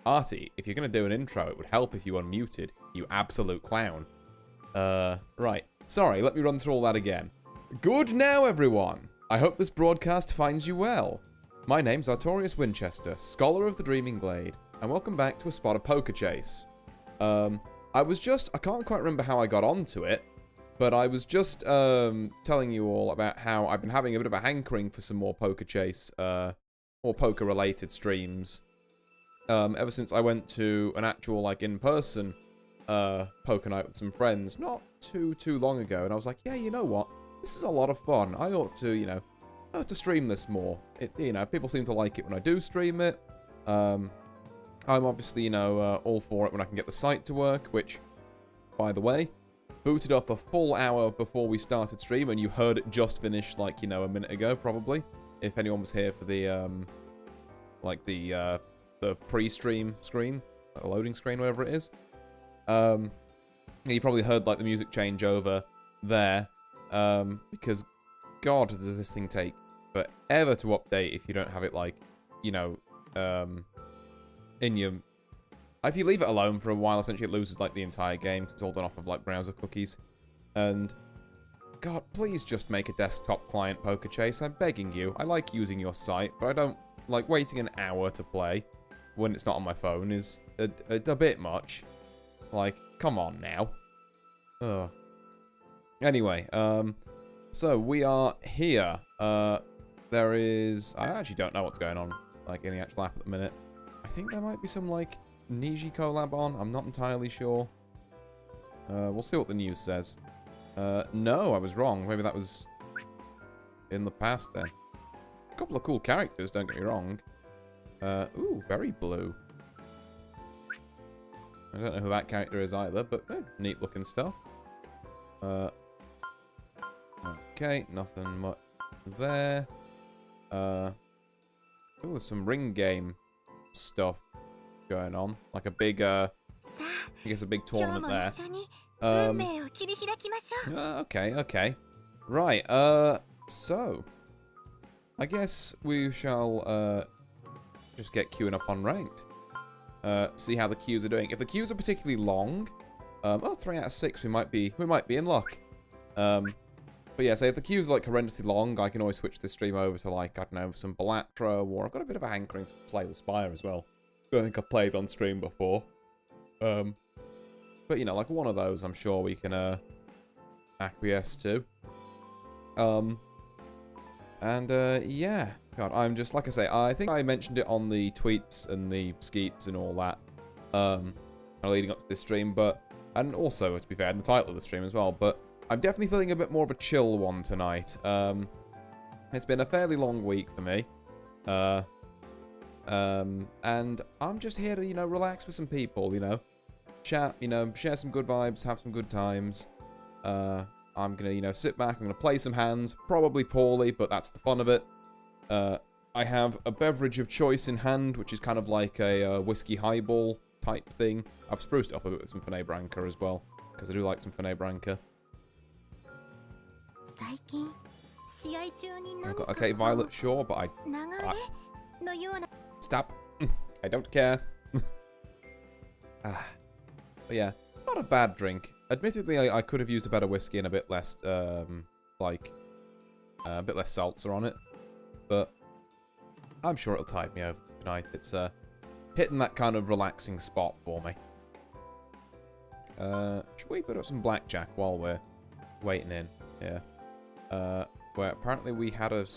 Artie, if you're going to do an intro, it would help if you unmuted, you absolute clown. Right. Sorry, let me run through all that again. Good now, everyone. I hope this broadcast finds you well. My name's Artorius Winchester, Scholar of the Dreaming Glade, and welcome back to a spot of Poker Chase. I can't quite remember how I got onto it, but I was just telling you all about how I've been having a bit of a hankering for some more Poker Chase, more poker-related streams. Ever since I went to an actual, like, in-person poker night with some friends not too long ago, and I was like, yeah, you know what? This is a lot of fun. I ought to stream this more. People seem to like it when I do stream it. I'm obviously, all for it when I can get the site to work, which, by the way, booted up a full hour before we started stream, and you heard it just finish, like, a minute ago, probably. If anyone was here for the, the pre-stream screen, loading screen, whatever it is. You probably heard, like, the music change over there. Because, God, does this thing take forever to update if you don't have it, like, you know, in your... If you leave it alone for a while, essentially it loses, like, the entire game, because it's all done off of, like, browser cookies. And, God, please just make a desktop client Poker Chase. I'm begging you. I like using your site, but I don't like waiting an hour to play when it's not on my phone is a bit much. Like, come on now. Ugh. Anyway, so we are here. There is... I actually don't know what's going on, like, in the actual app at the minute. I think there might be some, like, Niji collab on. I'm not entirely sure. We'll see what the news says. No, I was wrong. Maybe that was in the past then. A couple of cool characters, don't get me wrong. Ooh, very blue. I don't know who that character is either, but neat looking stuff. Okay, nothing much there. Oh, there's some ring game stuff going on. Like a big, I guess a big tournament there. Okay. Right, so I guess we shall, just get queuing up on ranked. See how the queues are doing. If the queues are particularly long, oh, 3 out of 6, we might be in luck. But yeah, so if the queues are like horrendously long, I can always switch the stream over to like, I don't know, some Bellatra, or I've got a bit of a hankering for Slay the Spire as well. I don't think I've played on stream before. But you know, like one of those I'm sure we can acquiesce to. Yeah. God, I'm just, like I say, I think I mentioned it on the tweets and the skeets and all that, leading up to this stream, and also, to be fair, in the title of the stream as well, but I'm definitely feeling a bit more of a chill one tonight. It's been a fairly long week for me, and I'm just here to, you know, relax with some people, you know, chat, you know, share some good vibes, have some good times. I'm gonna, you know, sit back, I'm gonna play some hands, probably poorly, but that's the fun of it. I have a beverage of choice in hand, which is kind of like a whiskey highball type thing. I've spruced it up a bit with some Fene Branca as well, because I do like some Fene Branca. Okay, Violet, sure, but I stop. I don't care. But yeah, not a bad drink. Admittedly, I could have used a better whiskey and a bit less, a bit less seltzer on it. But I'm sure it'll tide me over tonight. It's hitting that kind of relaxing spot for me. Should we put up some blackjack while we're waiting in? Yeah. Where apparently we had a...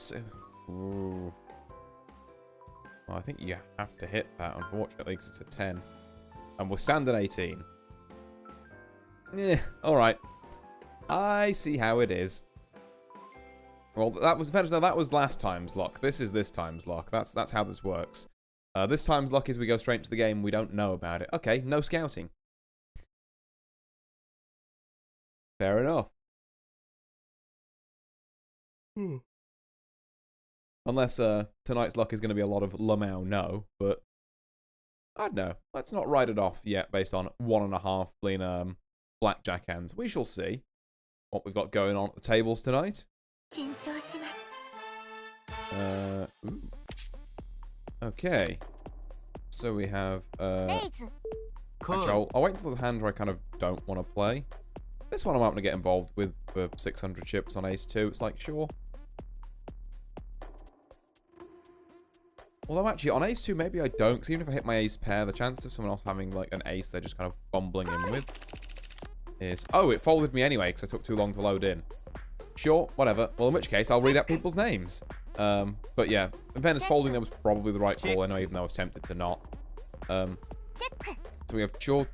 Ooh. Well, I think you have to hit that, unfortunately, because it's a 10. And we're standing 18. Yeah, alright. I see how it is. Well, that was last time's luck. This is this time's luck. That's how this works. This time's luck is we go straight to the game. We don't know about it. Okay, no scouting. Fair enough. Unless tonight's luck is going to be a lot of Lamau no, but I don't know. Let's not write it off yet based on 1.5 clean blackjack hands. We shall see what we've got going on at the tables tonight. Ooh. Okay. So we have actually, I'll wait until there's a hand where I kind of don't want to play. This one I might want to get involved with for 600 chips on ace 2. It's like, sure. Although actually, on ace 2, maybe I don't, because even if I hit my ace pair, the chance of someone else having like an ace they're just kind of bumbling in with is... Oh, it folded me anyway, because I took too long to load in. Sure, whatever. Well, in which case, I'll read out people's names. But yeah, in fairness, folding them was probably the right call, I know, even though I was tempted to not. So we have Cho,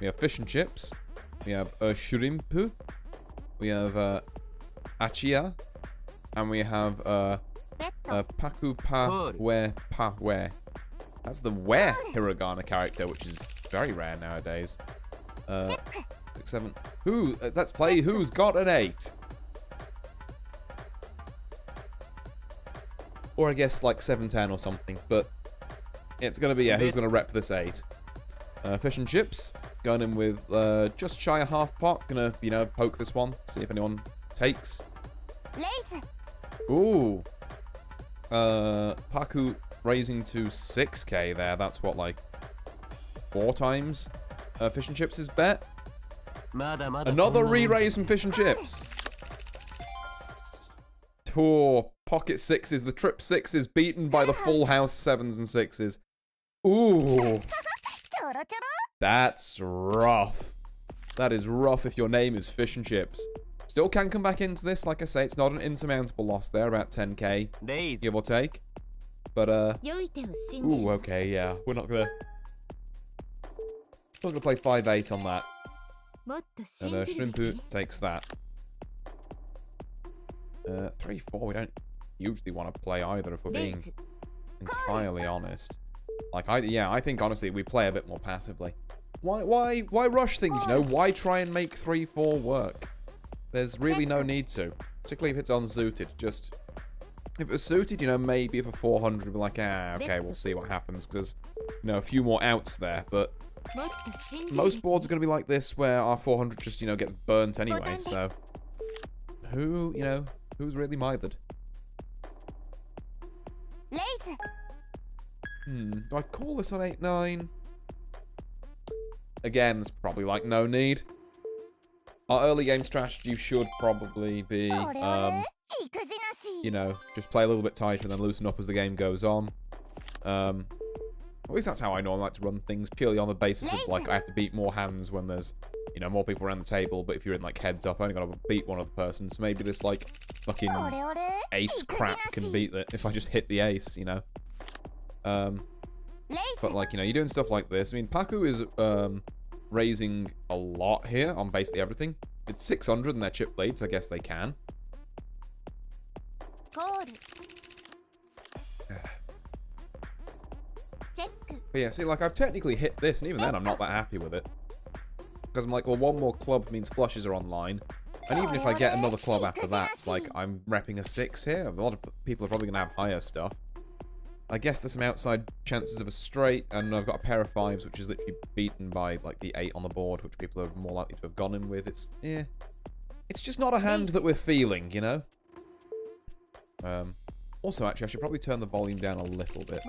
we have fish and chips, we have shrimp, we have achia, and we have paku pa we. That's the where hiragana character, which is very rare nowadays. 6, 7. Who? Let's play. Who's got an 8? Or I guess like 7, 10 or something. But it's gonna be, yeah. Who's gonna rep this 8? Fish and chips. Going in with just shy of half pot. Gonna, you know, poke this one. See if anyone takes. Ooh. Paku raising to 6k there. That's what, like, 4 times fish and chips' bet. Another re-raise from fish and chips. Oh, pocket 6s. The trip 6s beaten by the full house 7s and 6s. Ooh. That's rough. That is rough if your name is fish and chips. Still can come back into this. Like I say, it's not an insurmountable loss there. About 10k, give or take. But, ooh, okay, yeah. We're not gonna play 5-8 on that. And Shrimpu takes that. 3-4, we don't usually want to play either, if we're being entirely honest. Like, I think, honestly, we play a bit more passively. Why rush things, you know? Why try and make 3-4 work? There's really no need to. Particularly if it's unsuited. Just, if it was suited, you know, maybe if a 400 would be like, okay, we'll see what happens. Because, you know, a few more outs there. But most boards are going to be like this, where our 400 just, you know, gets burnt anyway. So, who, you know, who's really mithered? Do I call this on 8-9? Again, there's probably, like, no need. Our early game strategy should probably be, you know, just play a little bit tighter and then loosen up as the game goes on. At least that's how I normally like to run things, purely on the basis of, like, I have to beat more hands when there's, you know, more people around the table. But if you're in, like, heads up, I only got to beat one other person. So maybe this, like, fucking ace crap can beat it if I just hit the ace, you know. But, like, you know, you're doing stuff like this. I mean, Paku is, raising a lot here on basically everything. It's 600 in their chip lead, so I guess they can. But yeah, see, like, I've technically hit this, and even then I'm not that happy with it. Because I'm like, well, one more club means flushes are online. And even if I get another club after that, it's like, I'm repping a 6 here. A lot of people are probably going to have higher stuff. I guess there's some outside chances of a straight, and I've got a pair of 5s, which is literally beaten by, like, the 8 on the board, which people are more likely to have gone in with. It's, it's just not a hand that we're feeling, you know? Also, actually, I should probably turn the volume down a little bit.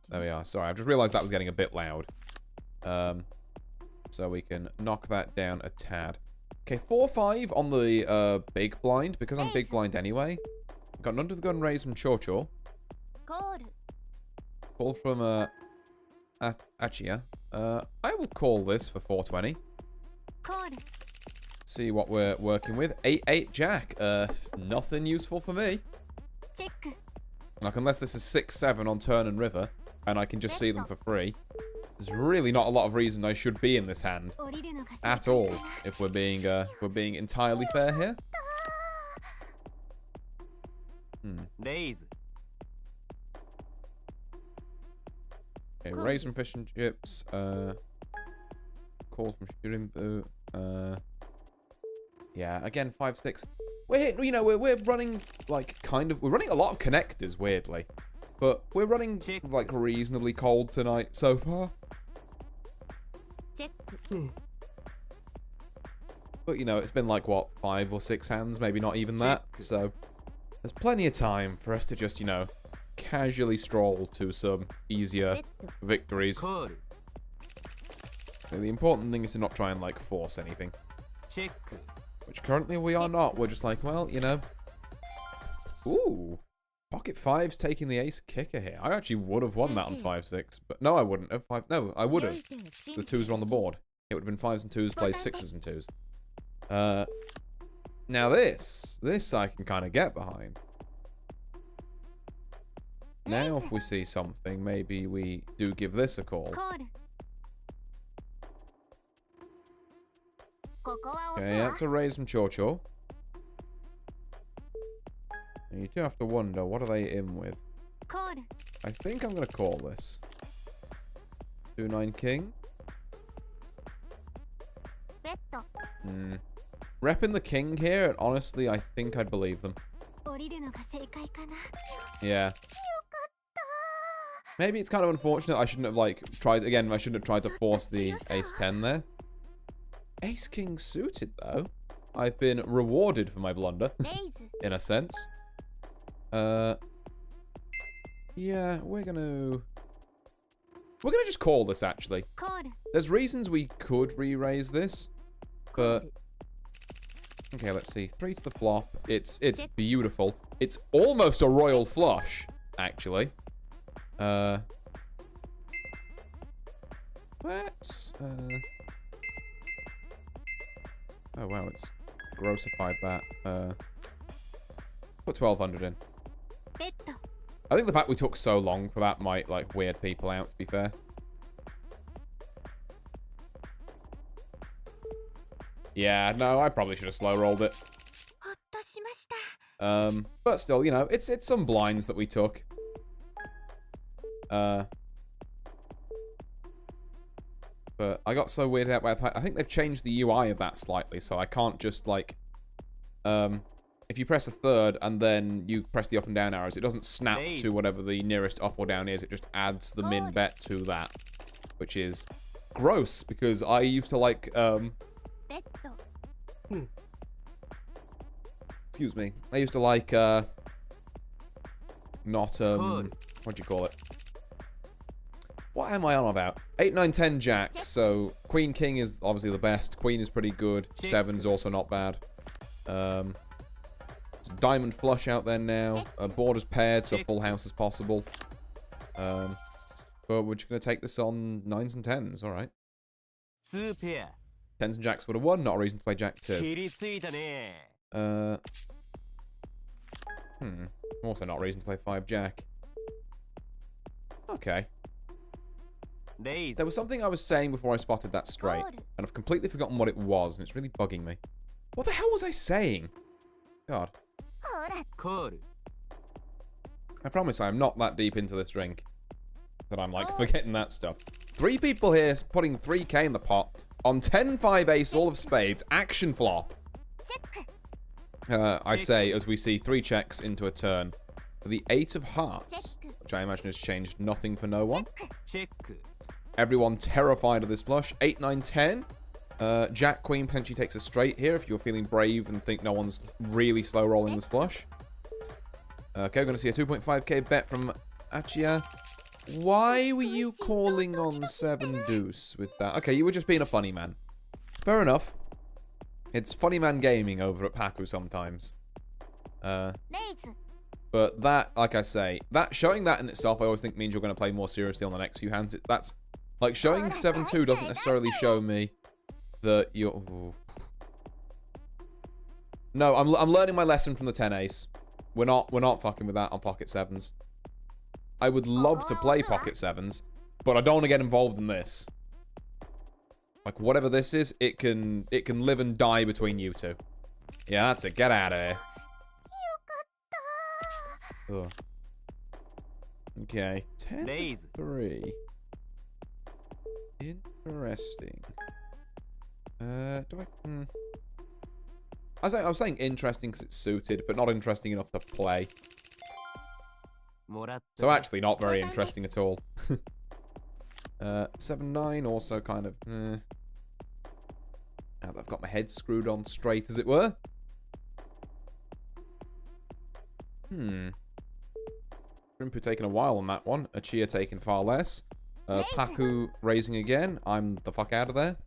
There we are. Sorry, I've just realized that was getting a bit loud. So we can knock that down a tad. Okay, 4-5 on the big blind, because I'm big blind anyway. Got an under the gun raise from Chocho. Call from Achia. I will call this for 420. See what we're working with. 8-8 jack. Nothing useful for me. Like, unless this is 6-7 on turn and river, and I can just see them for free. There's really not a lot of reason I should be in this hand at all, if we're being entirely fair here. Okay, raise from fish and chips. Call from Shirimbu. Yeah, again, 5-6. We're hitting, you know, we're running, like, we're running a lot of connectors, weirdly. But we're running, like, reasonably cold tonight so far. But, you know, it's been, like, what, 5 or 6 hands? Maybe not even that. So, there's plenty of time for us to just, you know, casually stroll to some easier victories. And the important thing is to not try and, like, force anything. Which currently we are not. We're just like, well, you know. Ooh. Pocket 5's taking the ace kicker here. I actually would have won that on 5-6. But no, I wouldn't have. No, I would have. The 2s are on the board. It would have been 5s and 2s, plays 6s and 2s. Now this I can kind of get behind. Now if we see something, maybe we do give this a call. Okay, that's a raise from Chocho. And you do have to wonder, what are they in with? I think I'm going to call this. 2-9 king. Repping the king here, and honestly, I think I'd believe them. Yeah. Maybe it's kind of unfortunate. I shouldn't have, like, tried... Again, I shouldn't have tried to force the ace-10 there. Ace-king suited, though. I've been rewarded for my blunder, in a sense. Yeah, we're gonna just call this, actually. There's reasons we could re-raise this, but... Okay, let's see. 3 to the flop. It's beautiful. It's almost a royal flush, actually. Let's... Oh, wow, it's grossified that. Put 1,200 in. I think the fact we took so long for that might, like, weird people out, to be fair. Yeah, no, I probably should have slow rolled it. But still, you know, it's some blinds that we took. But I got so weirded out by the fact, I think they've changed the UI of that slightly, so I can't just, like, if you press a third and then you press the up and down arrows, it doesn't snap to whatever the nearest up or down is. It just adds the min bet to that, which is gross because I used to like, excuse me. I used to like, not, what do you call it? What am I on about? 8, 9, 10 jack. So Queen King is obviously the best. Queen is pretty good. 7's also not bad. It's a diamond flush out there now. Board is paired, so full house is possible. But we're just gonna take this on 9s and 10s. All right. 10s and jacks would have won. Not a reason to play jack 2. Also not a reason to play 5 jack. Okay. There was something I was saying before I spotted that straight, and I've completely forgotten what it was, and it's really bugging me. What the hell was I saying? God. I promise I am not that deep into this drink that I'm, like, forgetting that stuff. 3 people here putting 3k in the pot on 10, 5, ace, all of spades, action flop. I say, as we see 3 checks into a turn for the 8 of hearts, which I imagine has changed nothing for no one. Everyone terrified of this flush. 8, 9, 10. Jack Queen potentially takes a straight here if you're feeling brave and think no one's really slow rolling this flush. Okay, we're going to see a 2.5k bet from Achia. Why were you calling on 7 deuce with that? Okay, you were just being a funny man. Fair enough. It's funny man gaming over at Paku sometimes. But that, like I say, that showing that in itself, I always think means you're going to play more seriously on the next few hands. That's like showing 7-2 doesn't necessarily show me that you're. Ooh. No, I'm learning my lesson from the 10 ace. We're not fucking with that on pocket 7s. I would love to play pocket 7s, but I don't want to get involved in this. Like whatever this is, it can live and die between you two. Yeah, that's it. Get out of here. Ugh. Okay, 10-3. Interesting. Do I? I was saying interesting because it's suited, but not interesting enough to play. So actually, not very interesting at all. 7-9 also kind of. Now that I've got my head screwed on straight, as it were. Rimpu taking a while on that one. Achia taking far less. Paku raising again. I'm the fuck out of there.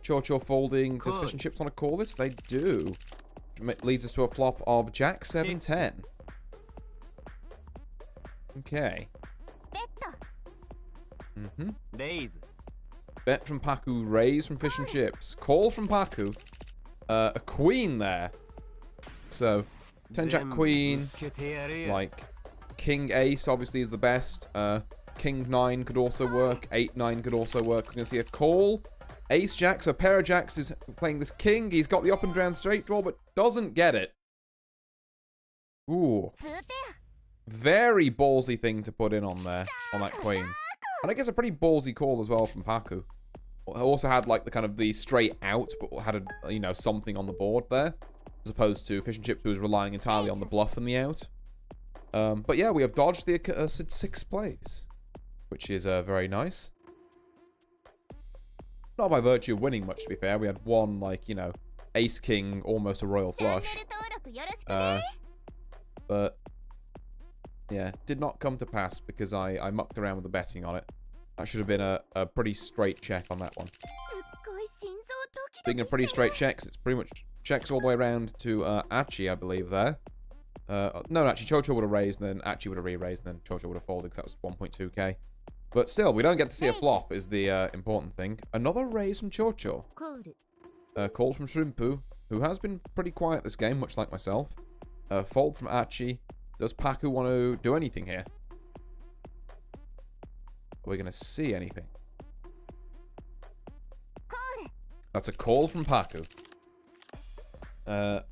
Cho folding. Does Fish and Chips want to call this? They do. Which leads us to a flop of Jack 7-10. Okay. Bet from Paku. Raise from Fish and Chips. Call from Paku. A queen there. So, 10 Jack Queen. Like, King Ace obviously is the best. King 9 could also work. 8-9 could also work. We're going to see a call. Ace Jack, so a pair of Jacks is playing this King. He's got the up and down straight draw, but doesn't get it. Ooh. Very ballsy thing to put in on there, on that Queen. And I guess a pretty ballsy call as well from Paku. Also had like the kind of the straight out, but had a, you know, something on the board there. As opposed to Fish and Chips, who was relying entirely on the bluff and the out. But yeah, we have dodged the accursed 6th place, which is very nice. Not by virtue of winning much, to be fair. We had one, like, you know, ace king, almost a royal flush. But yeah, did not come to pass because I mucked around with the betting on it. That should have been a pretty straight check on that one. Speaking of pretty straight checks, it's pretty much checks all the way around to Achi, I believe, there. No, actually, Chocho would have raised, and then Achi would have re-raised, and then Chocho would have folded, because that was 1.2k. But still, we don't get to see a flop, is the important thing. Another raise from Chocho. Call from Shrimpu, who has been pretty quiet this game, much like myself. Fold from Achi. Does Paku want to do anything here? Are we going to see anything? That's a call from Paku.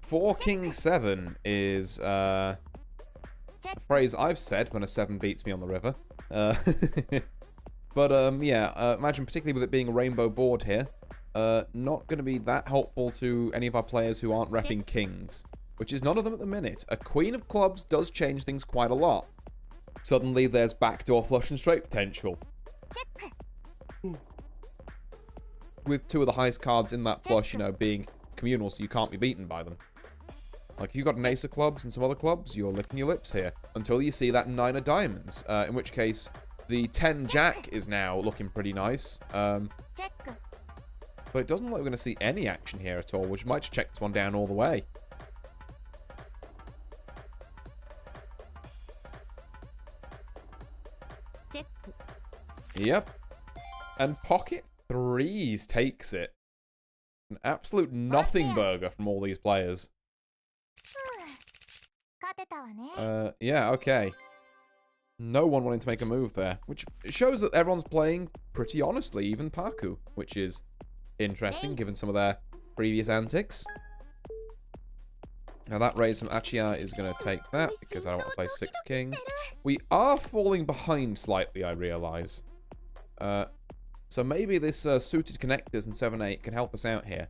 4 King 7 is a phrase I've said when a 7 beats me on the river. But yeah, imagine particularly with it being a rainbow board here, not going to be that helpful to any of our players who aren't repping kings, which is none of them at the minute. A queen of clubs does change things quite a lot. Suddenly there's backdoor flush and straight potential. With 2 of the highest cards in that flush, you know, being communal, so you can't be beaten by them. Like, if you've got an ace of clubs and some other clubs, you're licking your lips here. Until you see that 9 of diamonds. In which case, the 10 jack is now looking pretty nice. But it doesn't look like we're going to see any action here at all, which might just check this one down all the way. Yep. And pocket 3s takes it. An absolute nothing burger from all these players. Yeah, okay. No one wanting to make a move there, which shows that everyone's playing pretty honestly, even Paku, which is interesting given some of their previous antics. Now that raise from Achia is going to take that because I don't want to play 6 king. We are falling behind slightly, I realise. So maybe this suited connectors in 7-8 can help us out here.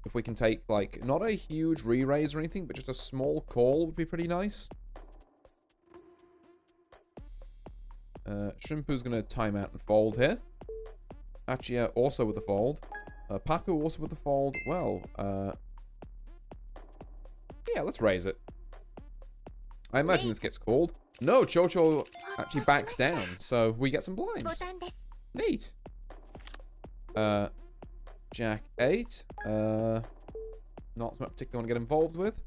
If we can take, like, not a huge re-raise or anything, but just a small call would be pretty nice. Shrimpu's going to time out and fold here. Achia also with the fold. Paku also with the fold. Well, yeah, let's raise it. I imagine this gets called. No, Chocho actually backs down, so we get some blinds. Neat. Jack 8. Not something I particularly want to get involved with.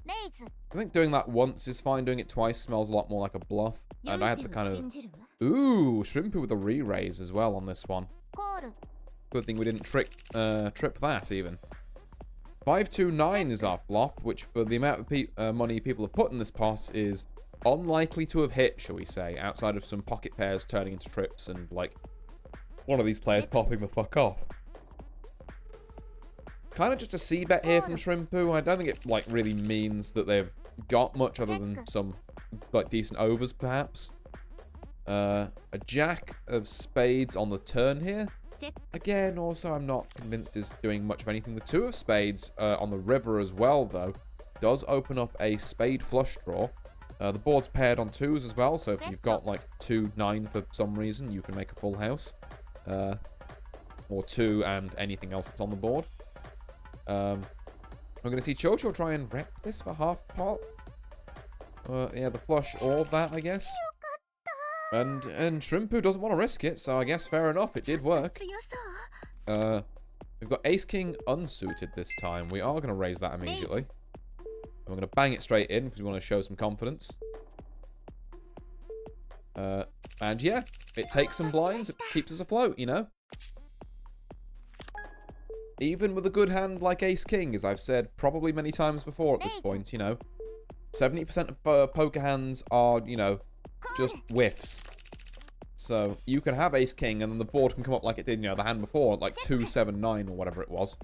I think doing that once is fine. Doing it twice smells a lot more like a bluff. And I had the kind of... Ooh, Shrimpu with a re-raise as well on this one. Good thing we didn't trip that, even. 5-2-9 is our flop, which for the amount of money people have put in this pot is unlikely to have hit, shall we say, outside of some pocket pairs turning into trips and, like, one of these players popping the fuck off. Kind of just a C-bet here from Shrimpu. I don't think it, like, really means that they've got much other than some, like, decent overs, perhaps. A jack of spades on the turn here. Again, also, I'm not convinced is doing much of anything. The 2 of spades on the river as well, though, does open up a spade flush draw. The board's paired on 2s as well, so if you've got, like, 2-9 for some reason, you can make a full house. Or 2 and anything else that's on the board. We're going to see Chocho try and rep this for half pot. Yeah, the flush or that, I guess. And Shrimpu doesn't want to risk it, so I guess fair enough, it did work. We've got Ace-King unsuited this time. We are going to raise that immediately. And we're going to bang it straight in, because we want to show some confidence. And yeah, it takes some blinds, it keeps us afloat, you know? Even with a good hand like Ace-King, as I've said probably many times before at this point, you know, 70% of poker hands are, you know, just whiffs. So you can have Ace-King and then the board can come up like it did, you know, the hand before, like 2-7-9 or whatever it was.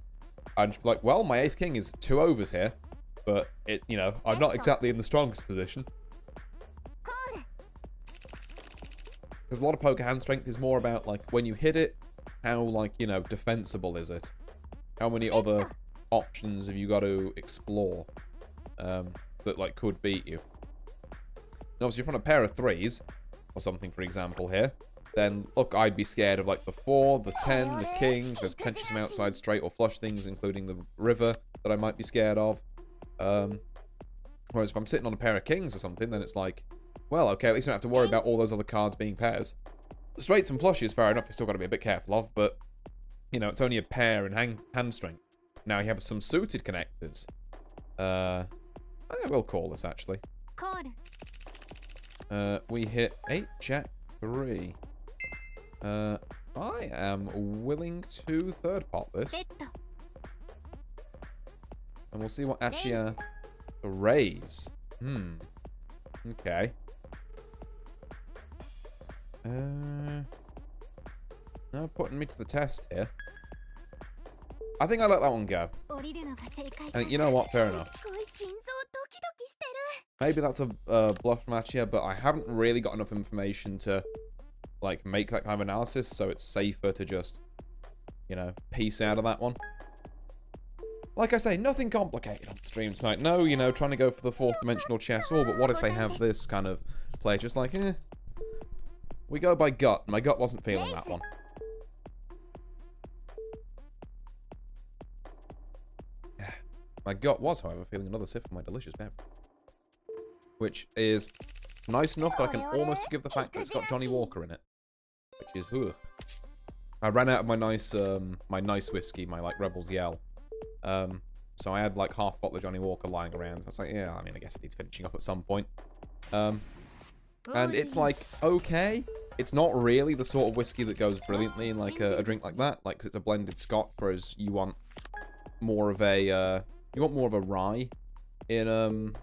And just be like, well, my Ace-King is 2 overs here, but it, you know, I'm not exactly in the strongest position. Because a lot of poker hand strength is more about, like, when you hit it, how, like, you know, defensible is it? How many other options have you got to explore that, like, could beat you? Obviously, if you're on a pair of 3s, or something, for example, here, then, look, I'd be scared of, like, the 4, the 10, the king. There's potentially some outside straight or flush things, including the river, that I might be scared of. Whereas if I'm sitting on a pair of kings or something, then it's like, well, okay, at least I don't have to worry about all those other cards being pairs. The straights and flushes, fair enough, you still got to be a bit careful of, but, you know, it's only a pair in hand strength. Now you have some suited connectors. I will call this, actually. We hit 8, jack, 3. I am willing to third pot this. And we'll see what Achia raise. Okay. No, putting me to the test here. I think I let that one go. I think, you know what? Fair enough. Maybe that's a bluff from Achia, but I haven't really got enough information to, like, make that kind of analysis, so it's safer to just, you know, piece out of that one. Like I say, nothing complicated on the stream tonight. No, you know, trying to go for the 4th dimensional chess. Oh, but what if they have this kind of play? Just like, we go by gut. My gut wasn't feeling that one. My gut was, however, feeling another sip of my delicious beverage. Which is nice enough that I can almost forgive the fact that it's got Johnny Walker in it. Which is, ugh. I ran out of my nice whiskey, my, like, Rebel's Yell. So I had, like, half a bottle of Johnny Walker lying around. I was like, yeah, I mean, I guess it needs finishing up at some point. And it's, like, okay. It's not really the sort of whiskey that goes brilliantly in, like, a drink like that. Like, 'cause it's a blended Scotch, whereas you want more of a, rye in,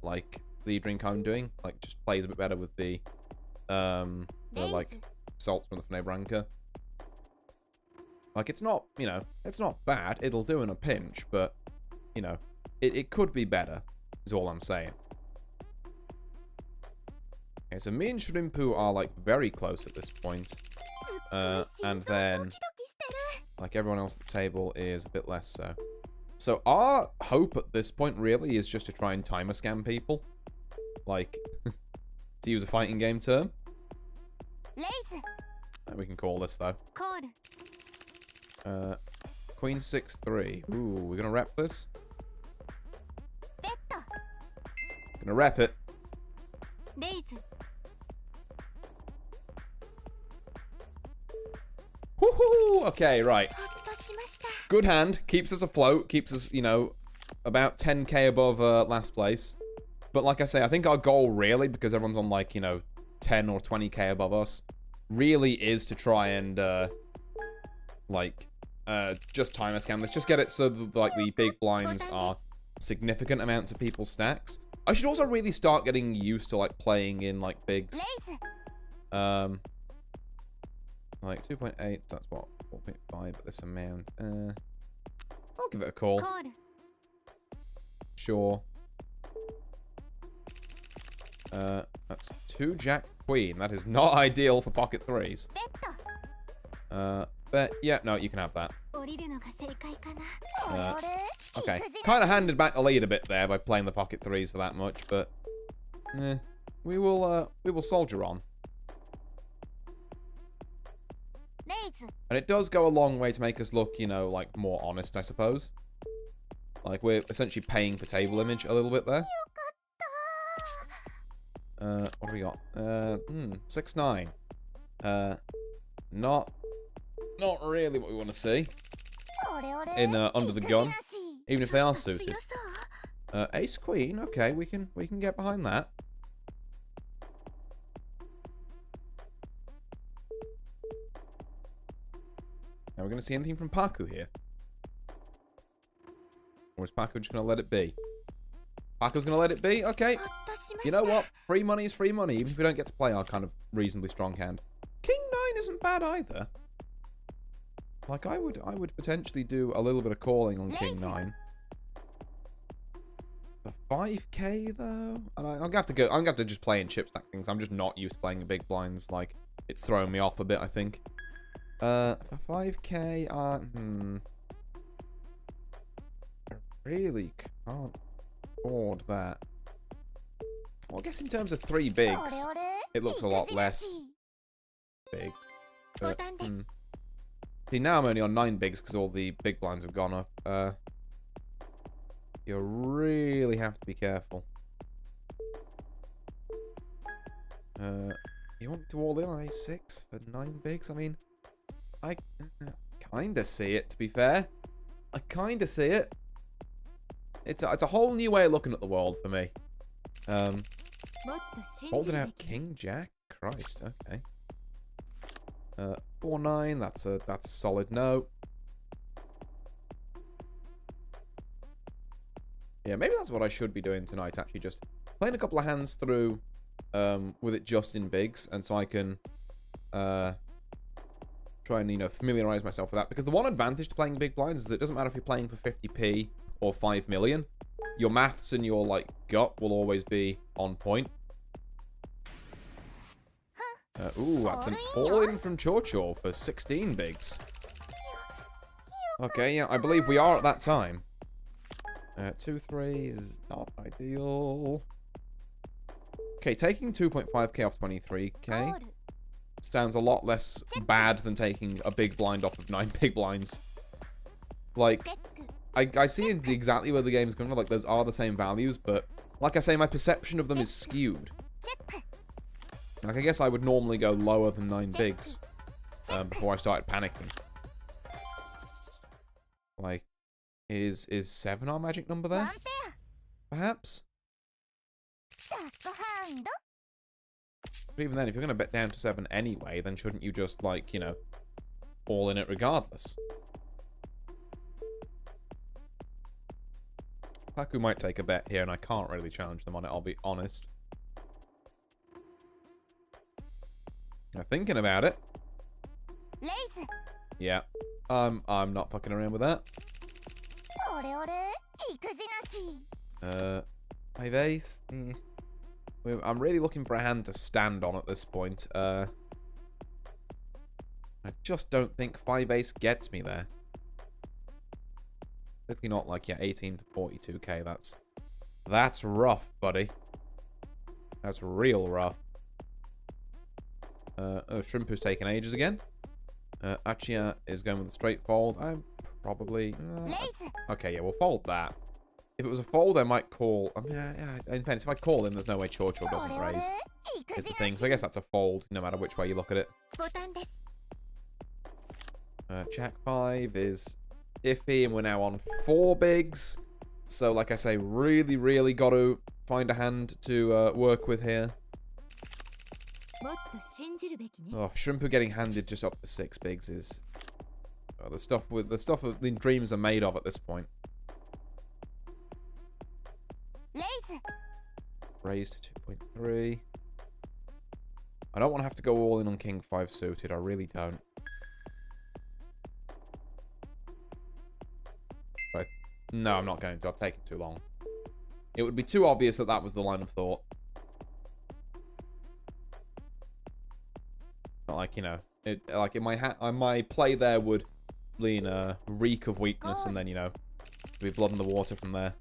like, the drink I'm doing. Like, just plays a bit better with the like, salts from the Fene Branca. Like, it's not, you know, it's not bad. It'll do in a pinch, but, you know, it could be better, is all I'm saying. Okay, so me and Shrimpu are, like, very close at this point. And then, like, everyone else at the table is a bit less so. So our hope at this point, really, is just to try and timer scam people. Like, to use a fighting game term. We can call this, though. Queen 6-3. Ooh, we're gonna rep this. Gonna rep it. Woohoo! Okay, right. Good hand. Keeps us afloat. Keeps us, you know, about 10k above last place. But like I say, I think our goal really, because everyone's on, like, you know, 10 or 20k above us, really is to try and, like, just timer scam. Let's just get it so that, like, the big blinds are significant amounts of people's stacks. I should also really start getting used to, like, playing in, like, bigs. Like, 2.8, so that's what, 4.5 at this amount. I'll give it a call. Sure. That's 2 Jack Queen. That is not ideal for pocket 3s. But, yeah, no, you can have that. Okay. Kind of handed back the lead a bit there by playing the pocket 3s for that much, but... we will soldier on. And it does go a long way to make us look, you know, like, more honest, I suppose. Like, we're essentially paying for table image a little bit there. What do we got? 6-9. Not really what we want to see. In, under the gun. Even if they are suited. Ace Queen, okay, we can get behind that. Now we're going to see anything from Paku here. Or is Paku just going to let it be? Paku's going to let it be? Okay. You know what? Free money is free money, even if we don't get to play our kind of reasonably strong hand. King 9 isn't bad either. Like, I would potentially do a little bit of calling on King 9. For 5k, though? And I'm going to have to just play in chip stack things. I'm just not used to playing the big blinds. Like, it's throwing me off a bit, I think. For 5k, I really can't afford that. Well, I guess in terms of 3 bigs, it looks a lot less big. But, see, now I'm only on 9 bigs because all the big blinds have gone up. You really have to be careful. You want to all in on A6 for 9 bigs? I mean, I kind of see it, to be fair. I kind of see it. It's a whole new way of looking at the world for me. Holding out King Jack? Christ, okay. 4-9, that's a solid no. Yeah, maybe that's what I should be doing tonight, actually, just playing a couple of hands through with it just in bigs, and so I can try and, you know, familiarize myself with that. Because the one advantage to playing big blinds is that it doesn't matter if you're playing for 50p or 5 million. Your maths and your, like, gut will always be on point. Ooh, that's an all-in from Chorchor for 16 bigs. Okay, yeah, I believe we are at that time. 2-3 is not ideal. Okay, taking 2.5k off 23k sounds a lot less bad than taking a big blind off of 9 big blinds. Like, I see exactly where the game's going. Like, those are the same values, but like I say, my perception of them is skewed. Like, I guess I would normally go lower than 9 bigs before I started panicking. Like, is 7 our magic number there? Perhaps? But even then, if you're going to bet down to 7 anyway, then shouldn't you just, like, you know, all in it regardless? Paku might take a bet here, and I can't really challenge them on it, I'll be honest. Now, thinking about it. Yeah. I'm not fucking around with that. 5 ace. I'm really looking for a hand to stand on at this point. I just don't think 5 ace gets me there. Definitely not like, yeah, 18 to 42k. That's rough, buddy. That's real rough. Shrimpu's taking ages again. Achia is going with a straight fold. I'm probably... okay, yeah, we'll fold that. If it was a fold, I might call... yeah, it depends. If I call him, there's no way Chorchor doesn't raise. Is the thing. So I guess that's a fold, no matter which way you look at it. Jack 5 is iffy, and we're now on 4 bigs. So, like I say, really, really got to find a hand to work with here. Oh, Shrimpu getting handed just up to 6 bigs is the stuff the dreams are made of at this point. Raise to 2.3. I don't want to have to go all in on King 5 suited. I really don't. But no, I'm not going to. I've taken too long. It would be too obvious that that was the line of thought. Not like, you know, like in my play there would lean a reek of weakness, and then, you know, be blood in the water from there.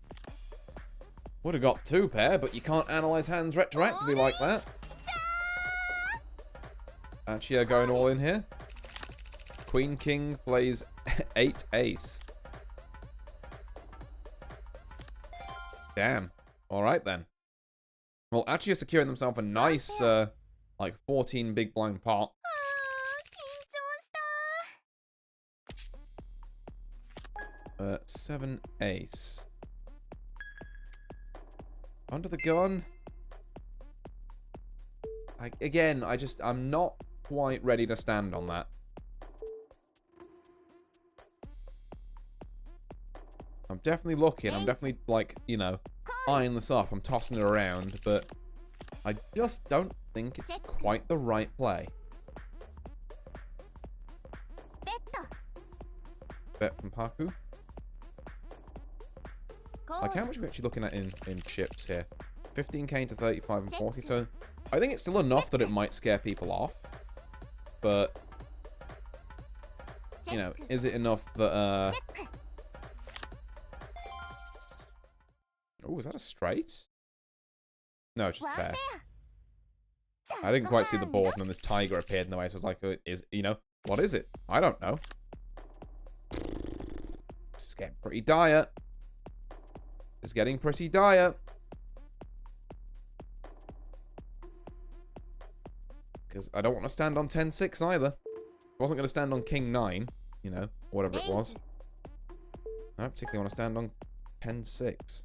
Would have got 2 pair, but you can't analyze hands retroactively like that. Achia going all in here. Queen King plays 8 ace. Damn. All right then. Well, Achia securing themselves a nice, like 14 big blind pot. 7 ace. Under the gun. I'm not quite ready to stand on that. I'm definitely looking. I'm definitely, like, you know, eyeing this up. I'm tossing it around, but I just don't think it's quite the right play. Bet from Paku. Like, how much are we actually looking at in chips here? 15k to 35 and 40, so I think it's still enough that it might scare people off. But, you know, is it enough that, oh, is that a straight? No, it's just fair. I didn't quite see the board, and then this tiger appeared in the way, so I was like, what is it? I don't know. This is getting pretty dire. It's getting pretty dire. Because I don't want to stand on 10-6 either. I wasn't going to stand on King 9, whatever it was. I don't particularly want to stand on 10-6.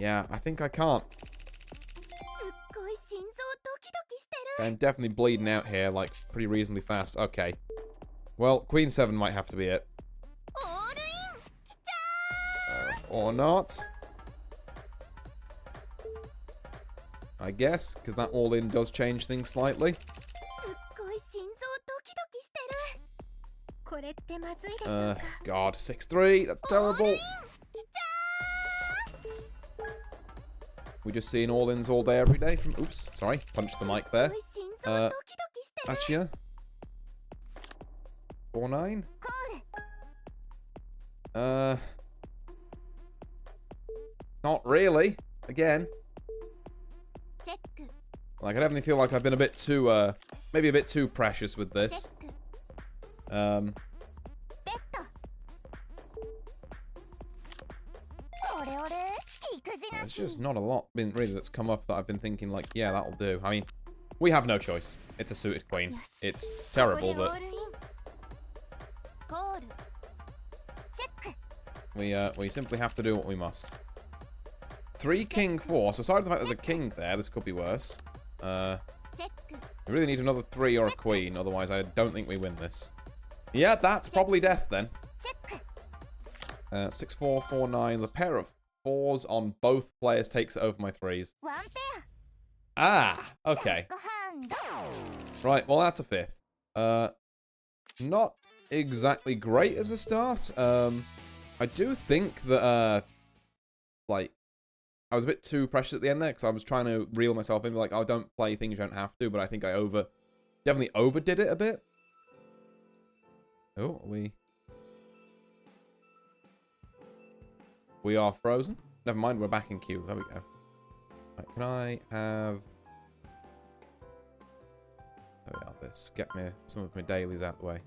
Yeah, I think I can't. I'm definitely bleeding out here, like, pretty reasonably fast. Okay. Well, Queen 7 might have to be it. Or not. I guess, because that all-in does change things slightly. God, 6-3. That's terrible. We just seeing all-ins all day, every day from... Oops, sorry. Punched the mic there. Achia. 4-9. Not really. Again. Like, I definitely feel like I've been a bit too, maybe a bit too precious with this. There's just not a lot really that's come up that I've been thinking, like, yeah, that'll do. I mean, we have no choice. It's a suited queen. It's terrible, but... We simply have to do what we must. 3 king 4. So aside from the fact there's a king there, this could be worse. We really need another 3 or a queen, otherwise I don't think we win this. Yeah, that's probably death then. 6-4, 4-9. The pair of 4s on both players takes it over my 3s. Ah, okay. Right, well that's a 5th. Not exactly great as a start. I do think that, like, I was a bit too precious at the end there, because I was trying to reel myself in, like, oh, don't play things you don't have to, but I think I definitely overdid it a bit. Oh, we are frozen. Never mind, we're back in queue. There we go. Right, can I have... There we are, this. Get me some of my dailies out the way.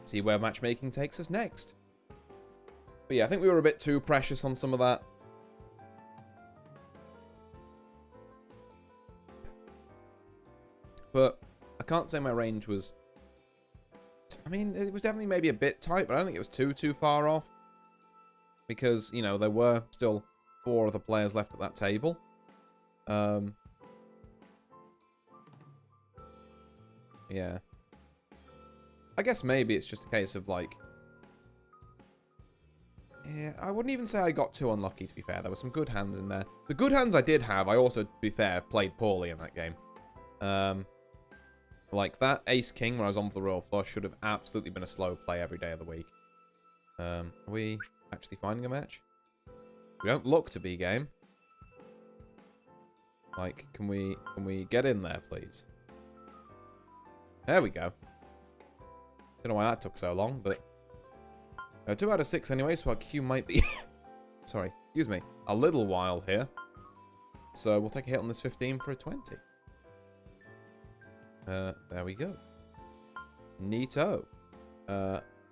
See where matchmaking takes us next. But yeah, I think we were a bit too precious on some of that. But I can't say my range was... I mean, it was definitely maybe a bit tight, but I don't think it was too far off. Because, there were still 4 other players left at that table. Yeah. I guess maybe it's just a case of, like... Yeah, I wouldn't even say I got too unlucky, to be fair. There were some good hands in there. The good hands I did have, I also, to be fair, played poorly in that game. Like, that ace-king where I was on for the royal flush should have absolutely been a slow play every day of the week. Are we actually finding a match? We don't look to be game. Like, can we get in there, please? There we go. Don't know why that took so long, but... 2 out of 6 anyway, so our queue might be... Sorry, excuse me. A little while here. So we'll take a hit on this 15 for a 20. There we go. Neato.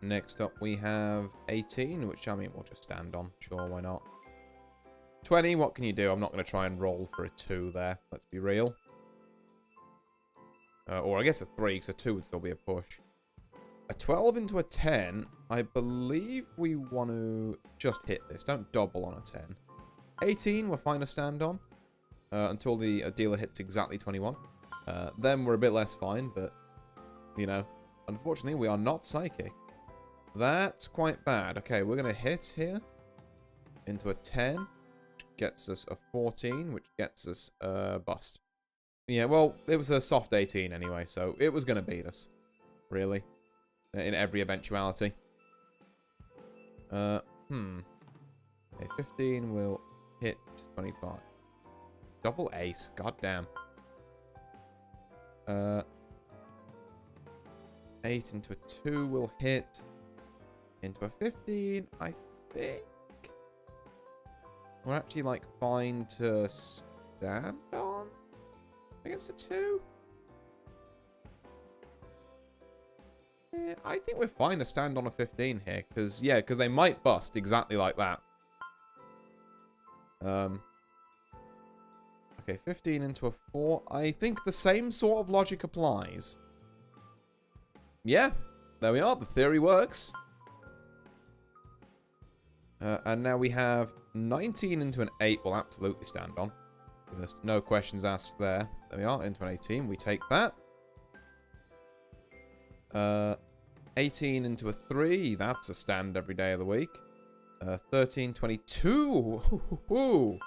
Next up we have 18, which, I mean, we'll just stand on. Sure, why not? 20, what can you do? I'm not going to try and roll for a 2 there. Let's be real. Or I guess a 3, because a 2 would still be a push. A 12 into a 10, I believe we want to just hit this. Don't double on a 10. 18, we're fine to stand on. Until the dealer hits exactly 21. Then we're a bit less fine, but, unfortunately, we are not psychic. That's quite bad. Okay, we're going to hit here. Into a 10, which gets us a 14, which gets us a bust. Yeah, well, it was a soft 18 anyway, so it was going to beat us. Really. In every eventuality. A 15 will hit 25. Double ace. Goddamn. 8 into a 2 will hit. Into a 15, I think. we're actually, like, fine to stand on against a 2. Yeah, I think we're fine to stand on a 15 here, because, yeah, because they might bust exactly like that. Okay, 15 into a 4. I think the same sort of logic applies. Yeah, there we are. The theory works. And now we have 19 into an 8. We'll absolutely stand on. Just no questions asked there. There we are, into an 18. We take that. 18 into a 3. That's a stand every day of the week. 13, 22.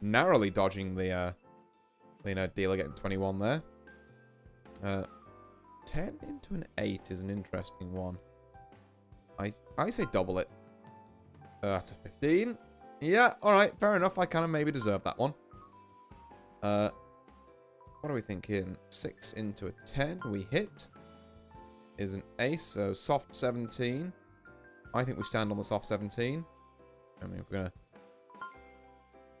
Narrowly dodging the, dealer getting 21 there. 10 into an 8 is an interesting one. I say double it. That's a 15. Yeah, alright, fair enough. I kind of maybe deserve that one. What are we thinking? 6 into a 10. We hit. Is an ace, so soft 17. I think we stand on the soft 17. I mean, if we're gonna...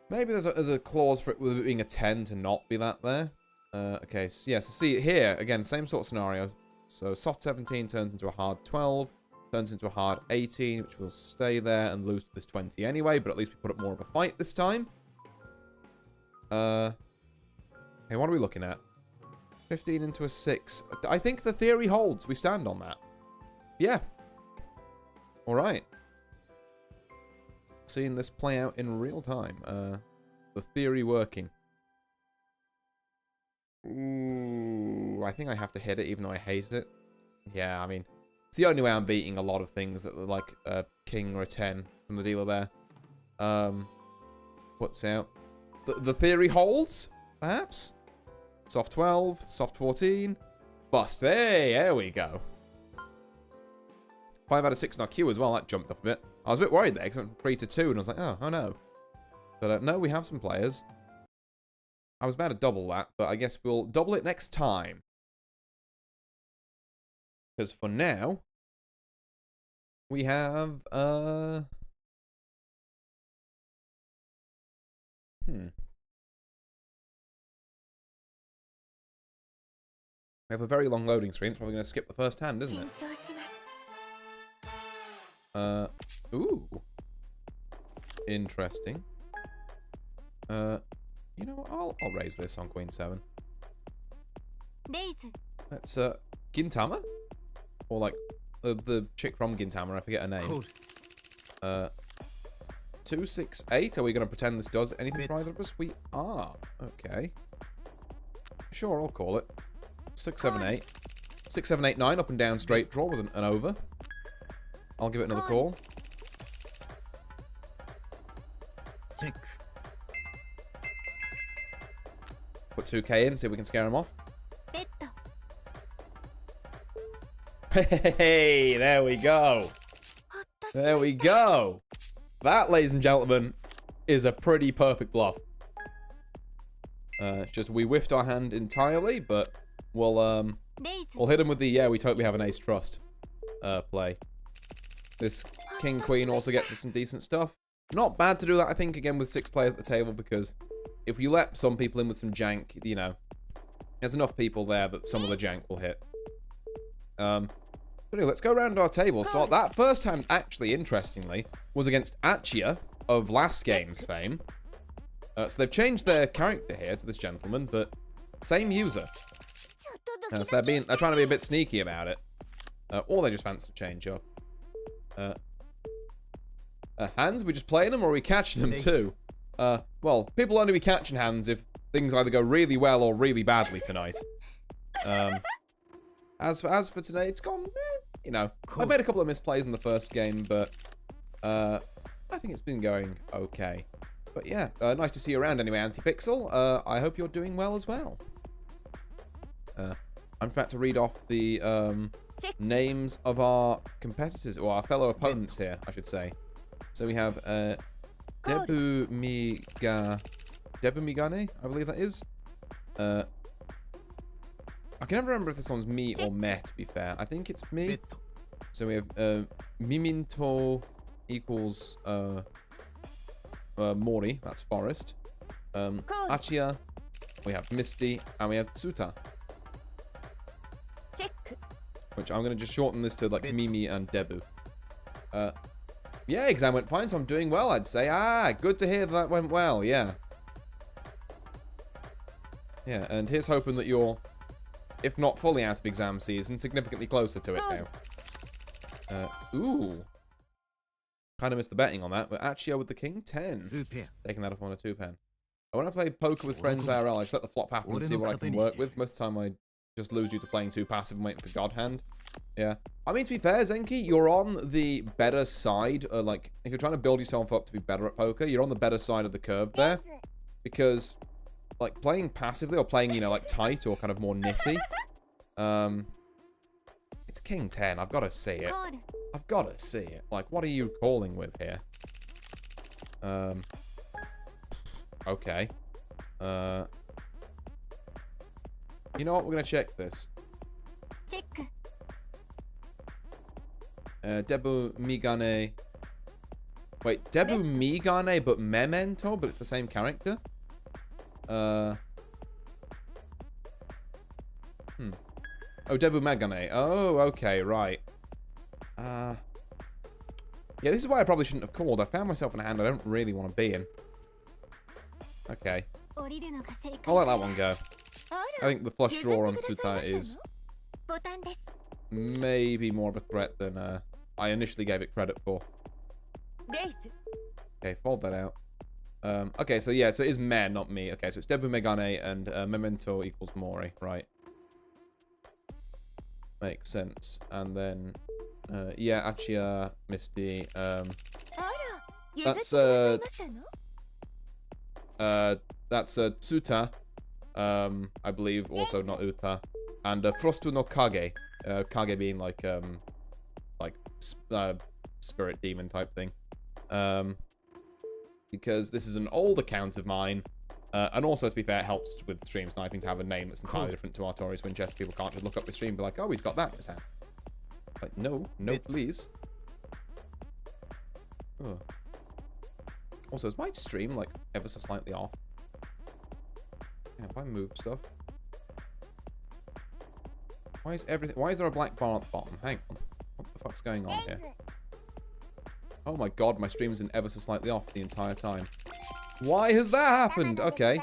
Maybe there's a clause for it with it being a 10 to not be that there. Okay, so yeah, so see here, again, same sort of scenario. So soft 17 turns into a hard 12, turns into a hard 18, which will stay there and lose to this 20 anyway, but at least we put up more of a fight this time. Okay, what are we looking at? 15 into a 6. I think the theory holds. We stand on that. Yeah. Alright. Seeing this play out in real time. The theory working. Ooh, I think I have to hit it even though I hate it. Yeah, I mean, it's the only way I'm beating a lot of things that are like a king or a 10 from the dealer there. What's out? The theory holds, perhaps? Soft 12, soft 14. Bust. Hey, there we go. 5 out of 6 in our queue as well. That jumped up a bit. I was a bit worried there because it went from 3 to 2 and I was like, oh no. But no, we have some players. I was about to double that, but I guess we'll double it next time. Because for now, we have, We have a very long loading screen. It's probably going to skip the first hand, isn't it? Ooh. Interesting. You know what? I'll raise this on Queen 7. That's, Gintama? Or, like, the chick from Gintama. I forget her name. 2, 6, 8. Are we going to pretend this does anything for either of us? We are. Okay. Sure, I'll call it. 6, 7, 8. 6, 7, 8, 9. Up and down straight draw with an over. I'll give it another call. Put 2k in, see if we can scare him off. Hey, there we go. There we go. That, ladies and gentlemen, is a pretty perfect bluff. Just we whiffed our hand entirely, but we'll hit him with the we totally have an ace trust play. This king queen also gets us some decent stuff. Not bad to do that, I think, again with 6 players at the table, because if you let some people in with some jank, you know, there's enough people there that some of the jank will hit. But anyway, let's go around our table. So that first hand, actually, interestingly, was against Achia of last game's fame. So they've changed their character here to this gentleman, but same user. So they're trying to be a bit sneaky about it. Or they just fancy to change up. Hands, we just playing them or are we catching them too? Well, people only be catching hands if things either go really well or really badly tonight. As for today, it's gone, you know, I made a couple of misplays in the first game, but I think it's been going okay. But yeah, nice to see you around anyway, Antipixel. I hope you're doing well as well. I'm about to read off the names of our competitors, or our fellow opponents here, I should say. So we have Debumigane, I believe that is. I can never remember if this one's me or me, to be fair. I think it's me. So we have Miminto equals Mori, that's forest. Achia, we have Misty, and we have Tsuta. Which I'm going to just shorten this to, like, Mimi and Debu. Yeah, exam went fine, so I'm doing well, I'd say. Ah, good to hear that went well, yeah. Yeah, and here's hoping that you're, if not fully out of exam season, significantly closer to it now. Ooh. Kind of missed the betting on that, but Achio with the king, 10. Taking that off on a 2-pen. When I play poker with friends IRL, I just let the flop happen and see what I can work with. Most of the time, I just lose you to playing too passive and waiting for God Hand. Yeah. I mean, to be fair, Zenki, you're on the better side. Like, if you're trying to build yourself up to be better at poker, you're on the better side of the curve there. Because, like, playing passively or playing, you know, like, tight or kind of more nitty. It's king 10. I've got to see it. I've got to see it. Like, what are you calling with here? Okay. You know what? We're going to check this. Debu Migane. Wait, Debu Migane but Memento? But it's the same character? Oh, Debu Megane. Oh, okay, right. Yeah, this is why I probably shouldn't have called. I found myself in a hand I don't really want to be in. Okay. I'll let that one go. I think the flush draw on Tsuta is maybe more of a threat than I initially gave it credit for. Okay, fold that out. Okay, so yeah, so it is me, not me. Okay, so it's Debu Megane and Memento equals Mori, right? Makes sense. And then, yeah, Achia, Misty, that's Tsuta, I believe, also not Uta, and Frostu no Kage, Kage being like spirit demon type thing, because this is an old account of mine, and also, to be fair, it helps with stream sniping to have a name that's entirely different to Artorias Winchester. People can't just look up the stream and be like, oh, he's got that in his hand. Like, no, please. Oh. Also, is my stream, like, ever so slightly off? Yeah, if I move stuff. Why is there a black bar at the bottom? Hang on. What the fuck's going on here? Oh my god, my stream's been ever so slightly off the entire time. Why has that happened? Okay.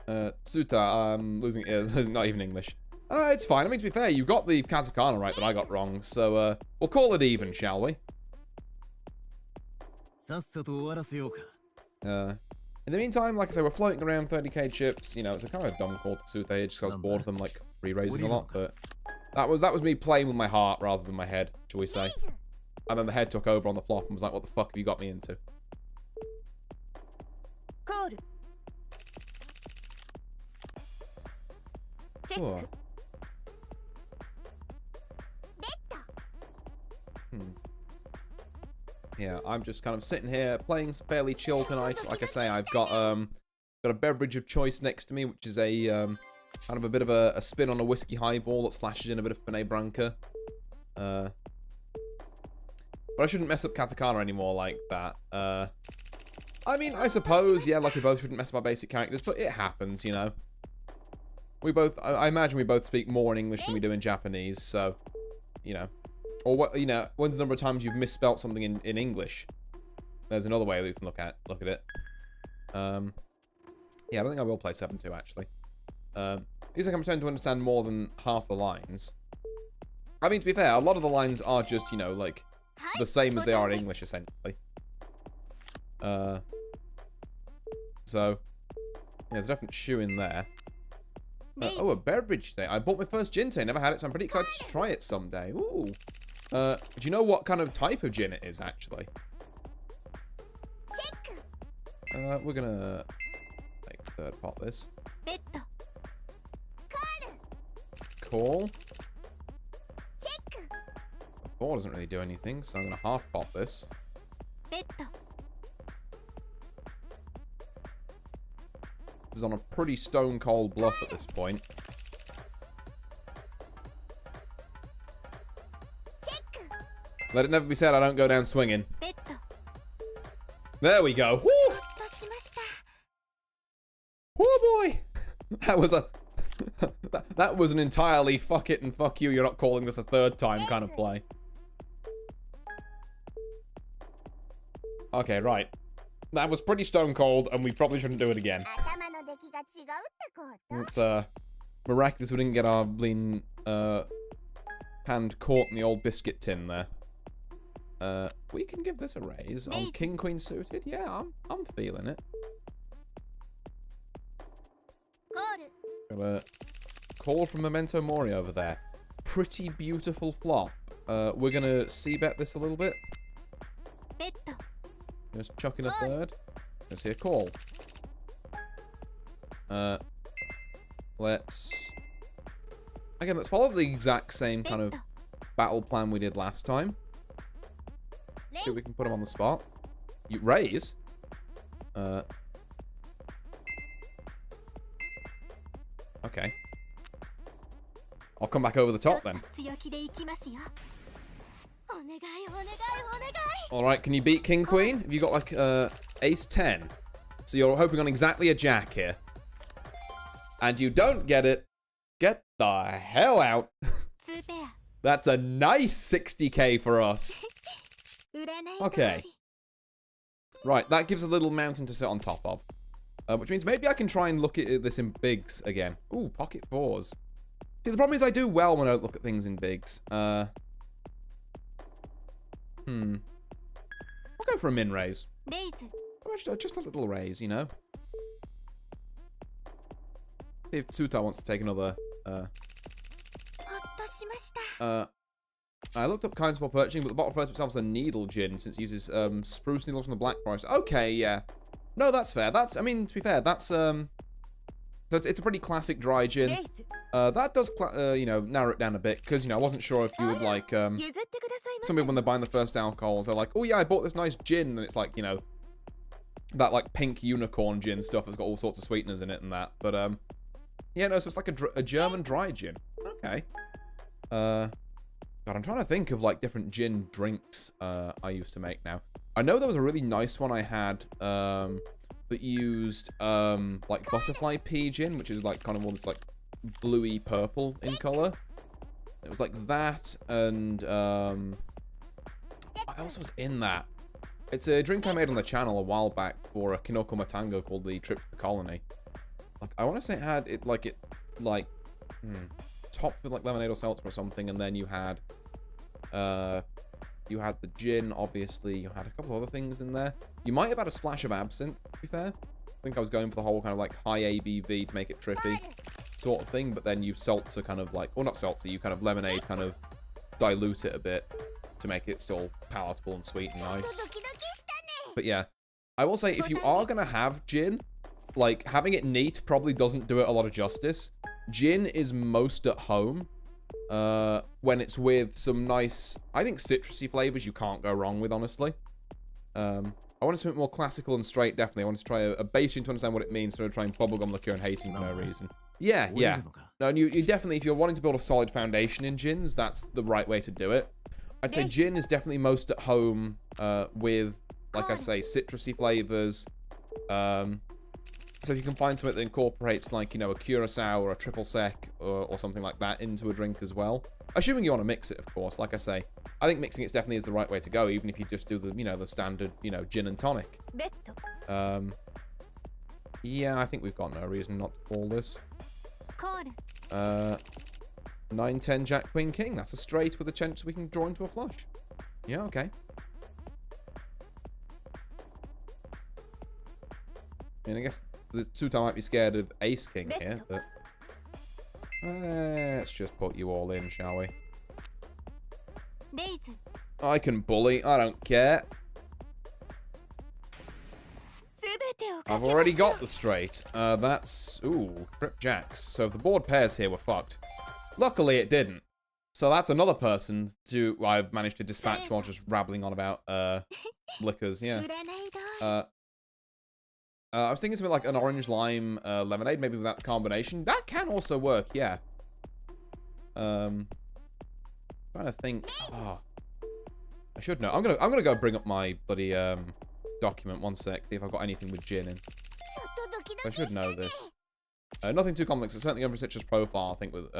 Tsuta, I'm losing it. Not even English. It's fine. I mean, to be fair, you got the katakana right that I got wrong, so, we'll call it even, shall we? In the meantime, like I said, we're floating around 30k chips. You know, it's a kind of a dumb call to Tsuta here, just because I was bored of them, like, re-raising a lot, but that was me playing with my heart rather than my head, shall we say. And then the head took over on the flop and was like, what the fuck have you got me into? Oh. Yeah, I'm just kind of sitting here playing fairly chill tonight. Like I say, I've got a beverage of choice next to me, which is a kind of a bit of a spin on a whiskey highball that slashes in a bit of Fernet Branca. But I shouldn't mess up katakana anymore like that. I mean, I suppose, yeah, like we both shouldn't mess up our basic characters, but it happens, you know. We both, I imagine we both speak more in English than we do in Japanese, so, you know. Or, what, you know, when's the number of times you've misspelt something in English? There's another way we can look at it. Yeah, I don't think I will play 7-2, actually. Seems like I'm trying to understand more than half the lines. I mean, to be fair, a lot of the lines are just, you know, like, the same as they are in English, essentially. So, yeah, there's a definite shoe in there. Oh, a beverage today. I bought my first gin today. Never had it, so I'm pretty excited to try it someday. Ooh. Do you know what kind of type of gin it is, actually? We're gonna make third pot this. Call. The 4 doesn't really do anything, so I'm gonna half pot this. This is on a pretty stone cold bluff at this point. Let it never be said I don't go down swinging. There we go. Woo! Oh boy! That was a... that was an entirely fuck it and fuck you, you're not calling this a third time kind of play. Okay, right. That was pretty stone cold, and we probably shouldn't do it again. It's miraculous we didn't get our bleeding hand caught in the old biscuit tin there. We can give this a raise. On King Queen suited? Yeah, I'm feeling it. Got a call from Memento Mori over there. Pretty beautiful flop. We're gonna c-bet this a little bit. Just chuck in a third. Let's see a call. Let's follow the exact same kind of battle plan we did last time. See if we can put him on the spot. You raise. Okay. I'll come back over the top then. Alright, can you beat King Queen? Have you got like Ace 10? So you're hoping on exactly a jack here. And you don't get it. Get the hell out. That's a nice 60k for us. Okay. Right, that gives a little mountain to sit on top of. Which means maybe I can try and look at this in bigs again. Ooh, pocket fours. See, the problem is I do well when I don't look at things in bigs. I'll go for a min raise. Just a little raise, you know. See if Tsuta wants to take another. I looked up kinds for purchasing, but the bottle refers to itself as a needle gin since it uses spruce needles from the Black Forest. Okay, yeah. No, that's fair. I mean, to be fair, that's it's a pretty classic dry gin. That does, you know, narrow it down a bit because, you know, I wasn't sure if you would like, some people when they're buying the first alcohols, they're like, oh yeah, I bought this nice gin, and it's like, you know, that like pink unicorn gin stuff that's got all sorts of sweeteners in it and that. But yeah, no, so it's like a German dry gin. Okay. God, I'm trying to think of like different gin drinks I used to make now. I know there was a really nice one I had that used like butterfly pea gin, which is like kind of almost like bluey purple in color. It was like that, and what else was in that? It's a drink I made on the channel a while back for a Kinoko Matango called the Trip to the Colony. Like I want to say it had it topped with like lemonade or seltzer or something, and then you had the gin, obviously. You had a couple of other things in there. You might have had a splash of absinthe, to be fair. I think I was going for the whole kind of like high ABV to make it trippy sort of thing, but then you seltzer kind of like, or not seltzer, you kind of lemonade kind of dilute it a bit to make it still palatable and sweet and nice. But yeah, I will say if you are going to have gin, like having it neat probably doesn't do it a lot of justice. Gin is most at home when it's with some nice, I think citrusy flavors you can't go wrong with, honestly. I want something more classical and straight, definitely. I want to try a base gin to understand what it means, instead of trying bubblegum liqueur and hating for no reason. Yeah, yeah. No, and you definitely, if you're wanting to build a solid foundation in gins, that's the right way to do it. I'd say gin is definitely most at home with, like I say, citrusy flavors. So if you can find something that incorporates, like, you know, a curacao or a triple sec or something like that into a drink as well. Assuming you want to mix it, of course. Like I say, I think mixing it definitely is the right way to go, even if you just do the, you know, the standard, you know, gin and tonic. Yeah, I think we've got no reason not to call this. 9-10 Jack Queen King. That's a straight with a chance we can draw into a flush. Yeah, okay. I mean, I guess the Tsuta might be scared of Ace King here, but let's just put you all in, shall we? I can bully. I don't care. I've already got the straight. That's... Ooh, Crip Jacks. So if the board pairs here, we're fucked. Luckily, it didn't. So that's another person I've managed to dispatch while just rabbling on about liquors, yeah. I was thinking something like an orange lime lemonade, maybe with that combination. That can also work, yeah. Trying to think. Oh. I should know. I'm gonna go bring up my bloody document. One sec. See if I've got anything with gin in. I should know this. Nothing too complex. It's certainly over Citra's profile, I think, with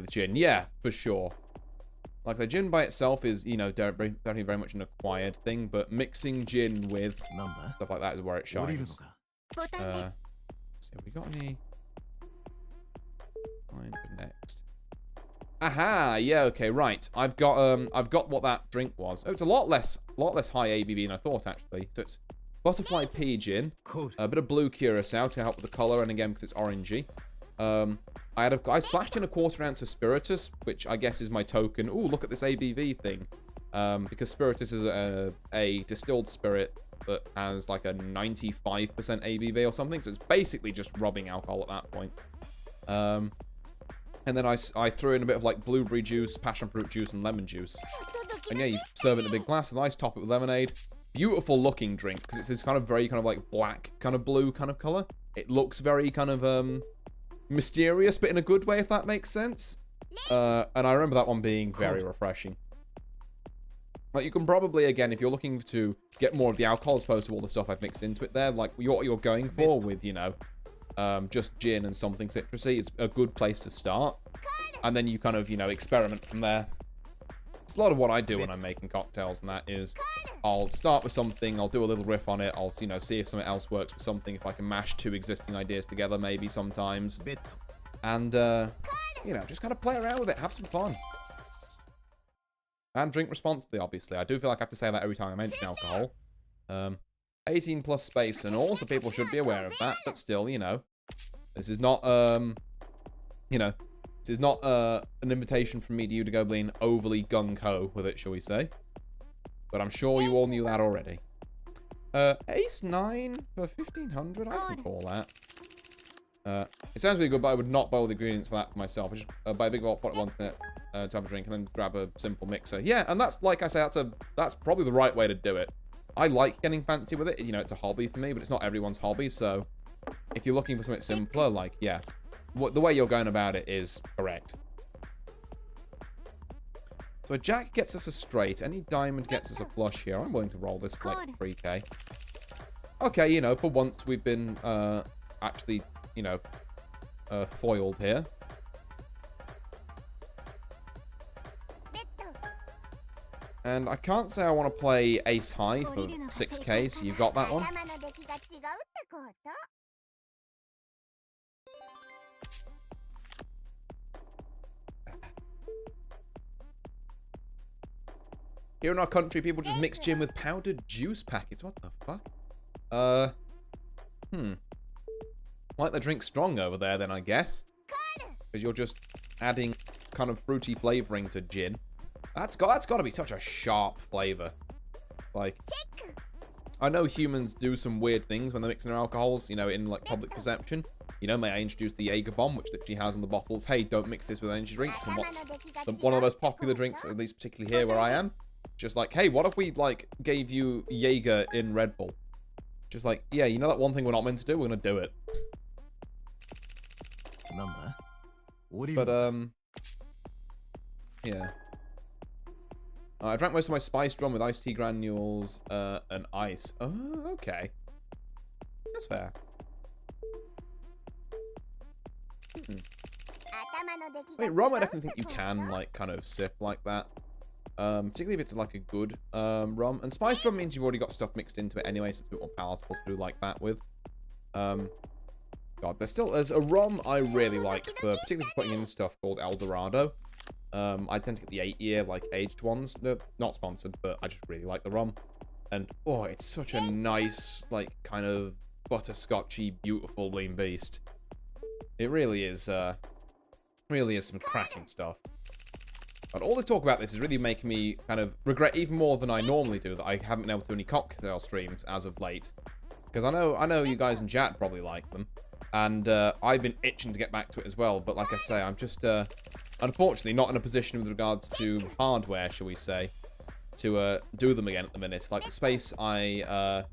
gin. Yeah, for sure. Like, the gin by itself is, you know, definitely very much an acquired thing, but mixing gin with stuff like that is where it shines. See, have we got any? Find next. Aha! Yeah. Okay. Right. I've got what that drink was. Oh, it's a lot less high ABV than I thought, actually. So it's butterfly pea gin, a bit of blue curacao to help with the color, and again because it's orangey. I splashed in a 1/4 ounce of spiritus, which I guess is my token. Ooh, look at this ABV thing. Because spiritus is a distilled spirit that has like a 95% ABV or something, so it's basically just rubbing alcohol at that point. And then I threw in a bit of like blueberry juice, passion fruit juice, and lemon juice. And yeah, you serve it in a big glass, and I top it with lemonade. Beautiful looking drink, because it's this kind of very kind of like black, kind of blue kind of color. It looks very kind of mysterious, but in a good way, if that makes sense. And I remember that one being very refreshing. Like, you can probably, again, if you're looking to get more of the alcohol as opposed to all the stuff I've mixed into it there, like what you're going for with, you know, just gin and something citrusy is a good place to start. And then you kind of, you know, experiment from there. It's a lot of what I do when I'm making cocktails, and that is I'll start with something, I'll do a little riff on it, I'll, you know, see if something else works with something, if I can mash two existing ideas together maybe sometimes. And, you know, just kind of play around with it, have some fun. And drink responsibly, obviously. I do feel like I have to say that every time I mention alcohol. 18 plus space and all, so people should be aware of that, but still, you know. This is not, you know, this is not an invitation from me to you to go being overly gung-ho with it, shall we say. But I'm sure you all knew that already. Ace 9 for 1500, I can call that. It sounds really good, but I would not boil the ingredients for that for myself. I just buy a big pot once to have a drink and then grab a simple mixer. Yeah, and that's, like I say, that's probably the right way to do it. I like getting fancy with it. You know, it's a hobby for me, but it's not everyone's hobby. So if you're looking for something simpler, like, yeah, the way you're going about it is correct. So a jack gets us a straight. Any diamond gets us a flush here. I'm willing to roll this for like 3k. Okay, you know, for once we've been actually, you know, foiled here. And I can't say I want to play ace high for 6k, so you've got that one. Here in our country, people just mix gin with powdered juice packets. What the fuck? Like the drink strong over there, then, I guess. Because you're just adding kind of fruity flavoring to gin. That's got to be such a sharp flavor. Like, I know humans do some weird things when they're mixing their alcohols, you know, in like public perception. You know, may I introduce the Jaeger bomb, which literally has on the bottles, hey, don't mix this with energy drinks. And what's one of the most popular drinks, at least particularly here where I am, just like, hey, what if we like gave you Jaeger in Red Bull? Just like, yeah, you know that one thing we're not meant to do? We're gonna do it. But yeah. I drank most of my spice drum with iced tea granules and ice. Oh, okay. That's fair. Wait, rum I definitely think you can, like, kind of sip like that. Particularly if it's, like, a good rum. And spice drum means you've already got stuff mixed into it anyway, so it's a bit more palatable to do like that with. God, there's a rum I really like, particularly for putting in stuff called El Dorado. I tend to get the 8-year, like, aged ones. They're not sponsored, but I just really like the rum. And, oh, it's such a nice, like, kind of butterscotchy, beautiful lean beast. It really is some cracking stuff. But all this talk about this is really making me kind of regret even more than I normally do that I haven't been able to do any cocktail streams as of late. Because I know you guys in chat probably like them. And I've been itching to get back to it as well. But like I say, I'm just, unfortunately, not in a position with regards to hardware, shall we say, to do them again at the minute. Like the space I...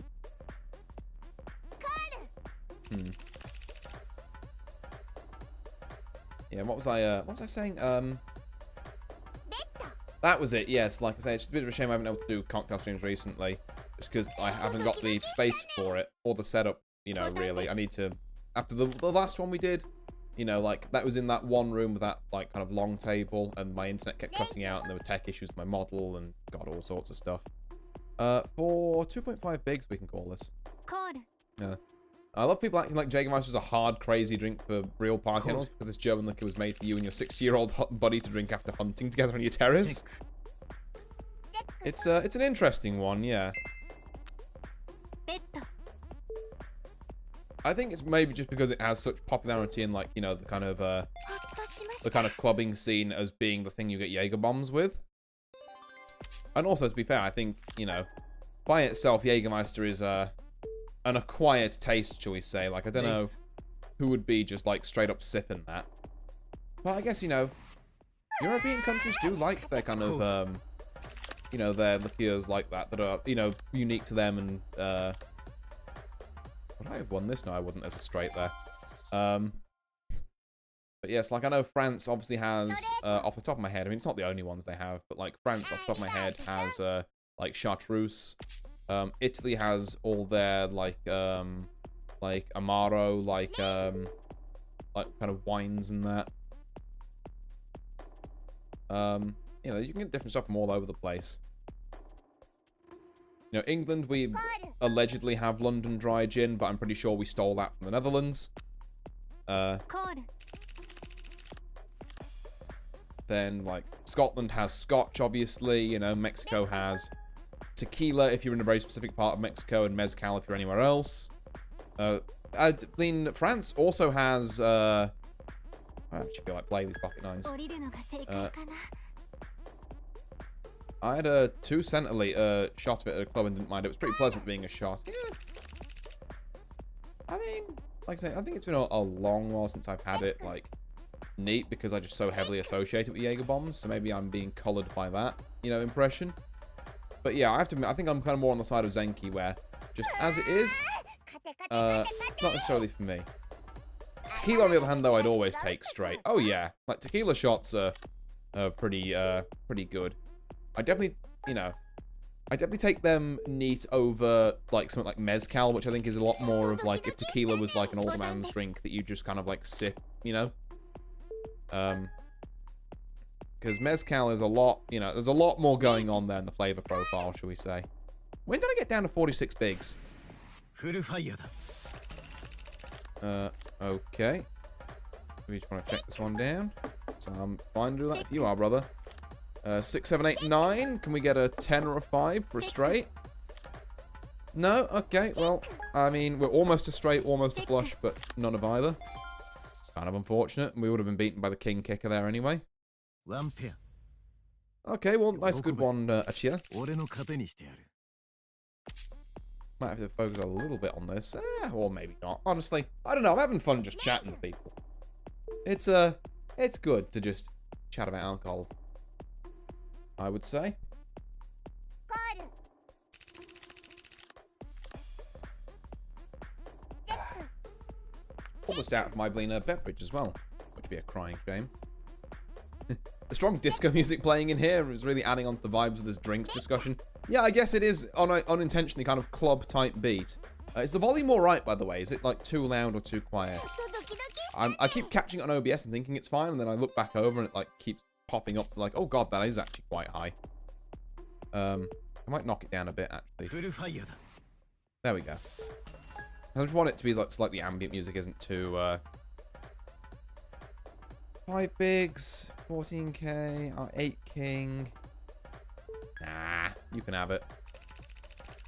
Yeah, what was I saying? That was it, yes. Like I say, it's just a bit of a shame I haven't been able to do cocktail streams recently. Just because I haven't got the space for it. Or the setup, you know, really. I need to... After the last one we did, you know, like, that was in that one room with that, like, kind of long table. And my internet kept cutting out. And there were tech issues with my model. And, God, all sorts of stuff. For 2.5 bigs, we can call this. Yeah. I love people acting like Jägermeister is a hard, crazy drink for real party animals because this German liquor was made for you and your 60-year-old buddy to drink after hunting together on your terrace. It's an interesting one, yeah. I think it's maybe just because it has such popularity in, like, you know, the kind of clubbing scene as being the thing you get Jaeger bombs with. And also, to be fair, I think, you know, by itself, Jägermeister is an acquired taste, shall we say. Like, I don't know who would be just, like, straight up sipping that. But I guess, you know, European countries do like their kind of, you know, their liqueurs like that are, you know, unique to them. And, would I have won this? No, I wouldn't. There's a straight there. But yes, like, I know France obviously has, off the top of my head, I mean, it's not the only ones they have, but, like, France, off the top of my head, has, like, chartreuse. Italy has all their, like Amaro, like kind of wines and that. You know, you can get different stuff from all over the place. You know, England, we allegedly have London Dry Gin, but I'm pretty sure we stole that from the Netherlands. Then, like, Scotland has Scotch, obviously. You know, Mexico has tequila if you're in a very specific part of Mexico, and mezcal if you're anywhere else. I mean, France also has, I actually feel like playing these pocket nines. I had a 2 centiliter shot of it at a club and didn't mind. It was pretty pleasant being a shot. Yeah. I mean, like I say, I think it's been a long while since I've had it, like, neat, because I just so heavily associate it with Jaeger bombs, so maybe I'm being colored by that, you know, impression. But yeah, I have to admit, I think I'm kind of more on the side of Zenki, where just as it is, not necessarily for me. Tequila, on the other hand, though, I'd always take straight. Oh yeah, like, tequila shots are pretty good. I definitely, you know, I definitely take them neat over, like, something like mezcal, which I think is a lot more of, like, if tequila was, like, an old man's drink that you just kind of, like, sip, you know? Because mezcal is a lot, you know, there's a lot more going on there in the flavor profile, shall we say. When did I get down to 46 bigs? Okay. We just want to check this one down. So I'm fine to do that if you are, brother. 6, 7, 8, 9. Can we get a 10 or a 5 for a straight? No? Okay, well, I mean, we're almost a straight, almost a flush, but none of either. Kind of unfortunate. We would have been beaten by the king kicker there anyway. Okay, well, nice good one, Achia. Might have to focus a little bit on this. Or maybe not. Honestly, I don't know. I'm having fun just chatting to people. It's good to just chat about alcohol, I would say. Almost out of my Blina beverage as well, which would be a crying shame. The strong disco music playing in here is really adding on to the vibes of this drinks discussion. Yeah, I guess it is unintentionally kind of club-type beat. Is the volume alright, by the way? Is it, like, too loud or too quiet? I keep catching it on OBS and thinking it's fine, and then I look back over and it, like, keeps popping up, like, oh god, that is actually quite high. I might knock it down a bit, actually. There we go. I just want it to be, like, slightly ambient music isn't too, 5 bigs, 14k, 8 king. Nah, you can have it.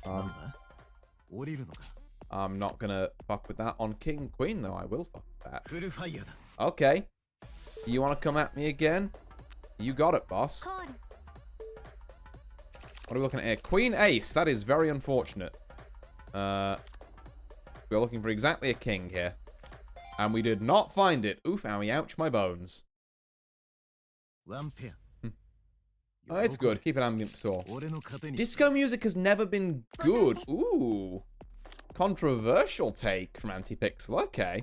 I'm not gonna fuck with that on king queen, though. I will fuck with that. Okay. You want to come at me again? You got it, boss. What are we looking at here? Queen ace. That is very unfortunate. We're looking for exactly a king here. And we did not find it. Oof, owie, ouch, my bones. Oh, it's good. Keep it ambient sore. Disco music has never been good. Ooh. Controversial take from Antipixel. Okay.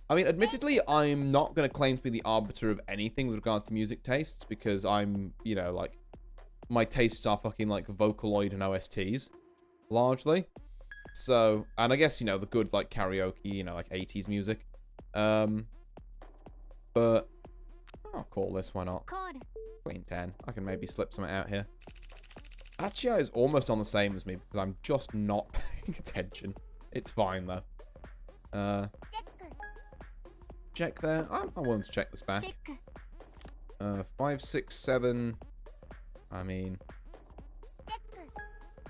I mean, admittedly, I'm not going to claim to be the arbiter of anything with regards to music tastes, because I'm, you know, like, my tastes are fucking like Vocaloid and OSTs, largely. So, and I guess, you know, the good like karaoke, you know, like 80s music. But I'll call this, why not? Queen 10. I can maybe slip something out here. Achia is almost on the same as me because I'm just not paying attention. It's fine though. Check there. I'm willing to check this back. 5, 6, 7. I mean,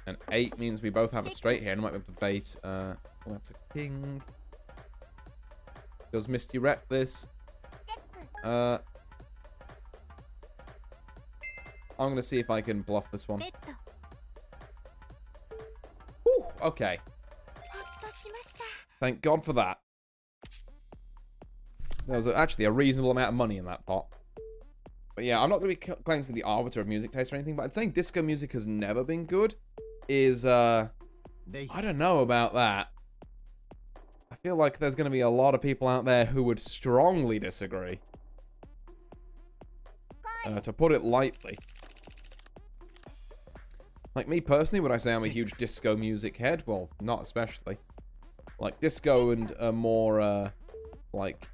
an 8 means we both have a straight here. And I might be able to bait. Well, that's a king. Does Misty rep this? I'm gonna see if I can bluff this one. Whew, okay. Thank God for that. There was actually a reasonable amount of money in that pot. But yeah, I'm not going to be claiming to be the arbiter of music taste or anything, but I'd saying disco music has never been good is, I don't know about that. I feel like there's going to be a lot of people out there who would strongly disagree. To put it lightly. Like me personally, would I say I'm a huge disco music head? Well, not especially. Like disco and more, like...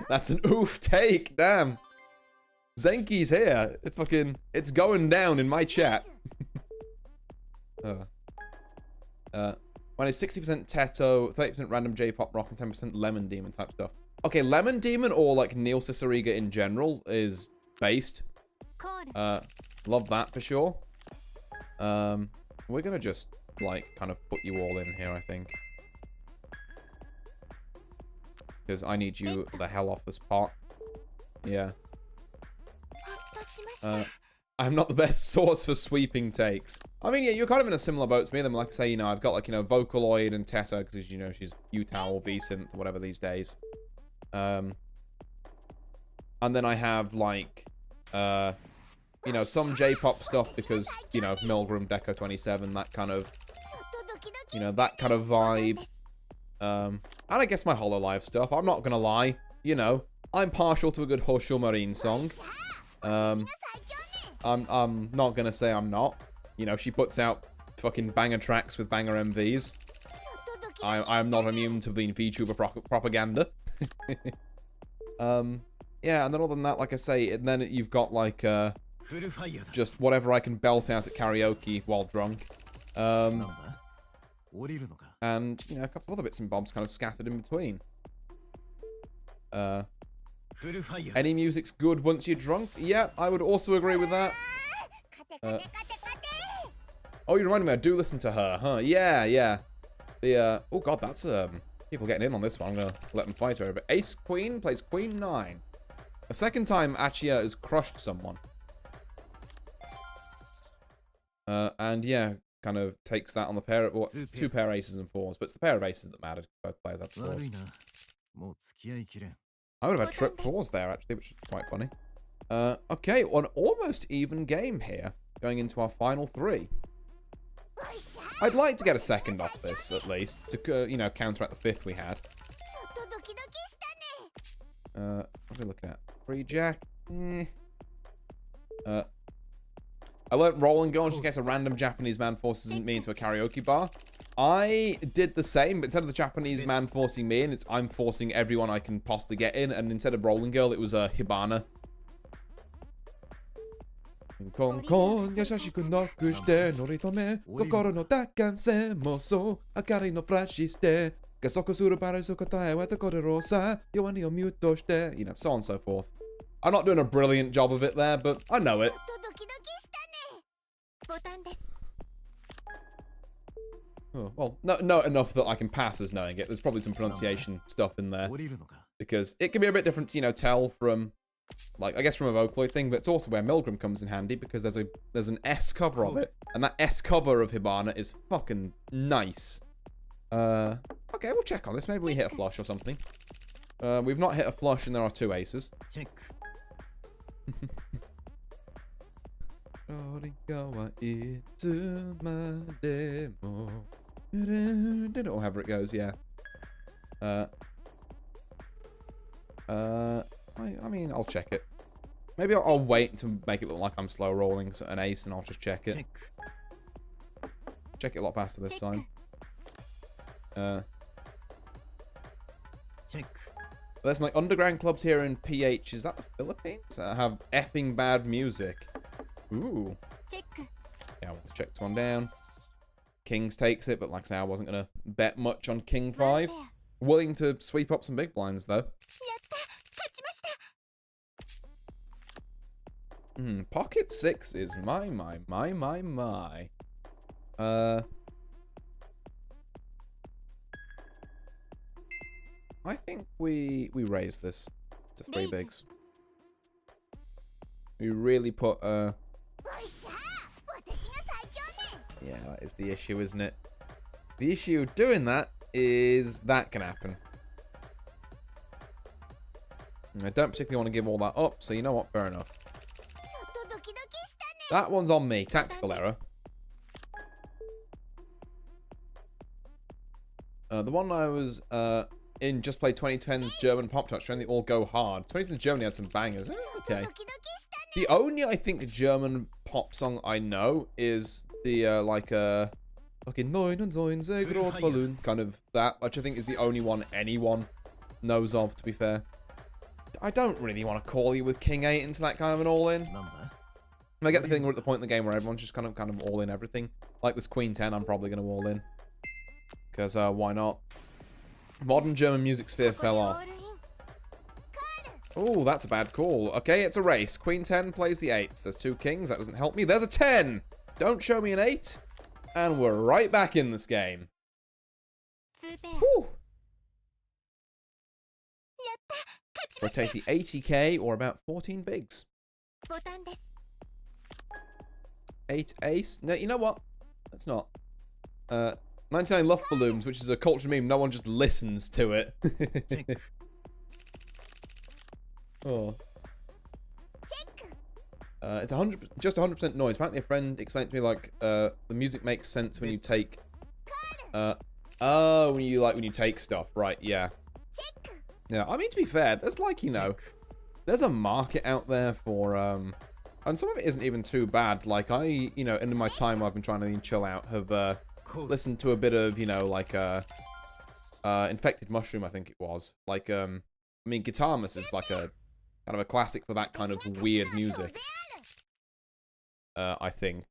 That's an oof take, damn. Zenki's here. It's fucking, it's going down in my chat. When it's 60% Teto, 30% random J-pop rock, and 10% Lemon Demon type stuff. Okay, Lemon Demon or like Neil Ciceriga in general is based. Love that for sure. We're gonna just like kind of put you all in here, I think. Because I need you the hell off this pot. Yeah. I'm not the best source for sweeping takes. I mean, yeah, you're kind of in a similar boat to me. Then, like I say, you know, I've got like, you know, Vocaloid and Teta because, you know, she's U-Tao or V-Synth or whatever these days. And then I have like, you know, some J-pop stuff because, you know, Milgram, Deco 27, that kind of, you know, that kind of vibe. And I guess my Hololive stuff. I'm not gonna lie, you know, I'm partial to a good Hosho Marine song. I'm not gonna say I'm not. You know, she puts out fucking banger tracks with banger MVs. I'm not immune to the VTuber propaganda. Yeah, and then other than that, like I say, and then you've got like just whatever I can belt out at karaoke while drunk. And, you know, a couple other bits and bobs kind of scattered in between. Any music's good once you're drunk? Yeah, I would also agree with that. Oh, you reminded me, I do listen to her, huh? Yeah, yeah. The, oh god, that's, people getting in on this one. I'm gonna let them fight over it. Ace Queen plays Queen 9. A second time Achia has crushed someone. And yeah, kind of takes that on the pair of, well, 2 pair aces and 4s, but it's the pair of aces that mattered. Both players had 4s. I would have had trip 4s there, actually, which is quite funny. Okay, an almost even game here, going into our final 3. I'd like to get a second off this, at least, to, you know, counteract the 5th we had. What are we looking at? 3 Jack? I learned roll and go just in case a random Japanese man forces me into a karaoke bar. I did the same, but instead of the Japanese man forcing me in, I'm forcing everyone I can possibly get in, and instead of Rolling Girl, it was a Hibana. You know, so on and so forth. I'm not doing a brilliant job of it there, but I know it. Oh, well, no enough that I can pass as knowing it. There's probably some pronunciation stuff in there. Because it can be a bit different to, you know, tell from, like, I guess from a Vocaloid thing, but it's also where Milgram comes in handy because there's an S cover of it. And that S cover of Hibana is fucking nice. Okay, we'll check on this. Maybe we hit a flush or something. We've not hit a flush and there are 2 aces. Or however it goes, yeah. I mean, I'll check it. Maybe I'll wait to make it look like I'm slow rolling an ace, and I'll just check it. Check it a lot faster this time. There's like underground clubs here in PH. Is that the Philippines? That have effing bad music. Ooh. Yeah, I want to check this one down. Kings takes it, but like I say, I wasn't going to bet much on King 5. Willing to sweep up some big blinds, though. Pocket 6 is my. I think we raise this to 3 bigs. We really put yeah, that is the issue, isn't it? The issue of doing that is that can happen. I don't particularly want to give all that up, so you know what? Fair enough. That one's on me. Tactical error. The one I was in Just Play 2010's German pop charts, trying to all go hard. 2010's Germany had some bangers. Okay. The only, I think, German pop song I know is the, fucking Neun und Neun sehr groß Balloon, kind of that, which I think is the only one anyone knows of, to be fair. I don't really want to call you with King 8 into that kind of an all-in. I get the thing, we're at the point in the game where everyone's just kind of all in everything. Like this Queen 10, I'm probably going to all in. Because, why not? Modern German music sphere fell off. Oh, that's a bad call. Okay, it's a race. Queen 10 plays the 8s. There's 2 kings. That doesn't help me. There's a 10. Don't show me an 8. And we're right back in this game. Whew. Rotate the 80k or about 14 bigs. 8 ace. No, you know what? That's not. 99 Luft Balloons, which is a culture meme. No one just listens to it. Oh. It's just 100% noise. Apparently a friend explained to me like the music makes sense when you take when you take stuff, right? Yeah. Yeah, I mean, to be fair, there's like, you know, there's a market out there for and some of it isn't even too bad. Like I, you know, in my time I've been trying to chill out, have listened to a bit of, you know, like Infected Mushroom, I think it was. Like I mean, Guitarmas is like a kind of a classic for that kind of weird music. I think.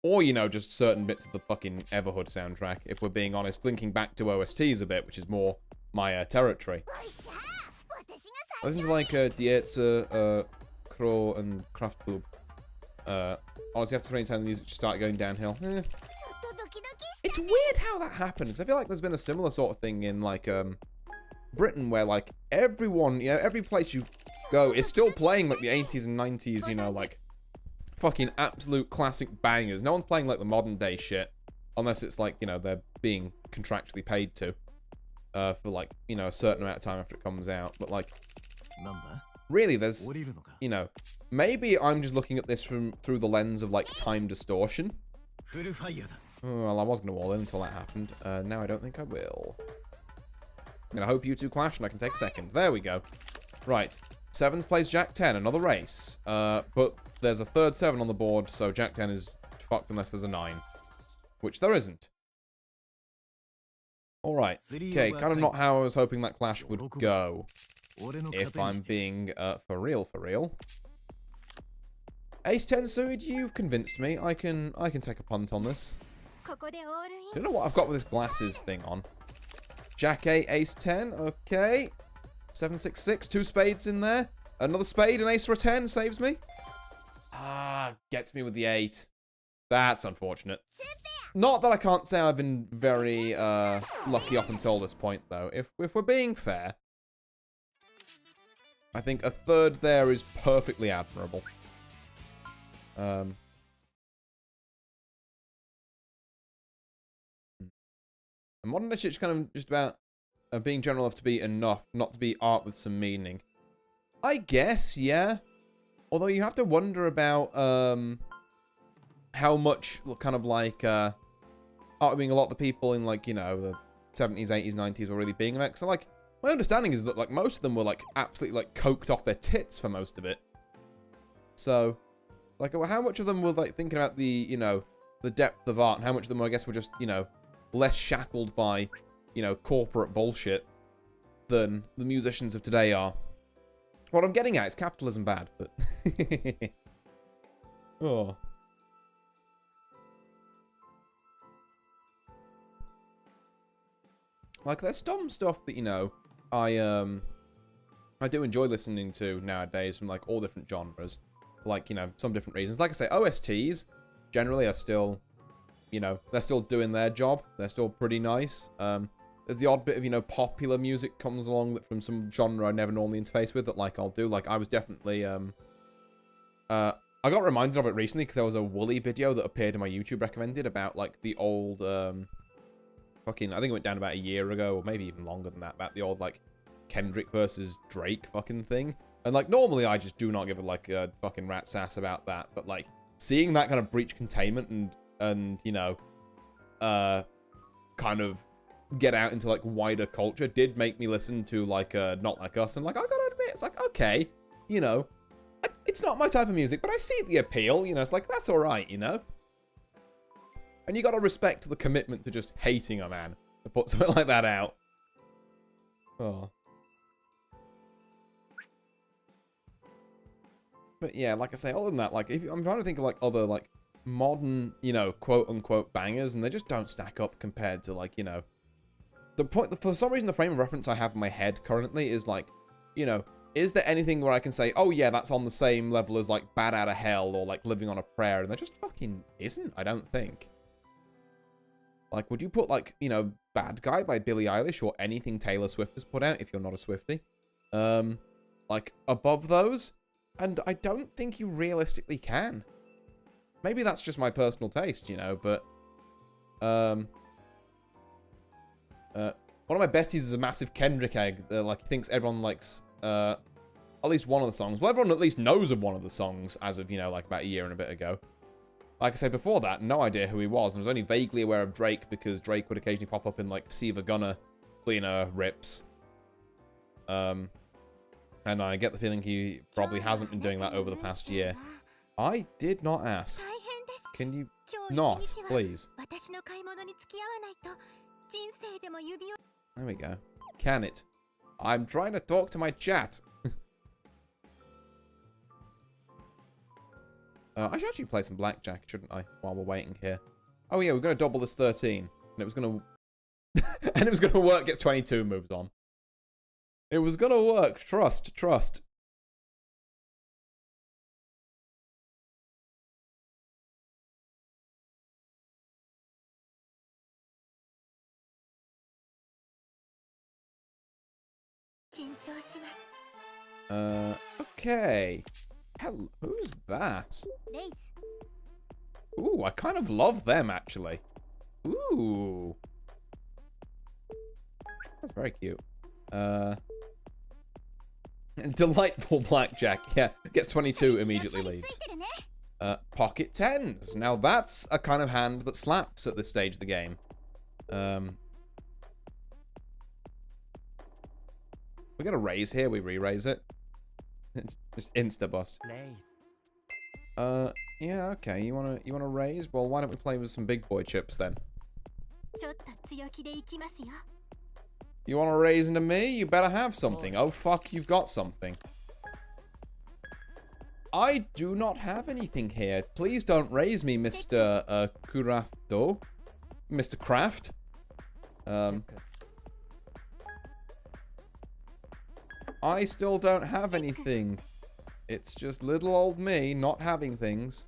Or, you know, just certain bits of the fucking Everhood soundtrack, if we're being honest, linking back to OSTs a bit, which is more my territory. I listen to like Dietze, Crow, and Kraftklub. Honestly, after 2010, the music just started going downhill. It's weird how that happened, because I feel like there's been a similar sort of thing in, like, Britain, where, like, everyone, you know, every place you go is still playing, like, the 80s and 90s, you know, like, fucking absolute classic bangers. No one's playing, like, the modern day shit, unless it's, like, you know, they're being contractually paid to, for, like, you know, a certain amount of time after it comes out. But, like, really, there's, you know, maybe I'm just looking at this through the lens of, like, time distortion. Oh, well, I was going to all in until that happened. Now I don't think I will. I'm going to hope you two clash and I can take a second. There we go. Right. Sevens plays Jack 10, another race. But there's a third 7 on the board, so Jack 10 is fucked unless there's a 9. Which there isn't. Alright. Okay, kind of not how I was hoping that clash would go. If I'm being, for real. Ace 10 suited, you've convinced me. I can take a punt on this. You know what I've got with this glasses thing on? Jack 8, Ace 10, okay. 7, 6, 6, 2 spades in there. Another spade, an ace for a 10, saves me. Ah, gets me with the 8. That's unfortunate. Not that I can't say I've been very lucky up until this point, though. If we're being fair, I think a third there is perfectly admirable. And modern day shit's kind of just about being general enough to be enough, not to be art with some meaning. I guess, yeah. Although you have to wonder about how much kind of like art being a lot of the people in like, you know, the 70s, 80s, 90s were really being about. So like, my understanding is that like most of them were like absolutely like coked off their tits for most of it. So, like, how much of them were, like, thinking about the, you know, the depth of art, and how much of them, I guess, were just, you know, less shackled by, you know, corporate bullshit than the musicians of today are. What I'm getting at is capitalism bad, but... oh. Like, there's some stuff that, you know, I do enjoy listening to nowadays from, like, all different genres. Like, you know, some different reasons. Like I say, OSTs generally are still, you know, they're still doing their job. They're still pretty nice. There's the odd bit of, you know, popular music comes along that from some genre I never normally interface with that, like, I'll do. Like, I was definitely, I got reminded of it recently because there was a Wooly video that appeared in my YouTube recommended about, like, the old, fucking, I think it went down about a year ago, or maybe even longer than that, about the old, like, Kendrick versus Drake fucking thing. And, like, normally I just do not give a, like, a fucking rat's ass about that, but, like, seeing that kind of breach containment and you know, kind of get out into, like, wider culture did make me listen to, like, Not Like Us, and, like, I gotta admit, it's like, okay, you know, it's not my type of music, but I see the appeal, you know, it's like, that's alright, you know? And you gotta respect the commitment to just hating a man to put something like that out. Oh. But yeah, like I say, other than that, like, I'm trying to think of, like, other, like, modern, you know, quote-unquote bangers, and they just don't stack up compared to, like, you know, the point, for some reason, the frame of reference I have in my head currently is, like, you know, is there anything where I can say, oh, yeah, that's on the same level as, like, Bad Outta Hell or, like, Living on a Prayer, and there just fucking isn't, I don't think. Like, would you put, like, you know, Bad Guy by Billie Eilish or anything Taylor Swift has put out, if you're not a Swiftie, like, above those? And I don't think you realistically can. Maybe that's just my personal taste, you know, but... one of my besties is a massive Kendrick egg. Like, he thinks everyone likes, at least one of the songs. Well, everyone at least knows of one of the songs as of, you know, like, about a year and a bit ago. Like I say, before that, no idea who he was. And I was only vaguely aware of Drake because Drake would occasionally pop up in, like, Siva Gunna cleaner rips. And I get the feeling he probably hasn't been doing that over the past year. I did not ask. Can you not, please? There we go. Can it? I'm trying to talk to my chat. I should actually play some blackjack, shouldn't I? While we're waiting here. Oh yeah, we're gonna double this 13, and it was gonna, and it was gonna work. Gets 22, moves on. It was gonna work. Trust, trust. Okay. Hello, who's that? Ooh, I kind of love them, actually. Ooh. That's very cute. Delightful blackjack. Yeah, gets 22, immediately leaves. Pocket tens. Now that's a kind of hand that slaps at this stage of the game. We got a raise here, we re-raise it. Just insta-bust. Yeah, okay, you wanna raise? Well, why don't we play with some big boy chips then? You wanna raise into me? You better have something. Oh fuck, you've got something. I do not have anything here. Please don't raise me, Mr. Kurafto. Mr. Kraft. I still don't have anything. It's just little old me not having things.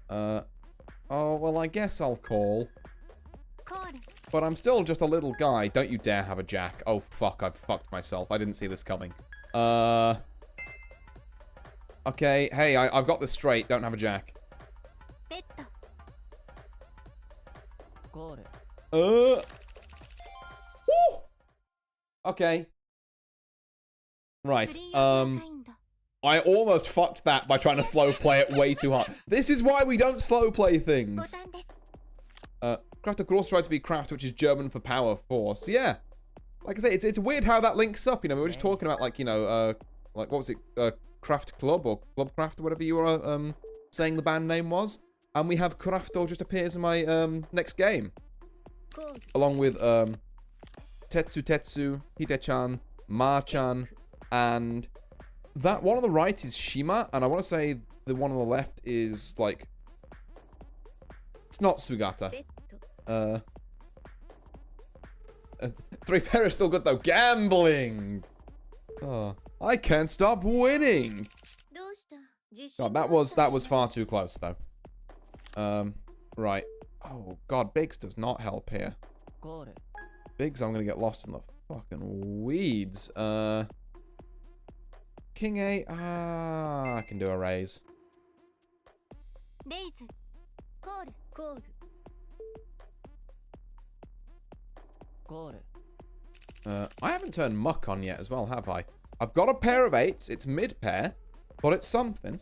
Oh, well, I guess I'll call. But I'm still just a little guy. Don't you dare have a jack. Oh, fuck, I've fucked myself. I didn't see this coming. Okay, hey, I've got this straight. Don't have a jack. Woo! Okay. Right, I almost fucked that by trying to slow play it way too hard. This is why we don't slow play things. Kraft of course tried to be Kraft, which is German for power force. Yeah. Like I say, it's weird how that links up, you know, we were just talking about, like, you know, like, what was it? Craft Club or Club Craft or whatever you were saying the band name was. And we have Crafto just appears in my next game. Along with Tetsu, Hide-chan, Ma-chan, and that one on the right is Shima, and I want to say the one on the left is, like, it's not Sugata. 3-pair is still good, though. Gambling! Oh, I can't stop winning! God, that was far too close, though. Right. Oh, God, Biggs does not help here. Biggs, I'm gonna get lost in the fucking weeds. King 8. Ah, I can do a raise. I haven't turned muck on yet as well, have I? I've got a pair of 8s. It's mid-pair, but it's something.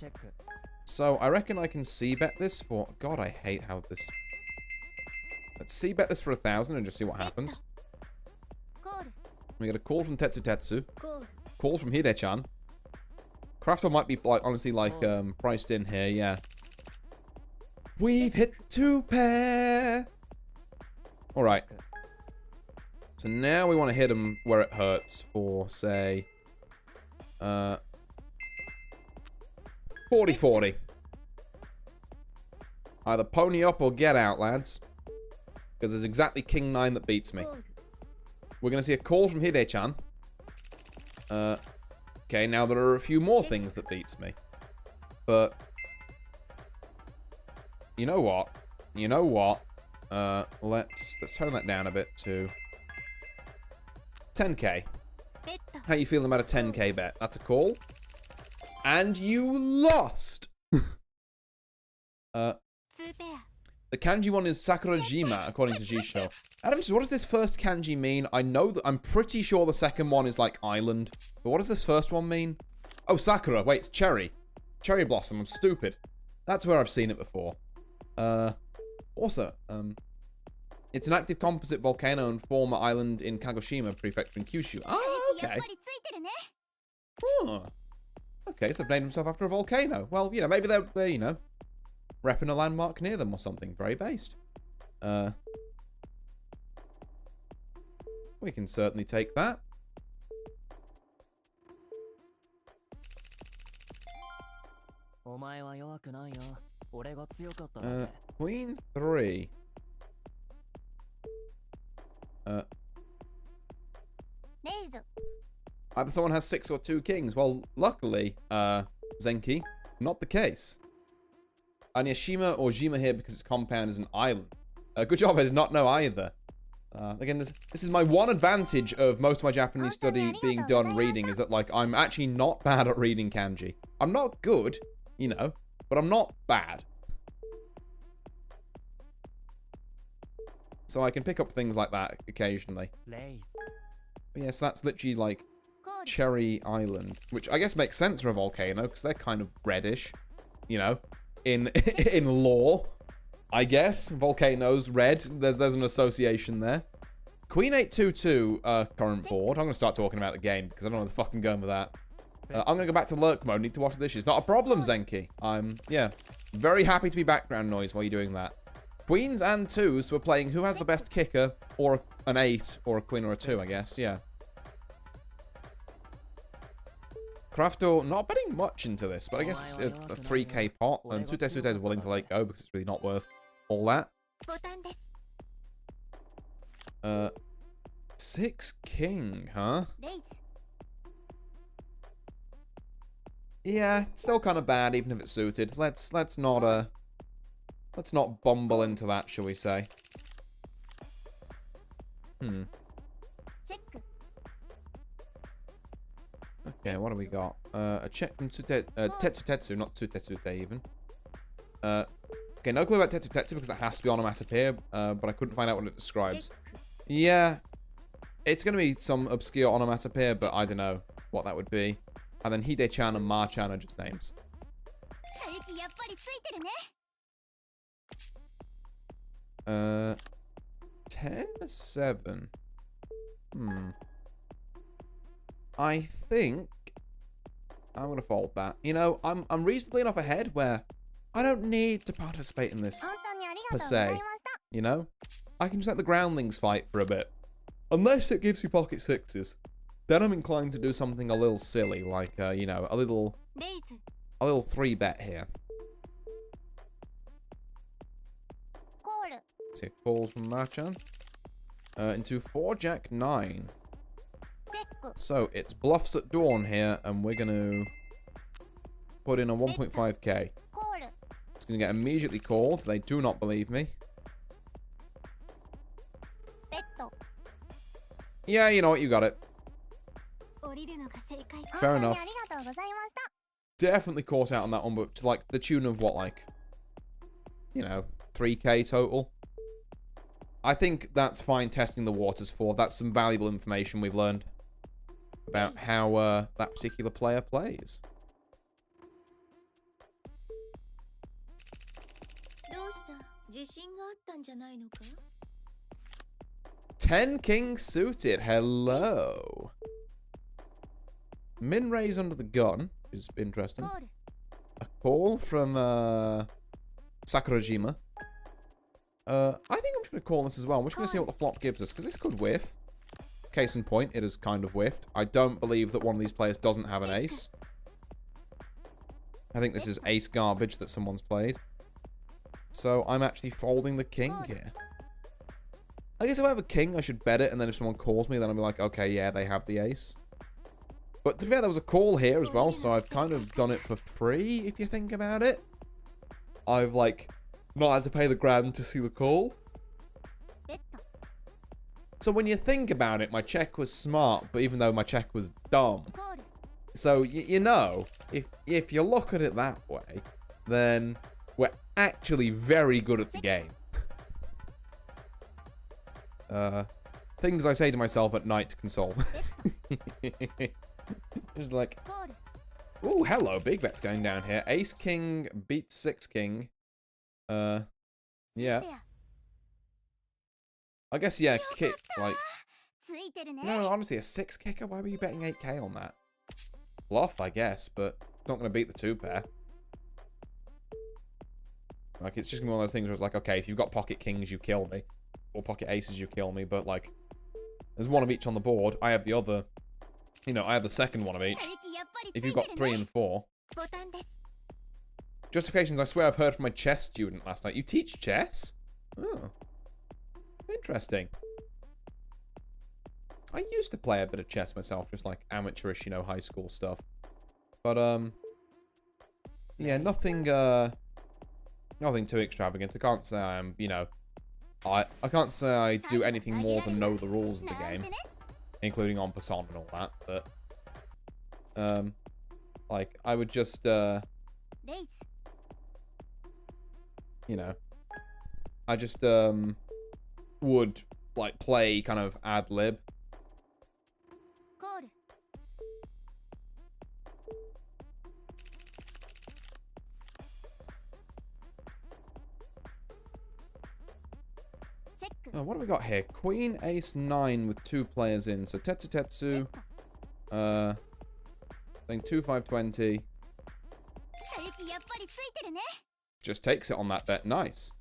So I reckon I can c-bet this for... God, I hate how this... Let's c-bet this for 1,000 and just see what happens. We get a call from Tetsu. Call from Hide-chan. Crafto might be, like, honestly, like, priced in here, yeah. We've hit 2-pair! Alright. So now we want to hit him where it hurts for, say... 40-40. Either pony up or get out, lads. Because there's exactly King 9 that beats me. We're going to see a call from Hide-chan. Okay, now there are a few more things that beats me. But... You know what? Let's tone that down a bit to... 10k. How you feeling about a 10k bet? That's a call. And you lost! The kanji one is Sakurajima, according to Jisho. Adam, what does this first kanji mean? I know that I'm pretty sure the second one is like island. But what does this first one mean? Oh, Sakura. Wait, it's cherry. Cherry blossom. I'm stupid. That's where I've seen it before. Also, it's an active composite volcano and former island in Kagoshima Prefecture in Kyushu. Oh, okay. Oh. Okay, so they've named themselves after a volcano. Well, you know, maybe they're you know, repping a landmark near them or something. Very based. We can certainly take that. Queen 3. Either someone has 6 or 2 kings. Well, luckily, Zenki, not the case. Anyashima or Jima here because its compound is an island. Good job, I did not know either. Again, this is my one advantage of most of my Japanese study being done reading, is that, like, I'm actually not bad at reading kanji. I'm not good, you know, but I'm not bad. So I can pick up things like that occasionally. But yeah, so that's literally, like, Cherry Island, which I guess makes sense for a volcano, because they're kind of reddish, you know, in in lore, I guess. Volcanoes, red, there's an association there. Queen 822, current board. I'm going to start talking about the game, because I don't know where the fuck I'm going with that. I'm going to go back to lurk mode, need to wash the dishes. Not a problem, Zenki. I'm, yeah, very happy to be background noise while you're doing that. Queens and 2s, we're playing who has the best kicker, or an 8, or a queen or a 2, I guess, yeah. Crafto, not betting much into this, but I guess it's a 3k pot, and Sute is willing to let go because it's really not worth all that. 6 king, huh? Yeah, it's still kind of bad, even if it's suited. Let's not bumble into that, shall we say? Okay, what do we got? A check from Tetsu, not Tsutetsute even. Okay, no clue about Tetsu because it has to be onomatopoeia, but I couldn't find out what it describes. Yeah, it's going to be some obscure onomatopoeia, but I don't know what that would be. And then Hide-chan and Ma-chan are just names. 10-7. I think I'm going to fold that. You know, I'm reasonably enough ahead where I don't need to participate in this, per se. You know? I can just let the groundlings fight for a bit. Unless it gives you pocket sixes. Then I'm inclined to do something a little silly, like, you know, a little 3-bet here. See, calls from Machan. Into 4 Jack 9. So, it's bluffs at dawn here, and we're going to put in a 1.5k. It's going to get immediately called. They do not believe me. Yeah, you know what, you got it. Fair enough. Definitely caught out on that one, but to like the tune of what, like, you know, 3k total. I think that's fine testing the waters for. That's some valuable information we've learned about how that particular player plays. Ten King suited. Hello. Min raise under the gun, which is interesting. A call from Sakurajima. I think I'm just going to call this as well. I'm just going to see what the flop gives us, because this could whiff. Case in point, it has kind of whiffed. I don't believe that one of these players doesn't have an ace. I think this is ace garbage that someone's played. So I'm actually folding the king here. I guess if I have a king, I should bet it, and then if someone calls me, then I'll be like, okay, yeah, they have the ace. But to be fair, there was a call here as well, so I've kind of done it for free, if you think about it. I've, like, not had to pay the grand to see the call. So when you think about it, my check was smart, but even though my check was dumb. So, you know, if you look at it that way, then we're actually very good at the game. Things I say to myself at night to console. Just like, ooh, hello, big bet's going down here. Ace king beats 6 king. Yeah. I guess, yeah, kick, like... No, honestly, a 6 kicker? Why were you betting 8k on that? Bluff, I guess, but it's not going to beat the 2 pair. Like, it's just going to be one of those things where it's like, okay, if you've got pocket kings, you kill me. Or pocket aces, you kill me, but, like, there's one of each on the board. I have the other... You know, I have the second one of each. If you've got 3 and 4. Justifications, I swear I've heard from my chess student last night. You teach chess? Oh. Interesting. I used to play a bit of chess myself, just like amateurish, you know, high school stuff. But, yeah, nothing too extravagant. I can't say I'm, you know, I can't say I do anything more than know the rules of the game. Including en passant and all that, but, like, I would just, you know, I just, would, like, play kind of ad-lib. Oh, what have we got here? Queen, ace, 9 with 2 players in. So Tetsu. Saying 2, 5, 20. Just takes it on that bet. Nice.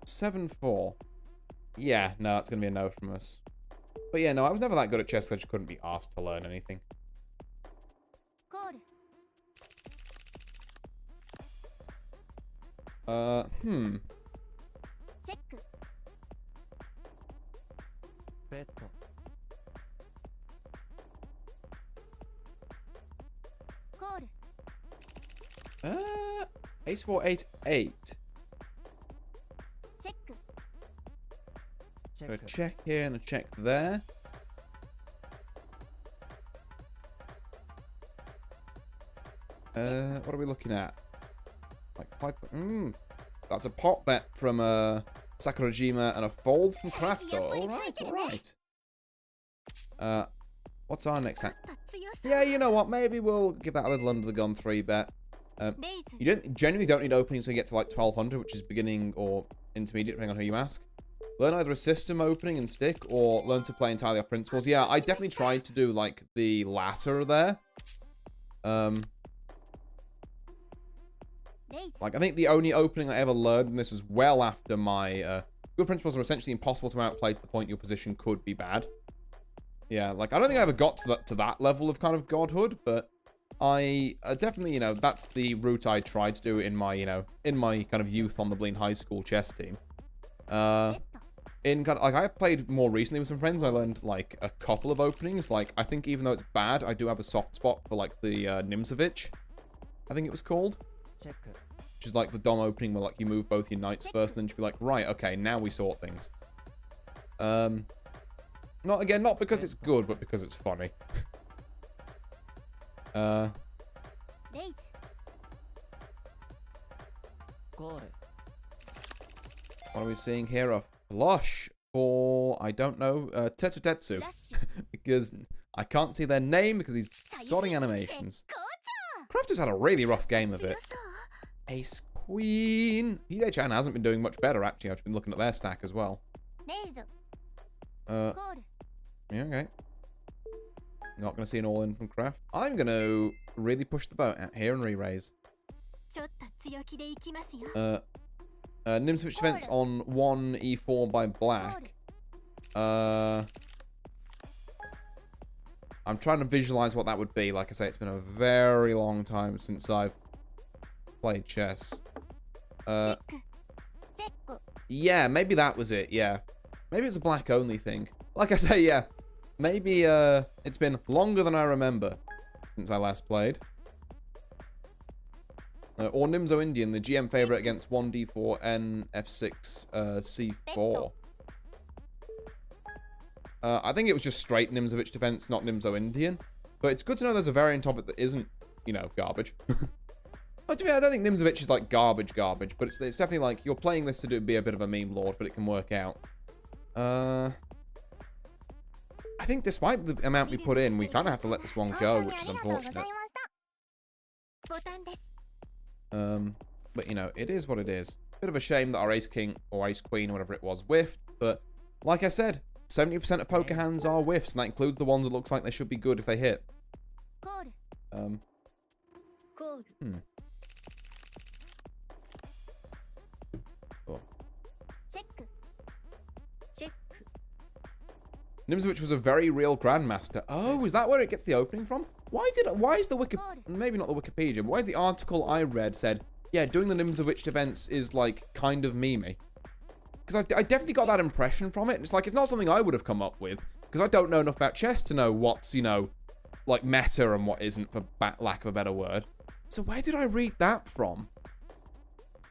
7, 4. Yeah, no, it's going to be a no from us. But yeah, no, I was never that good at chess, so I just couldn't be asked to learn anything. Ace 4, 8, 8. So a check here and a check there. What are we looking at? Like 5. That's a pot bet from Sakurajima and a fold from Crafto. All right. What's our next act? Yeah, you know what? Maybe we'll give that a little under the gun 3 bet. You genuinely don't need openings so you get to like 1200, which is beginning or intermediate, depending on who you ask. Learn either a system opening and stick, or learn to play entirely off principles. Yeah, I definitely tried to do, like, the latter there. Like, I think the only opening I ever learned, and this was well after my, good principles are essentially impossible to outplay to the point your position could be bad. Yeah, like, I don't think I ever got to that level of kind of godhood, but I definitely, you know, that's the route I tried to do in my, you know, in my kind of youth on the Blean High School chess team. Like, I played more recently with some friends. I learned, like, a couple of openings. Like, I think even though it's bad, I do have a soft spot for, like, the Nimzovich, I think it was called. Which is, like, the Dom opening where, like, you move both your knights first, and then you be like, right, okay, now we sort things. Not because it's good, but because it's funny. What are we seeing here? A flush for, I don't know, Tetsu. Because I can't see their name because these sodding animations. Crafters had a really rough game of it. Ace Queen. Hide-chan hasn't been doing much better, actually. I've been looking at their stack as well. Yeah, okay. Not going to see an all-in from Craft. I'm going to really push the boat out here and re-raise. Nimzovich defense on 1 e4 by black. I'm trying to visualize what that would be. Like I say, it's been a very long time since I've played chess. Yeah, maybe that was it, yeah. Maybe it's a black-only thing. Like I say, yeah. Maybe, it's been longer than I remember since I last played. Or Nimzo Indian, the GM favorite against 1d4 and f6 c4. I think it was just straight Nimzovich defense, not Nimzo Indian. But it's good to know there's a variant of it that isn't, you know, garbage. Well, to be fair, I don't think Nimzovich is like garbage, but it's definitely like you're playing this to be a bit of a meme lord, but it can work out. I think despite the amount we put in, we kind of have to let this one go, which is unfortunate. But you know, it is what it is. Bit of a shame that our ace king or ace queen or whatever it was whiffed, but like I said, 70% of poker hands are whiffs, and that includes the ones that looks like they should be good if they hit. Oh. Nimzovich was a very real grandmaster. Oh, is that where it gets the opening from? Why is the maybe not the Wikipedia, but why is the article I read said, yeah, doing the Nimzovich defense is like kind of memey? Because I definitely got that impression from it. It's like, it's not something I would have come up with, because I don't know enough about chess to know what's, you know, like meta and what isn't, for lack of a better word. So where did I read that from?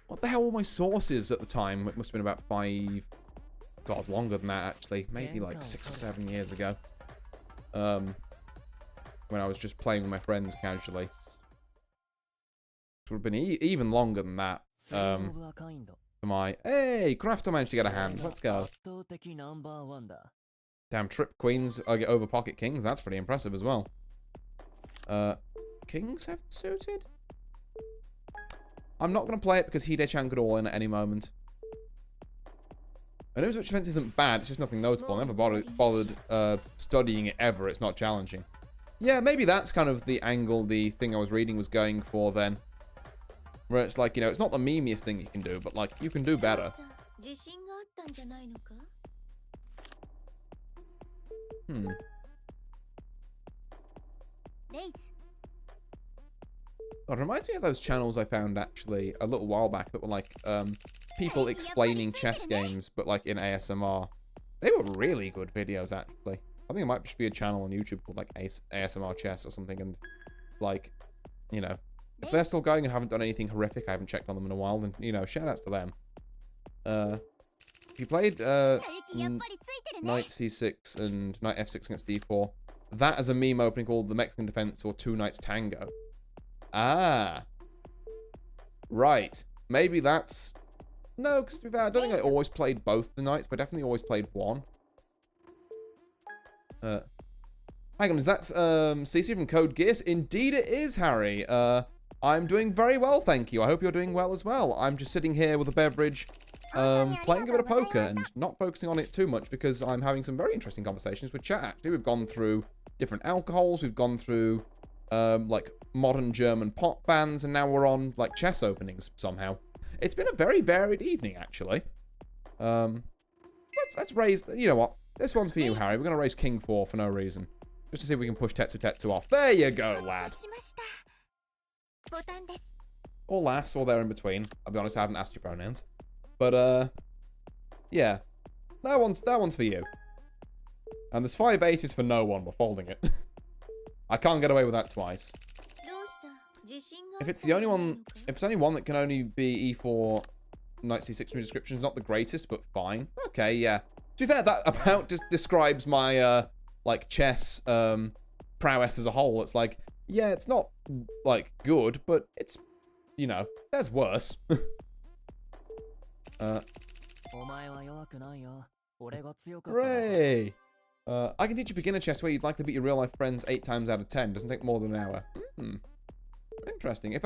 What the hell were my sources at the time? It must have been about 5... God, longer than that, actually. Maybe like 6 or 7 years ago. When I was just playing with my friends casually. It would have been even longer than that. For my... Hey, Crafter managed to get a hand. Let's go. Damn, trip queens get over pocket kings. That's pretty impressive as well. Kings have suited? I'm not going to play it because Hide-chan could all in at any moment. I know Nimzovich defense isn't bad, it's just nothing notable. I never bothered studying it ever, it's not challenging. Yeah, maybe that's kind of the angle the thing I was reading was going for then. Where it's like, you know, it's not the memeiest thing you can do, but like, you can do better. God, it reminds me of those channels I found actually a little while back that were like people explaining chess games, but like in ASMR. They were really good videos actually. I think it might just be a channel on YouTube called like ASMR Chess or something, and like, you know, if they're still going and haven't done anything horrific, I haven't checked on them in a while, then, you know, shout outs to them. If you played Knight C6 and Knight F6 against D4, that is a meme opening called the Mexican Defense or Two Knights Tango. Ah. Right. Maybe that's... No, because to be fair, I don't think I always played both the knights, but I definitely always played one. Hang on, is that CC from Code Geass? Indeed it is, Harry. I'm doing very well, thank you. I hope you're doing well as well. I'm just sitting here with a beverage, playing a bit of poker and not focusing on it too much because I'm having some very interesting conversations with chat, actually. We've gone through different alcohols, we've gone through, like, modern German pop bands, and now we're on, like, chess openings somehow. It's been a very varied evening, actually. Let's raise, you know what? This one's for you, Harry. We're going to raise King 4 for no reason. Just to see if we can push Tetsu off. There you go, lad. Or lass, or there in between. I'll be honest, I haven't asked your pronouns. But, yeah. That one's for you. And there's 5 aces for no one. We're folding it. I can't get away with that twice. If it's the only one, if it's only one that can only be E4 Knight C6 description, is not the greatest, but fine. Okay, yeah. To be fair, that about just describes my, like, chess, prowess as a whole. It's like, yeah, it's not, like, good, but it's, you know, there's worse. Hooray! I can teach you beginner chess where you'd like to beat your real life friends 8 times out of 10. Doesn't take more than an hour. Interesting.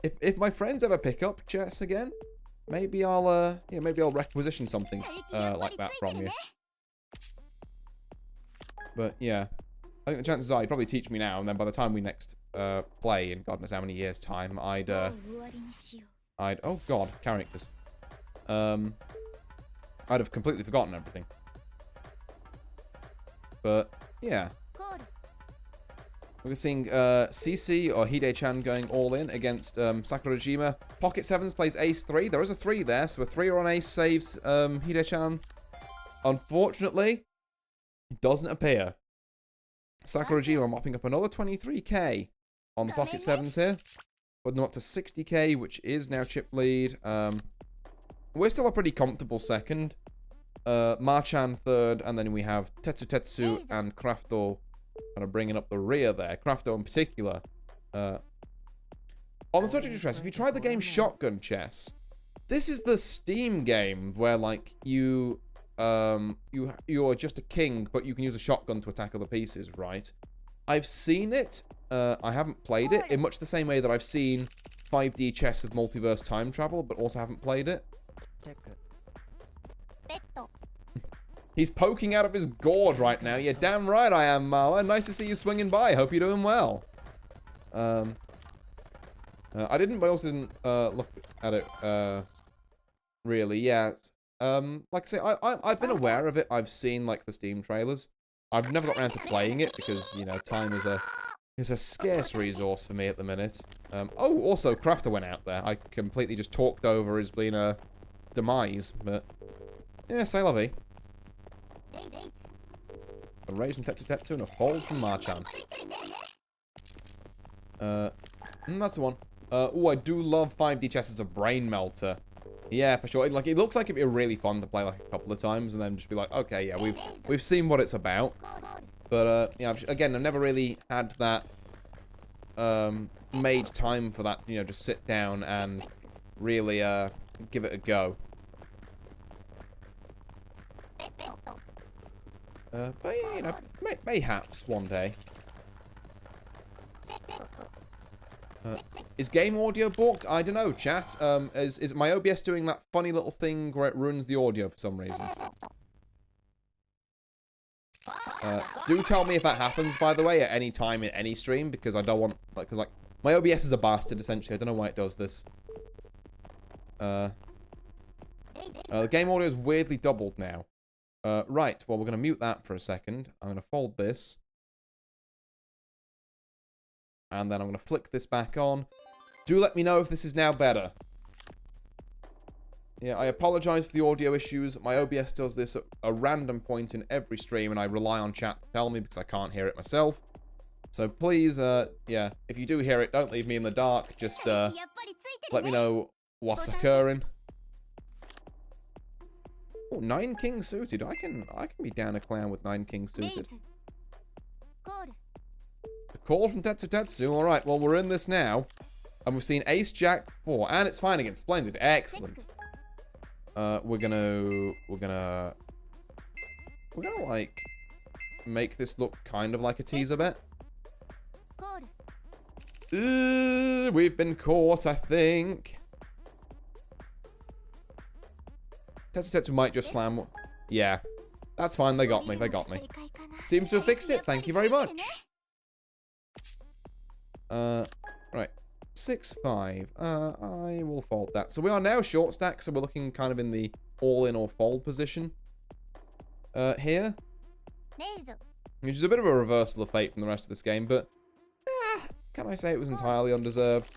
If my friends ever pick up chess again, maybe I'll requisition something like that from you. But yeah, I think the chances are you'd probably teach me now, and then by the time we next play in God knows how many years' time, I'd oh god, characters. I'd have completely forgotten everything. But yeah. We're seeing CC or Hide-chan going all in against Sakurajima. Pocket Sevens plays ace 3. There is a 3 there, so a 3 or an ace saves Hide-chan. Unfortunately, it doesn't appear. Sakurajima mopping up another 23k on the Pocket Sevens here. Putting them up to 60k, which is now chip lead. We're still a pretty comfortable second. Marchan third, and then we have Tetsu and Krafto kind of bringing up the rear there. Krafto in particular. On the subject of chess, if you tried the game Shotgun Chess, this is the Steam game where, like, you're just a king, but you can use a shotgun to attack other pieces, right? I've seen it. I haven't played it in much the same way that I've seen 5D chess with multiverse time travel, but also haven't played it. He's poking out of his gourd right now. You're damn right I am, Marla. Nice to see you swinging by. Hope you're doing well. I also didn't look at it, really yet. Like I say, I've been aware of it. I've seen, like, the Steam trailers. I've never got around to playing it because, you know, time is a scarce resource for me at the minute. Oh, also, Crafter went out there. I completely just talked over his being a demise, but yeah, c'est la vie. A raise from Tetsu and a fold from Marchan. That's the one. Oh, I do love 5D chess as a brain melter. Yeah, for sure. Like, it looks like it'd be really fun to play, like, a couple of times and then just be like, okay, yeah, we've seen what it's about. But yeah, again, I've never really had that made time for that, you know, just sit down and really give it a go. But you know, mayhaps one day. Is game audio balked? I don't know, chat. Is my OBS doing that funny little thing where it ruins the audio for some reason? Do tell me if that happens, by the way, at any time in any stream, because I don't want, like, because, like, my OBS is a bastard, essentially. I don't know why it does this. The game audio is weirdly doubled now. Right, well, we're going to mute that for a second. I'm going to fold this. And then I'm going to flick this back on. Do let me know if this is now better. Yeah, I apologize for the audio issues. My OBS does this at a random point in every stream, and I rely on chat to tell me because I can't hear it myself. So please, yeah, if you do hear it, don't leave me in the dark. Just let me know what's occurring. Oh, 9 kings suited. I can be down a clown with 9 kings suited. A call from Tetsu. All right, well, we're in this now. And we've seen ace, jack, 4. And it's fine again. Splendid. Excellent. We're gonna, like, make this look kind of like a teaser bet. We've been caught, I think. Tetsu might just slam. Yeah. That's fine. They got me. They got me. Seems to have fixed it. Thank you very much. Right. 6-5. I will fold that. So we are now short stack. So we're looking kind of in the all-in or fold position. Here. Which is a bit of a reversal of fate from the rest of this game. But, can I say it was entirely undeserved?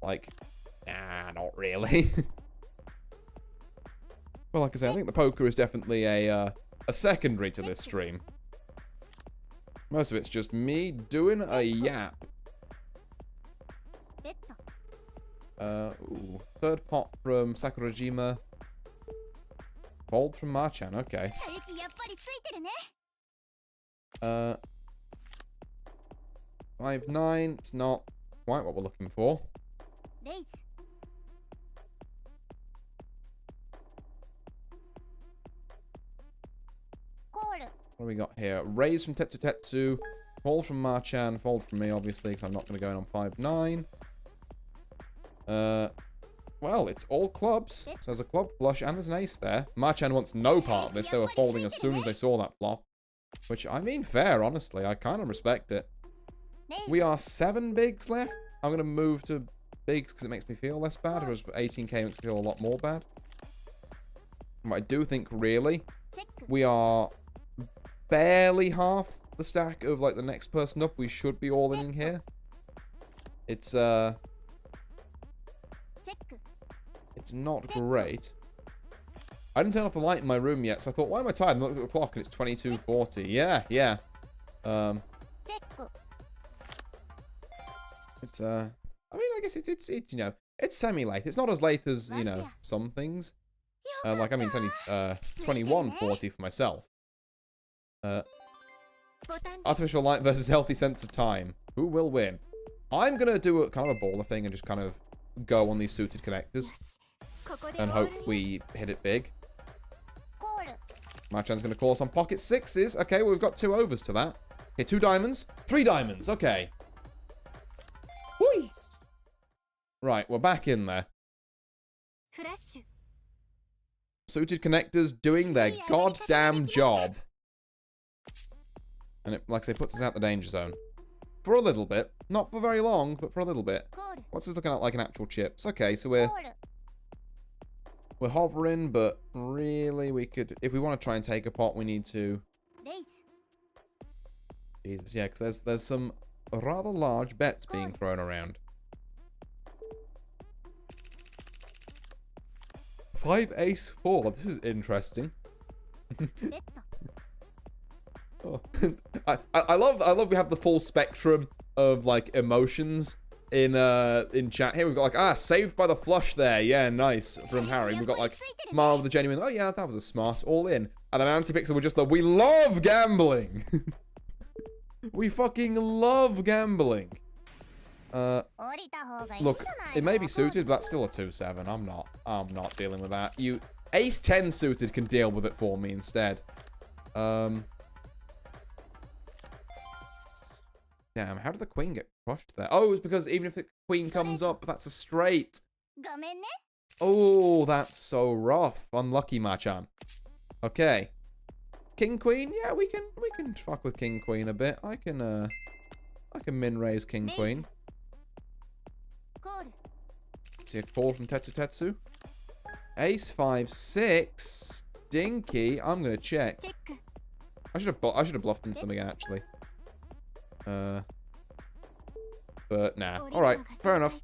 Like, nah, not really. Well, like I say, I think the poker is definitely a secondary to this stream. Most of it's just me doing a yap. Ooh, third pot from Sakurajima. Fold from Marchan, okay. 5-9, it's not quite what we're looking for. What do we got here? Raise from Tetsu Tetsu. Fold from Marchan. Fold from me, obviously, because I'm not going to go in on 5-9. Well, it's all clubs. So there's a club flush and there's an ace there. Marchan wants no part of this. They were folding as soon as they saw that flop. Which, I mean, fair, honestly. I kind of respect it. We are 7 bigs left. I'm going to move to bigs because it makes me feel less bad. Whereas 18k makes me feel a lot more bad. But I do think, really, we are barely half the stack of, like, the next person up. We should be all in here. It's not great. I didn't turn off the light in my room yet, so I thought, why am I tired? And I looked at the clock, and it's 22:40. Yeah. It's, I mean, I guess it's you know, it's semi-late. It's not as late as, you know, some things. Like, I mean, it's only, 21:40 for myself. Artificial light versus healthy sense of time. Who will win? I'm gonna do a kind of a baller thing and just kind of go on these suited connectors. And hope we hit it big. Marchan's gonna call us on pocket sixes. Okay, well, we've got 2 overs to that. Okay, 2 diamonds. 3 diamonds. Okay. Whee! Right, we're back in there. Suited connectors doing their goddamn job. And it, like I say, puts us out the danger zone. For a little bit. Not for very long, but for a little bit. What's this looking at like an actual chips? Okay, so we're hovering, but really we could... If we want to try and take a pot, we need to... Jesus, yeah, because there's some rather large bets being thrown around. 5 ace 4. This is interesting. Oh. I love we have the full spectrum of like emotions in chat. Here we've got like, saved by the flush there. Yeah, nice from Harry. We've got like Marv the genuine. Oh yeah, that was a smart all in. And then Antipixel were just the we love gambling. We fucking love gambling. Look, it may be suited, but that's still a 2-7. I'm not dealing with that. You ace 10 suited can deal with it for me instead. Damn, how did the queen get crushed there? Oh, it's because even if the queen comes up, that's a straight. Oh, that's so rough. Unlucky, Machan. Okay. King queen? Yeah, we can fuck with king queen a bit. I can min raise king queen. See a call from Tetsu Tetsu. Ace 5-6. Stinky. I'm gonna check. I should have bluffed into them again actually. But nah. Alright, fair enough.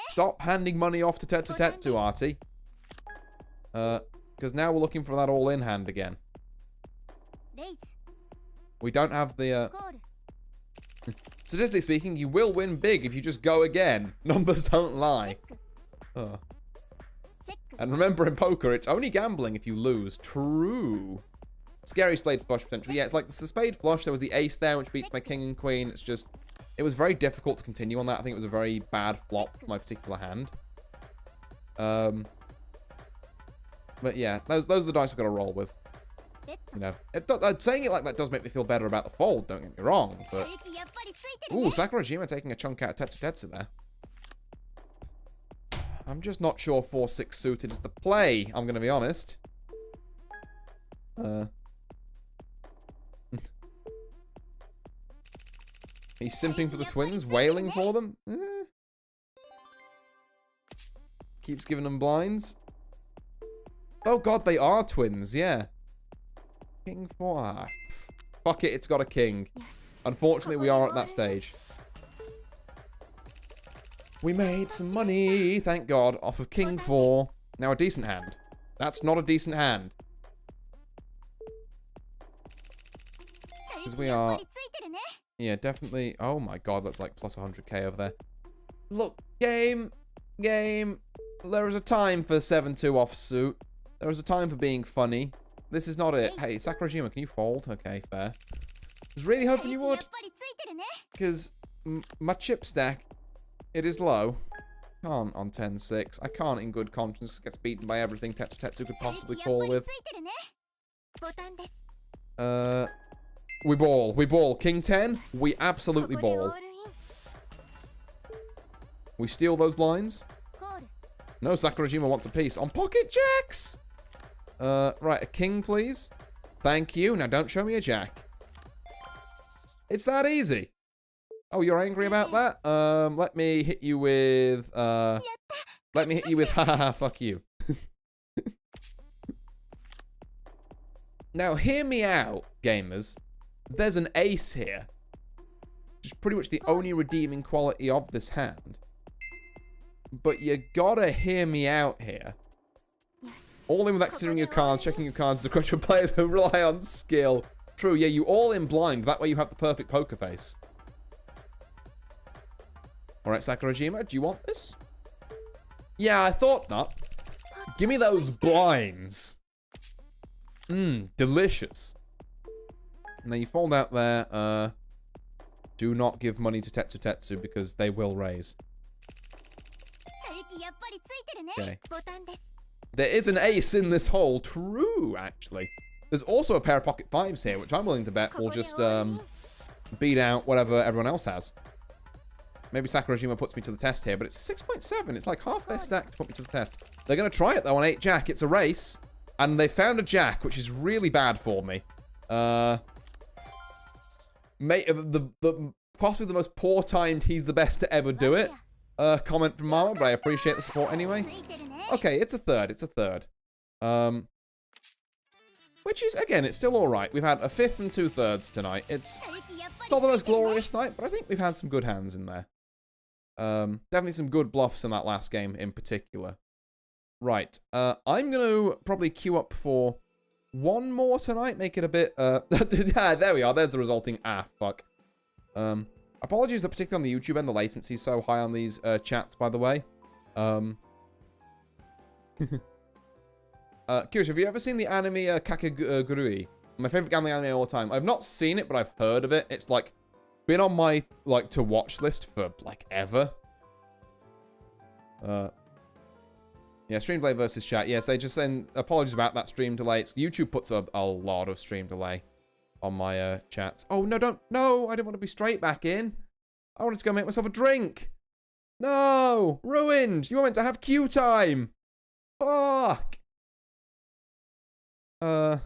Stop handing money off to Tetsu Tetsu, Artie. Because now we're looking for that all-in hand again. We don't have the, statistically speaking, you will win big if you just go again. Numbers don't lie. Oh. And remember in poker, it's only gambling if you lose. True. Scary spade flush potentially. Yeah, it's like the spade flush. There was the ace there, which beats my king and queen. It's just, it was very difficult to continue on that. I think it was a very bad flop for my particular hand. But yeah, those are the dice we've got to roll with. You know, saying it like that does make me feel better about the fold, don't get me wrong, but... Ooh, Sakurajima taking a chunk out of Tetsu Tetsu there. I'm just not sure 4-6 suited is the play. I'm going to be honest. He's simping for the twins, wailing for them. Keeps giving them blinds. Oh god, they are twins, yeah. King 4. Ah, fuck it, it's got a king. Yes. Unfortunately, we are at that stage. We made some money, thank god, off of King 4. Now a decent hand. That's not a decent hand. Because we are... Yeah, definitely. Oh my god, that's like plus 100k over there. Look, game. There is a time for 7-2 offsuit. There is a time for being funny. This is not it. Hey, Sakurajima, can you fold? Okay, fair. I was really hoping you would. Because my chip stack, it is low. Can't on 10-6. I can't in good conscience. Gets beaten by everything Tetsu could possibly call with. We ball. King 10, we absolutely ball. We steal those blinds. No, Sakurajima wants a piece on pocket jacks. Right, a king, please. Thank you. Now don't show me a jack. It's that easy. Oh, you're angry about that? Let me hit you with, haha, fuck you. Now, hear me out, gamers. There's an ace here. Which is pretty much the only redeeming quality of this hand. But you gotta hear me out here. Yes. All in without considering your cards, checking your cards is a crutch for players who rely on skill. True, yeah, you all in blind. That way you have the perfect poker face. Alright, Sakurajima, do you want this? Yeah, I thought not. Give me those blinds. Delicious. Now you fold out there. Do not give money to Tetsu because they will raise. Okay. There is an ace in this hole. True, actually. There's also a pair of pocket fives here, which I'm willing to bet will just beat out whatever everyone else has. Maybe Sakurajima puts me to the test here, but it's 6.7. It's like half their stack to put me to the test. They're going to try it, though, on 8 jack. It's a race. And they found a jack, which is really bad for me. Possibly the most poor-timed, he's the best to ever do it. Comment from Mama, but I appreciate the support anyway. Okay, it's a third. It's a third. Which is, again, it's still alright. We've had a 5th and 2/3 tonight. It's not the most glorious night, but I think we've had some good hands in there. Definitely some good bluffs in that last game in particular. Right. I'm going to probably queue up for one more tonight. Make it a bit... yeah, there we are. There's the resulting... Ah, fuck. Apologies that particularly on the YouTube end, the latency is so high on these chats, by the way. Curious, have you ever seen the anime Kakegurui? My favorite gambling anime of all time. I've not seen it, but I've heard of it. It's like been on my like to watch list for like ever. Yeah, stream delay versus chat. Yes, I just send apologies about that stream delay. YouTube puts a lot of stream delay on my chats. Oh no, no! I didn't want to be straight back in. I wanted to go make myself a drink. No, ruined. You were meant to have queue time. Fuck. Oh,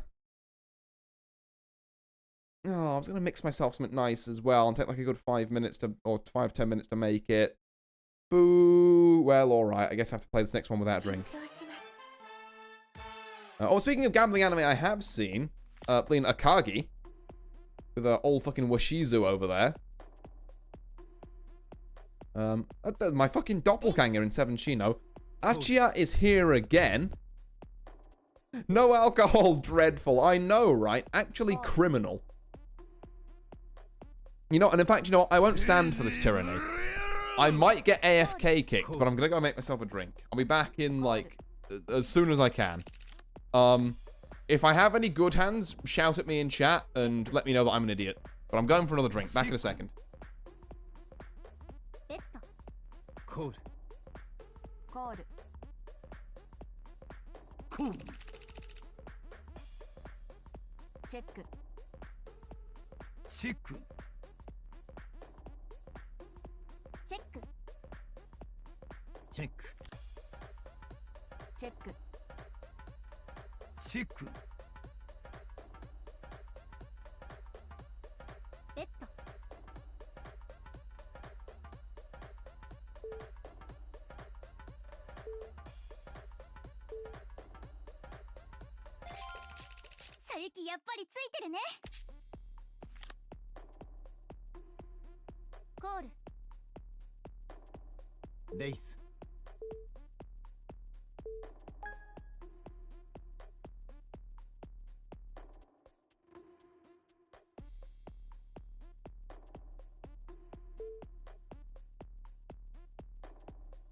I was gonna mix myself something nice as well and take like a good 5 minutes to, or 5-10 minutes to make it. Boo. Well, alright. I guess I have to play this next one without a drink. Oh, speaking of gambling anime, I have seen playing Akagi with old fucking Washizu over there. My fucking doppelganger in 7 Shino. Achia is here again. No alcohol, dreadful. I know, right? Actually criminal. You know, and in fact, you know, I won't stand for this tyranny. I might get AFK kicked, but I'm gonna go make myself a drink. I'll be back in, like, as soon as I can. If I have any good hands, shout at me in chat and let me know that I'm an idiot. But I'm going for another drink. Back in a second. Code. Check. チェックチェックベッド佐伯やっぱりついてるねコールレイス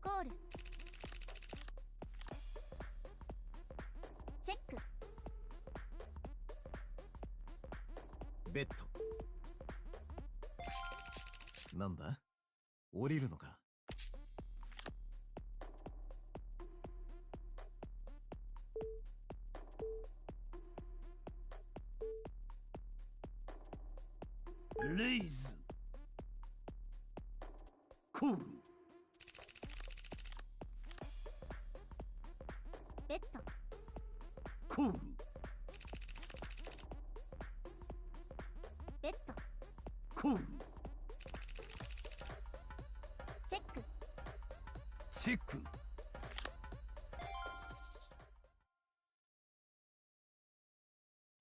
コールチェックベッドなんだ降りるのかレイズコールベッドコールベッドコールチェックチェック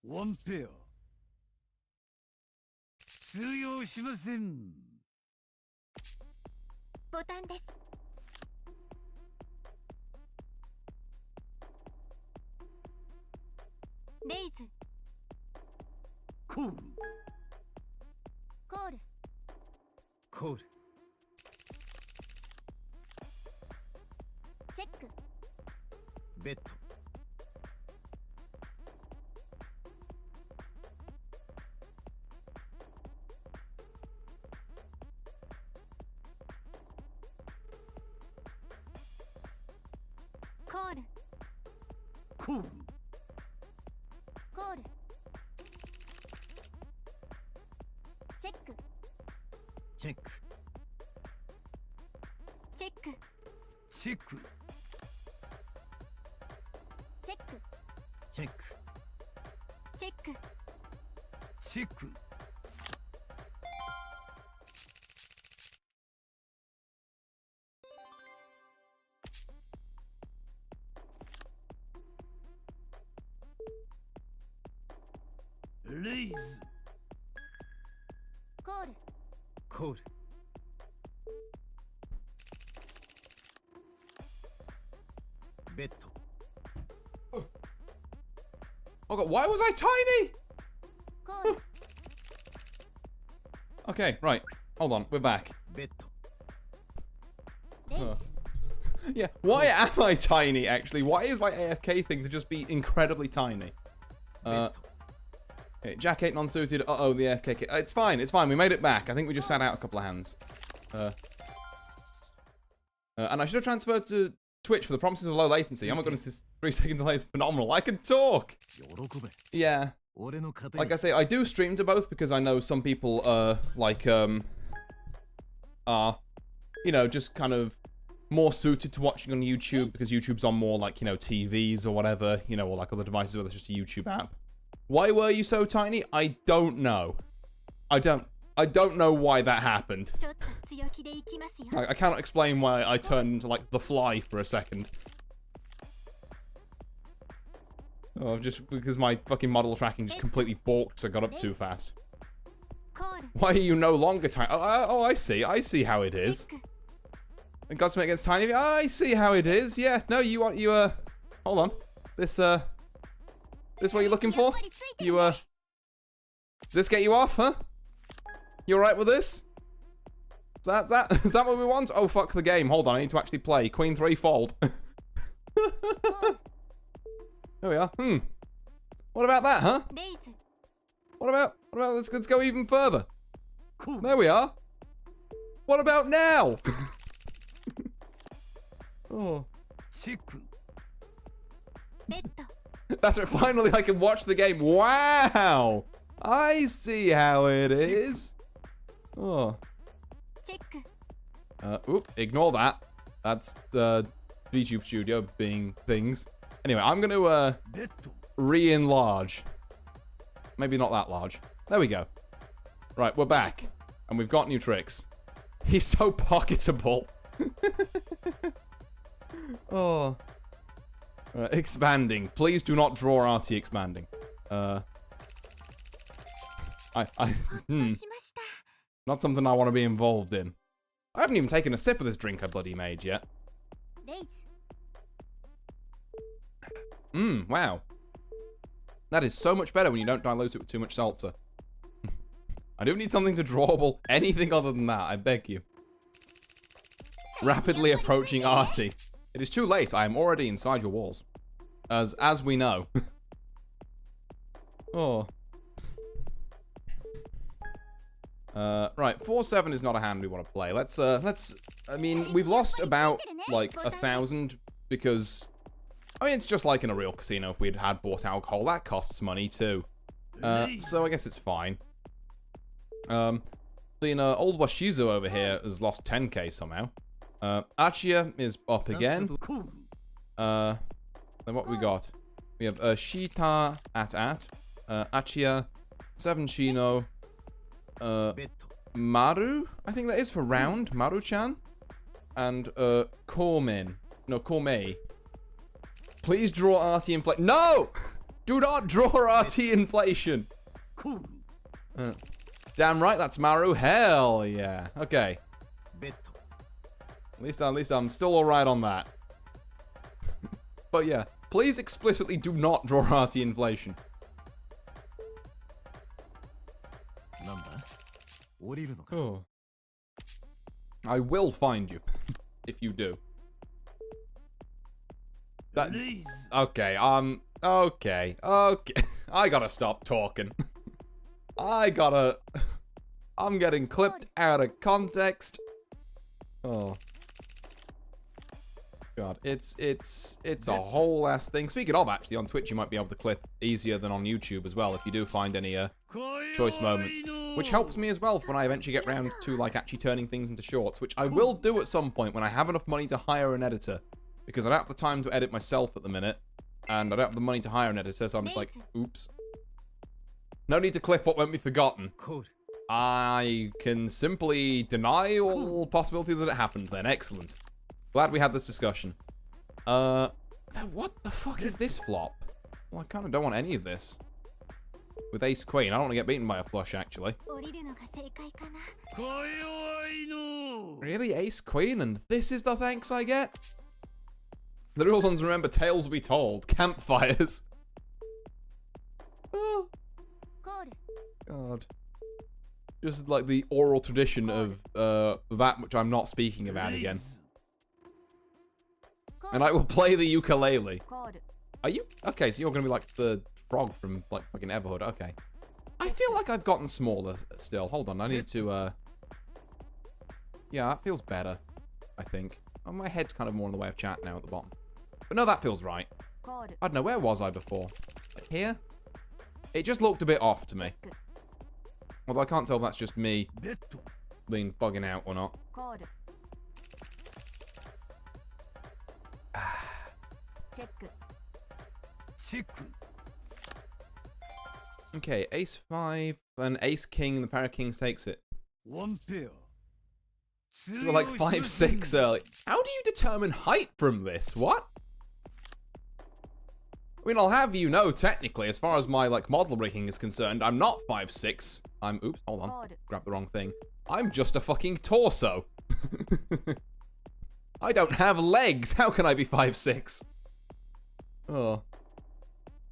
ワンペア通用しませんボタンですレイズコールコールコールチェックベッドコールコールコールチェックチェックチェックチェックチェックチェックチェックチェックレイズコールコールベッド Oh god, why was I tiny? コール Okay, right. Hold on, we're back. ベッドレイズ Yeah, why am I tiny, actually? Why is my AFK thing to just be incredibly tiny? ベッド Okay, Jack 8 non-suited. Uh-oh, the AFK kit. It's fine, it's fine. We made it back. I think we just sat out a couple of hands. And I should have transferred to Twitch for the promises of low latency. Oh my goodness, this 3-second delay is phenomenal. I can talk! 喜べ Yeah. 俺の糧 Like I say, I do stream to both because I know some people, are, you know, just kind of more suited to watching on YouTube because YouTube's on more, like, you know, TVs or whatever, you know, or like other devices where there's just a YouTube app. Why were you so tiny? I don't know. I don't know why that happened. ちょっと強気でいきますよ I cannot explain why I turned into, like, the fly for a second. Oh, just because my fucking model tracking just completely balked, so I got up too fast. コール Why are you no longer tiny? Oh, I see. I see how it チェ is. ック And Godsmack gets tiny. I see how it is. Yeah, no, you want, hold on. This what you're looking for? You, does this get you off, huh? You alright with this? Is that what we want? Oh, fuck the game. Hold on, I need to actually play. Queen 3 fold. There we are. What about that, huh? レイズ What about, let's go even further. コール There we are. What about now? Oh. チェック ベッド That's it. Finally, I can watch the game. Wow. I see how it is. Oh. チェック Oop. Ignore that. That's VTube Studio being things. Anyway, I'm going to ベッド re-enlarge. Maybe not that large. There we go. Right, we're back. And we've got new tricks. He's so pocketable. Oh. Expanding. Please do not draw RT expanding. Hmm. しました。 Not something I want to be involved in. I haven't even taken a sip of this drink I bloody made yet. レイズ。 Wow. That is so much better when you don't dilute it with too much salsa. I do need something to drawable. Anything other than that, I beg you. Rapidly approaching Artie. It is too late. I am already inside your walls. As we know. Oh. Right, 4-7 is not a hand we want to play. Let's, I mean, we've lost about, like, 1,000 because, I mean, it's just like in a real casino if we'd had bought alcohol. That costs money, too. So I guess it's fine. The old Washizu over here has lost 10k somehow. Achia is up again. Then what we got? We have Shita at. Achia, 7 Shino. ベッド Maru, I think that is for round. Maru-chan. And, Kormin. No, Kormei. Please draw RT inflation. No! Do not draw RT inflation. コール Damn right, that's Maru. Hell yeah. Okay. ベッド At least I'm still alright on that. But yeah, please explicitly do not draw RT inflation. なんだ降りるのか Oh. I will find you. If you do. That, レイズ okay, okay. I gotta stop talking. I'm getting clipped out of context. Oh. God, it's a whole ass thing. Speaking of, actually, on Twitch you might be able to clip easier than on YouTube as well if you do find any choice moments, which helps me as well when I eventually get round to like actually turning things into shorts, which I will do at some point when I have enough money to hire an editor, because I don't have the time to edit myself at the minute, and I don't have the money to hire an editor, so I'm just like, oops. No need to clip what won't be forgotten. コール I can simply deny all possibility that it happened then. Excellent. Glad we had this discussion. What the fuck is this flop? Well, I kind of don't want any of this. With Ace Queen, I don't want to get beaten by a flush, actually. 降りるのが正解かな。か弱いの Really, Ace Queen, and this is the thanks I get? The rules ones remember tales will be told. Campfires. Oh, コール。 God. Just like the oral tradition of that which I'm not speaking about again. コー And ル I will play the ukulele. コール。 Are you? Okay, so you're gonna be like the frog from like fucking Everhood. Okay. I feel like I've gotten smaller still. Hold on, I need to yeah, that feels better, I think. Oh, my head's kind of more in the way of chat now at the bottom. But no, that feels right. コール。 I don't know, where was I before? Like here? It just looked a bit off to me. Although I can't tell if that's just me ベッド being bugging out or not. コール。チェック。チェック Okay, ace 5 and ace king, and the pair of kings takes it. ワンペア You were like 5'6" early. How do you determine height from this? What? I mean, I'll have you know, technically, as far as my like model rigging is concerned, I'm not 5'6". Oops, hold on. コール。 Grab the wrong thing. I'm just a fucking torso. I don't have legs. How can I be 5'6"? Oh.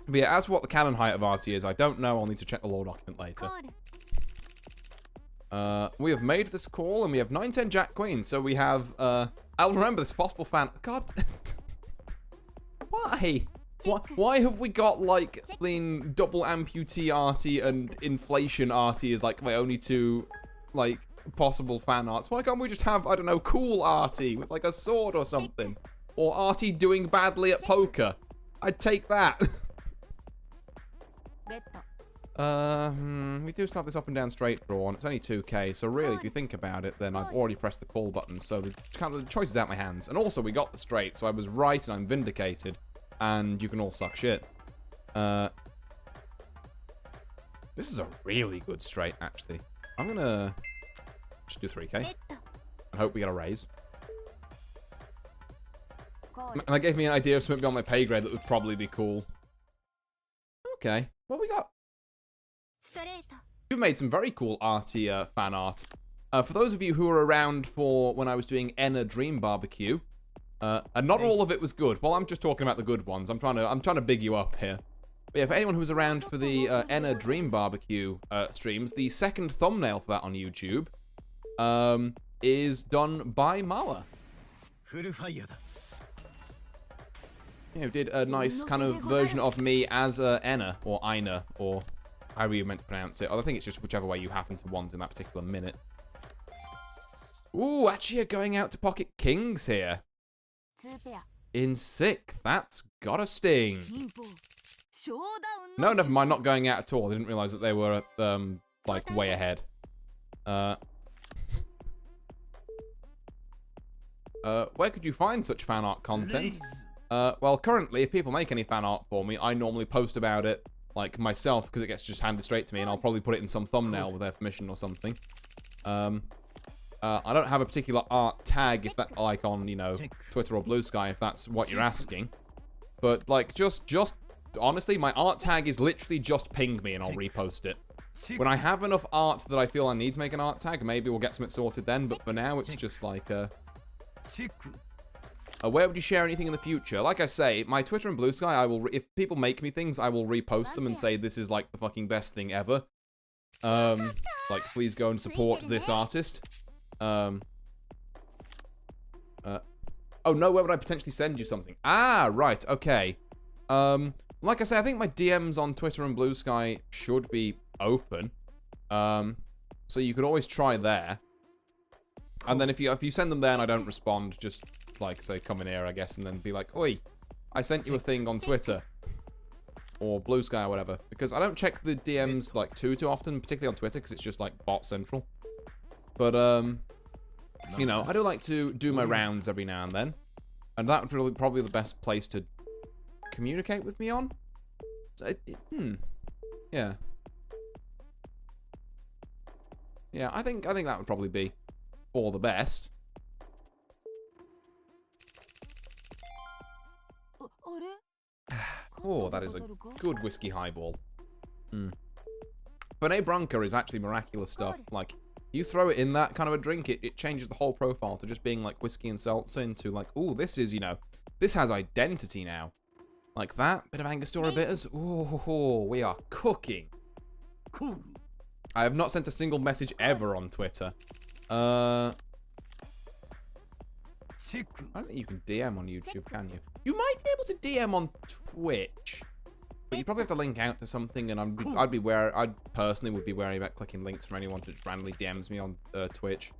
But yeah, as for what the canon height of RT is, I don't know. I'll need to check the law document コ later. ール。 We have made this call, and we have 9-10 Jack Queen. So we have, I'll remember this possible fan. God. Why? Why have we got, like, clean double amputee arty and inflation arty as, like, my only two, like, possible fan arts? Why can't we just have, I don't know, cool arty with, like, a sword or something? Or arty doing badly at poker? I'd take that. ベッ We do still have this up and down straight draw, and it's only 2k, so really, if you think about it, then I've already pressed the call button, so the choice is out my hands. And also, we got the straight, so I was right and I'm vindicated, and you can all suck shit. This is a really good straight, actually. I'm gonna just do 3k, and hope we get a raise. And that gave me an idea of something beyond my pay grade that would probably be cool. Okay, what we got? You've made some very cool arty fan art. For those of you who were around for when I was doing Enna Dream Barbecue, and not all of it was good. Well, I'm just talking about the good ones. I'm trying to big you up here. But yeah, for anyone who was around for the Enna Dream Barbecue streams, the second thumbnail for that on YouTube is done by Mala. Yeah, we did a nice kind of version of me as Enna, or Ina, or however you meant to pronounce it. I think it's just whichever way you happen to want in that particular minute. Ooh, actually going out to Pocket Kings here. In sick. That's gotta sting. No, never mind, not going out at all. I didn't realize that they were, like, way ahead. Where could you find such fan art content? Well, currently, if people make any fan art for me, I normally post about it, like, myself, because it gets just handed straight to me, and I'll probably put it in some thumbnail with their permission or something. I don't have a particular art tag, if that, like, on, you know, Twitter or Blue Sky, if that's what you're asking. But, like, just, honestly, my art tag is literally just ping me, and I'll repost it. When I have enough art that I feel I need to make an art tag, maybe we'll get something sorted then, but for now, it's just, like, where would you share anything in the future? Like I say, my Twitter and Blue Sky, if people make me things, I will repost them and say this is like the fucking best thing ever. Like, please go and support this artist. Oh no, where would I potentially send you something? Ah, right, okay. Like I say, I think my DMs on Twitter and Blue Sky should be open. So you could always try there. And then if you send them there and I don't respond, just like say come in here, I guess, and then be like, oi, I sent you a thing on Twitter or Blue Sky or whatever, because I don't check the DMs like too often, particularly on Twitter, because it's just like bot central. But you know, I do like to do my rounds every now and then, and that would be probably the best place to communicate with me on. So yeah, I think that would probably be for the best. Oh, that is a good whiskey highball. Fernet Branca is actually miraculous stuff. Like, you throw it in that kind of a drink, it changes the whole profile to just being like whiskey and seltzer into like, ooh, this is, you know, this has identity now. Like that, bit of Angostura bitters. Ooh, we are cooking. Cool. I have not sent a single message ever on Twitter. I don't think you can DM on YouTube, can you? You might be able to DM on Twitch, but you probably have to link out to something, and I'd personally would be wary about clicking links from anyone that just randomly DMs me on Twitch.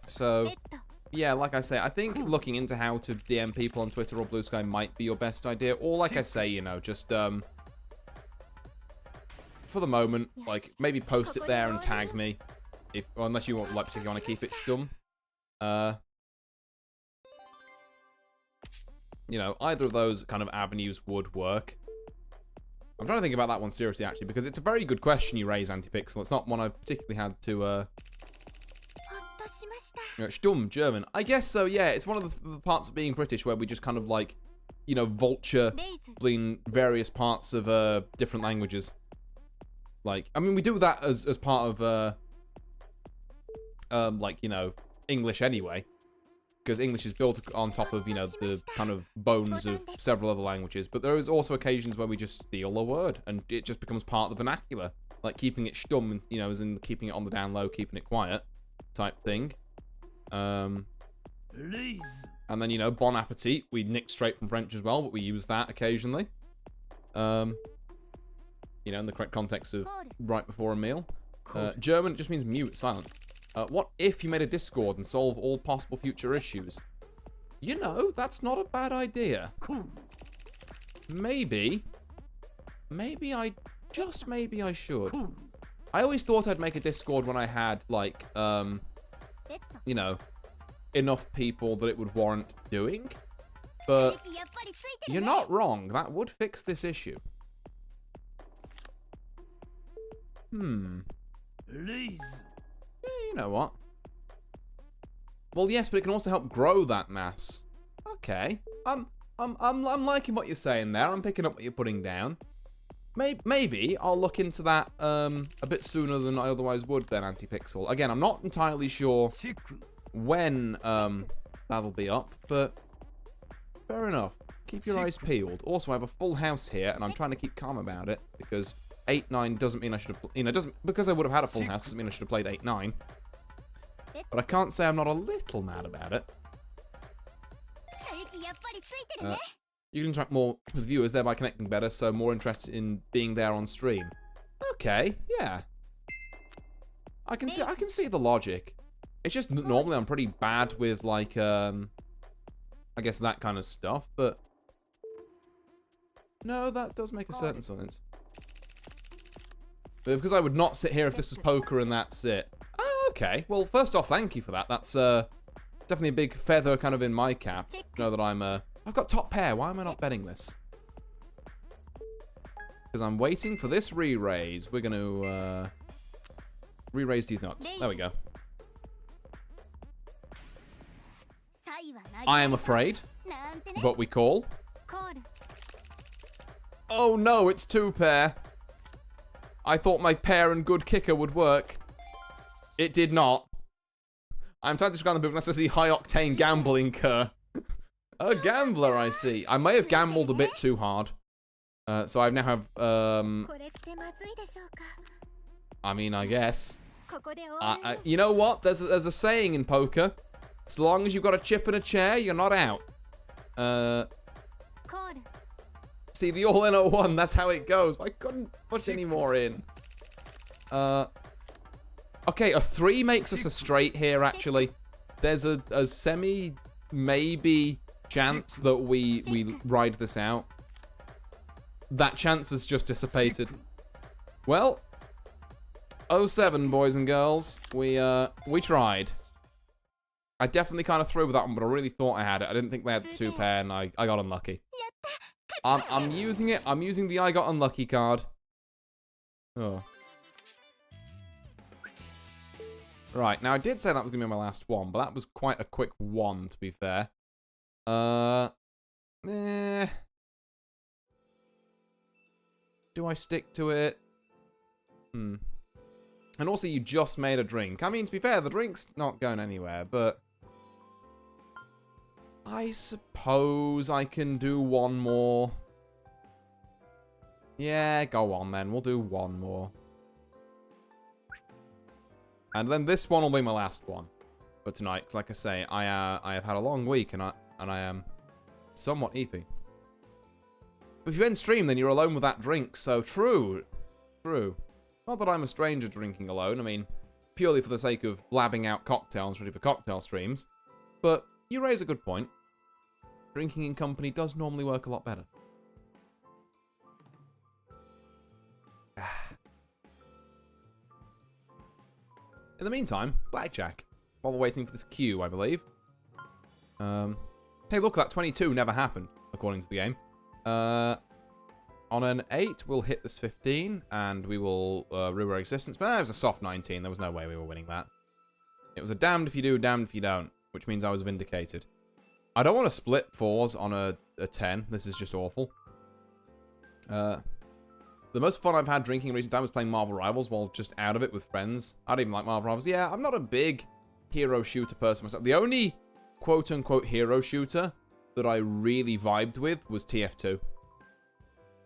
So yeah, like I say, I think looking into how to DM people on Twitter or Blue Sky might be your best idea. Or like I say, you know, just for the moment, like maybe post it there and tag me, unless you want, like, particularly want to keep it stum. You know, either of those kind of avenues would work. I'm trying to think about that one seriously, actually, because it's a very good question you raise, Antipixel. It's not one I've particularly had to, Stumm, German. I guess so, yeah. It's one of the parts of being British where we just kind of, like, you know, vulture between various parts of, different languages. Like, I mean, we do that as part of, like, you know, English anyway, because English is built on top of, you know, the kind of bones of several other languages, but there is also occasions where we just steal a word and it just becomes part of the vernacular, like keeping it stumm, you know, as in keeping it on the down low, keeping it quiet type thing. And then, you know, bon appetit, we nick straight from French as well, but we use that occasionally, you know, in the correct context of right before a meal. German just means mute, silent. What if you made a Discord and solve all possible future issues? You know, that's not a bad idea. Maybe maybe maybe I should. I always thought I'd make a Discord when I had, like, you know, enough people that it would warrant doing. But you're not wrong. That would fix this issue. Yeah, you know what? Well, yes, but it can also help grow that mass. Okay. I'm liking what you're saying there. I'm picking up what you're putting down. Maybe I'll look into that a bit sooner than I otherwise would then, Antipixel. Again, I'm not entirely sure when that'll be up, but fair enough. Keep your eyes peeled. Also, I have a full house here, and I'm trying to keep calm about it, because 8-9 doesn't mean I should have, you know, because I would have had a full house doesn't mean I should have played 8-9. But I can't say I'm not a little mad about it. You can interact more with viewers, thereby connecting better, so more interested in being there on stream. Okay, yeah. I can see the logic. It's just normally I'm pretty bad with, like, I guess that kind of stuff, but no, that does make a certain sense. But because I would not sit here if this was poker and that's it. Oh, okay. Well, first off, thank you for that. That's definitely a big feather kind of in my cap. To know that I've got top pair. Why am I not betting this? Because I'm waiting for this re-raise. We're going to re-raise these nuts. There we go. I am afraid, but we call. Oh no, it's two pair. I thought my pair and good kicker would work. It did not. I'm trying to describe the move unless I see high octane gambling cur. A gambler, I see. I may have gambled a bit too hard. So I now have, I mean, I guess. You know what? There's a saying in poker. As long as you've got a chip and a chair, you're not out. See, the all-in 01, that's how it goes. I couldn't put any more in. Okay, a 3 makes us a straight here, actually. There's a semi-maybe chance that we ride this out. That chance has just dissipated. Well, 07, boys and girls. We tried. I definitely kind of threw with that one, but I really thought I had it. I didn't think they had the 2 pair, and I got unlucky. I'm using it. I'm using the I got unlucky card. Oh. Right, now I did say that was going to be my last one, but that was quite a quick one, to be fair. Do I stick to it? And also, you just made a drink. I mean, to be fair, the drink's not going anywhere, but I suppose I can do one more. Yeah, go on then. We'll do one more. And then this one will be my last one for tonight. Because like I say, I have had a long week and I am somewhat eepy. But if you end stream, then you're alone with that drink. So true. True. Not that I'm a stranger drinking alone. I mean, purely for the sake of blabbing out cocktails ready for cocktail streams. But you raise a good point. Drinking in company does normally work a lot better. In the meantime, blackjack. While we're waiting for this queue, I believe. Hey, look, that 22 never happened, according to the game. On an 8, we'll hit this 15, and we will rue our existence. But that was a soft 19. There was no way we were winning that. It was a damned if you do, damned if you don't, which means I was vindicated. I don't want to split 4s on a 10. This is just awful. The most fun I've had drinking in recent time was playing Marvel Rivals while just out of it with friends. I don't even like Marvel Rivals. Yeah, I'm not a big hero shooter person myself. The only quote-unquote hero shooter that I really vibed with was TF2.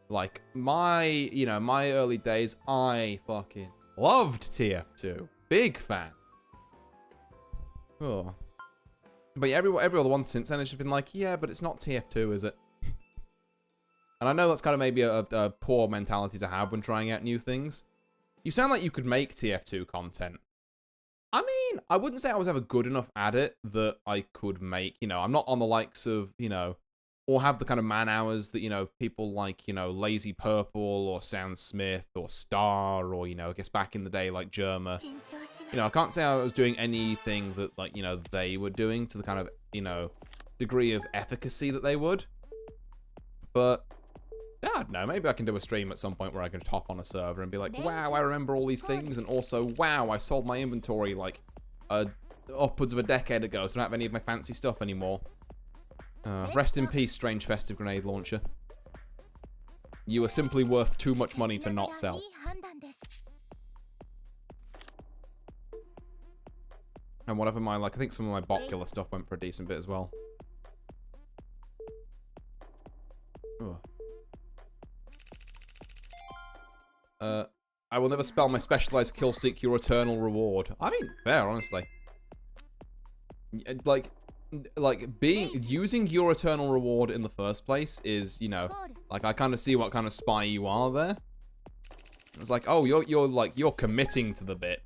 Like, my early days, I fucking loved TF2. Big fan. Oh. But yeah, every other one since then has just been like, yeah, but it's not TF2, is it? And I know that's kind of maybe a poor mentality to have when trying out new things. You sound like you could make TF2 content. I mean, I wouldn't say I was ever good enough at it that I could make, I'm not on the likes of, or have the kind of man hours that, you know, people like, you know, Lazy Purple or Sound Smith or Star or, you know, I guess back in the day like Germa. 緊張します You know, I can't say I was doing anything that, like, you know, they were doing to the kind of, you know, degree of efficacy that they would. But, yeah, I don't know. Maybe I can do a stream at some point where I can just hop on a server and be like, wow, I remember all these things. And also, wow, I sold my inventory, like, upwards of a decade ago, so I don't have any of my fancy stuff anymore. Rest in peace, strange festive grenade launcher. You are simply worth too much money to not sell. いい判断です And whatever my, like, I think some of my bot killer stuff went for a decent bit as well. Ugh. I will never spell my specialized kill stick your eternal reward. I mean, fair, honestly. Like using your eternal reward in the first place is, you know, like I kind of see what kind of spy you are there. It's like, oh, you're committing to the bit.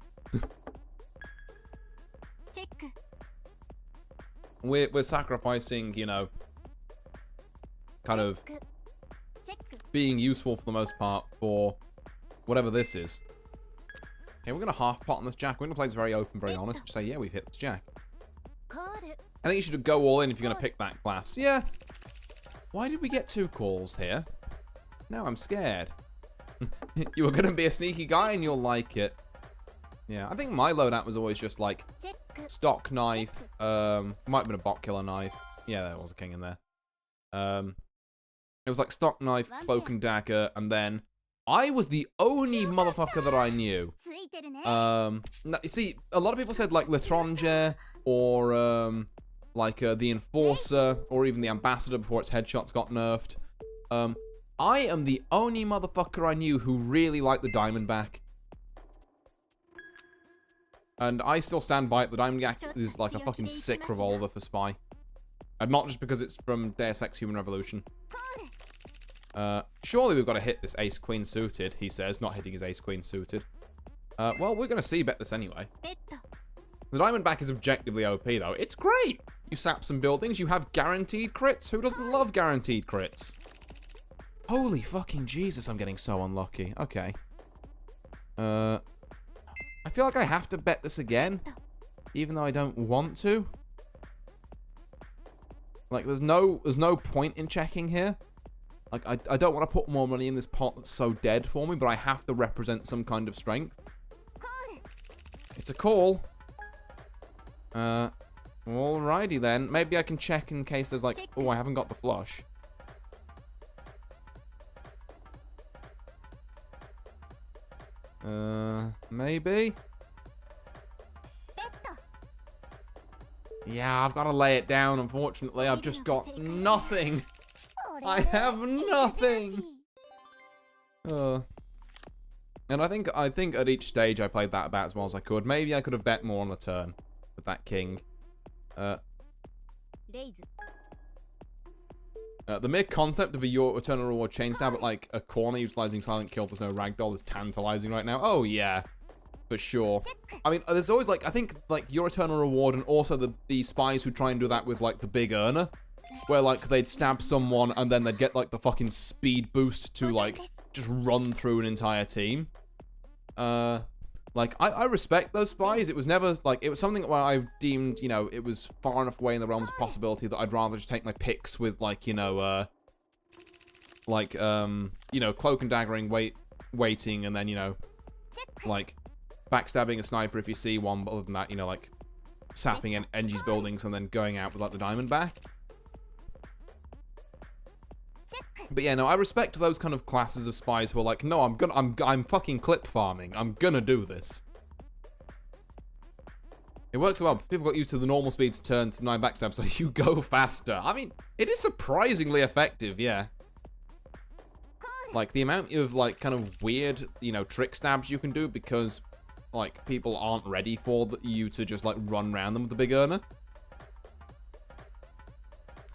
チェック We're sacrificing, you know, kind of チェック being useful for the most part for whatever this is. Okay, we're gonna half pot on this Jack. We're gonna play this very open, very honest. Just say, yeah, we've hit this Jack. コール I think you should go all in if you're gonna pick that class. Yeah. Why did we get 2 calls here? Now I'm scared. You were gonna be a sneaky guy and you'll like it. Yeah, I think my loadout was always just like チェック stock knife. Might have been a bot killer knife. Yeah, there was a king in there. It was like stock knife, cloak and dagger, and then I was the only motherfucker that I knew. ついてるね No, you see, a lot of people said like L'étranger or like the Enforcer or even the Ambassador before its headshots got nerfed. I am the only motherfucker I knew who really liked the Diamondback. And I still stand by it. The Diamondback is like a fucking sick revolver for spy. And not just because it's from Deus Ex Human Revolution. コール Surely we've got to hit this ace-queen suited, he says, not hitting his ace-queen suited. Well, we're going to see bet this anyway. ベッド The Diamondback is objectively OP, though. It's great! You sap some buildings, you have guaranteed crits. Who doesn't love guaranteed crits? Holy fucking Jesus, I'm getting so unlucky. Okay. I feel like I have to bet this again, even though I don't want to. Like, there's no point in checking here. Like, I don't want to put more money in this pot that's so dead for me, but I have to represent some kind of strength. コール It's a call. Alrighty then. Maybe I can check in case there's like, oh, I haven't got the flush. Maybe? ベッド Yeah, I've got to lay it down, unfortunately. I've just got nothing. 俺 I have 珍し nothing. い And I think at each stage I played that about as well as I could. Maybe I could have bet more on the turn with that king. レイズ The mere concept of a your eternal reward chain stab at like a corner utilizing silent kill with no ragdoll is tantalizing right now. Oh yeah, for sure. チェック I mean, there's always like, I think like your eternal reward and also the spies who try and do that with like the big earner, where like they'd stab someone and then they'd get like the fucking speed boost to like just run through an entire team. Like I respect those spies. It was never like, it was something where I deemed, you know, it was far enough away in the realms of possibility that I'd rather just take my picks with like, you know, you know, cloak and daggering, waiting, and then, you know, チェック like backstabbing a sniper if you see one, but other than that, you know, like sapping Engie's buildings and then going out with like the Diamondback. チェック But yeah, no, I respect those kind of classes of spies who are like, no, I'm fucking clip farming. I'm gonna do this. It works well. People got used to the normal speed to turn to 9 backstab, so you go faster. I mean, it is surprisingly effective, yeah. コール Like, the amount of, like, kind of weird, you know, trick stabs you can do because, like, people aren't ready for you to just, like, run around them with the big earner.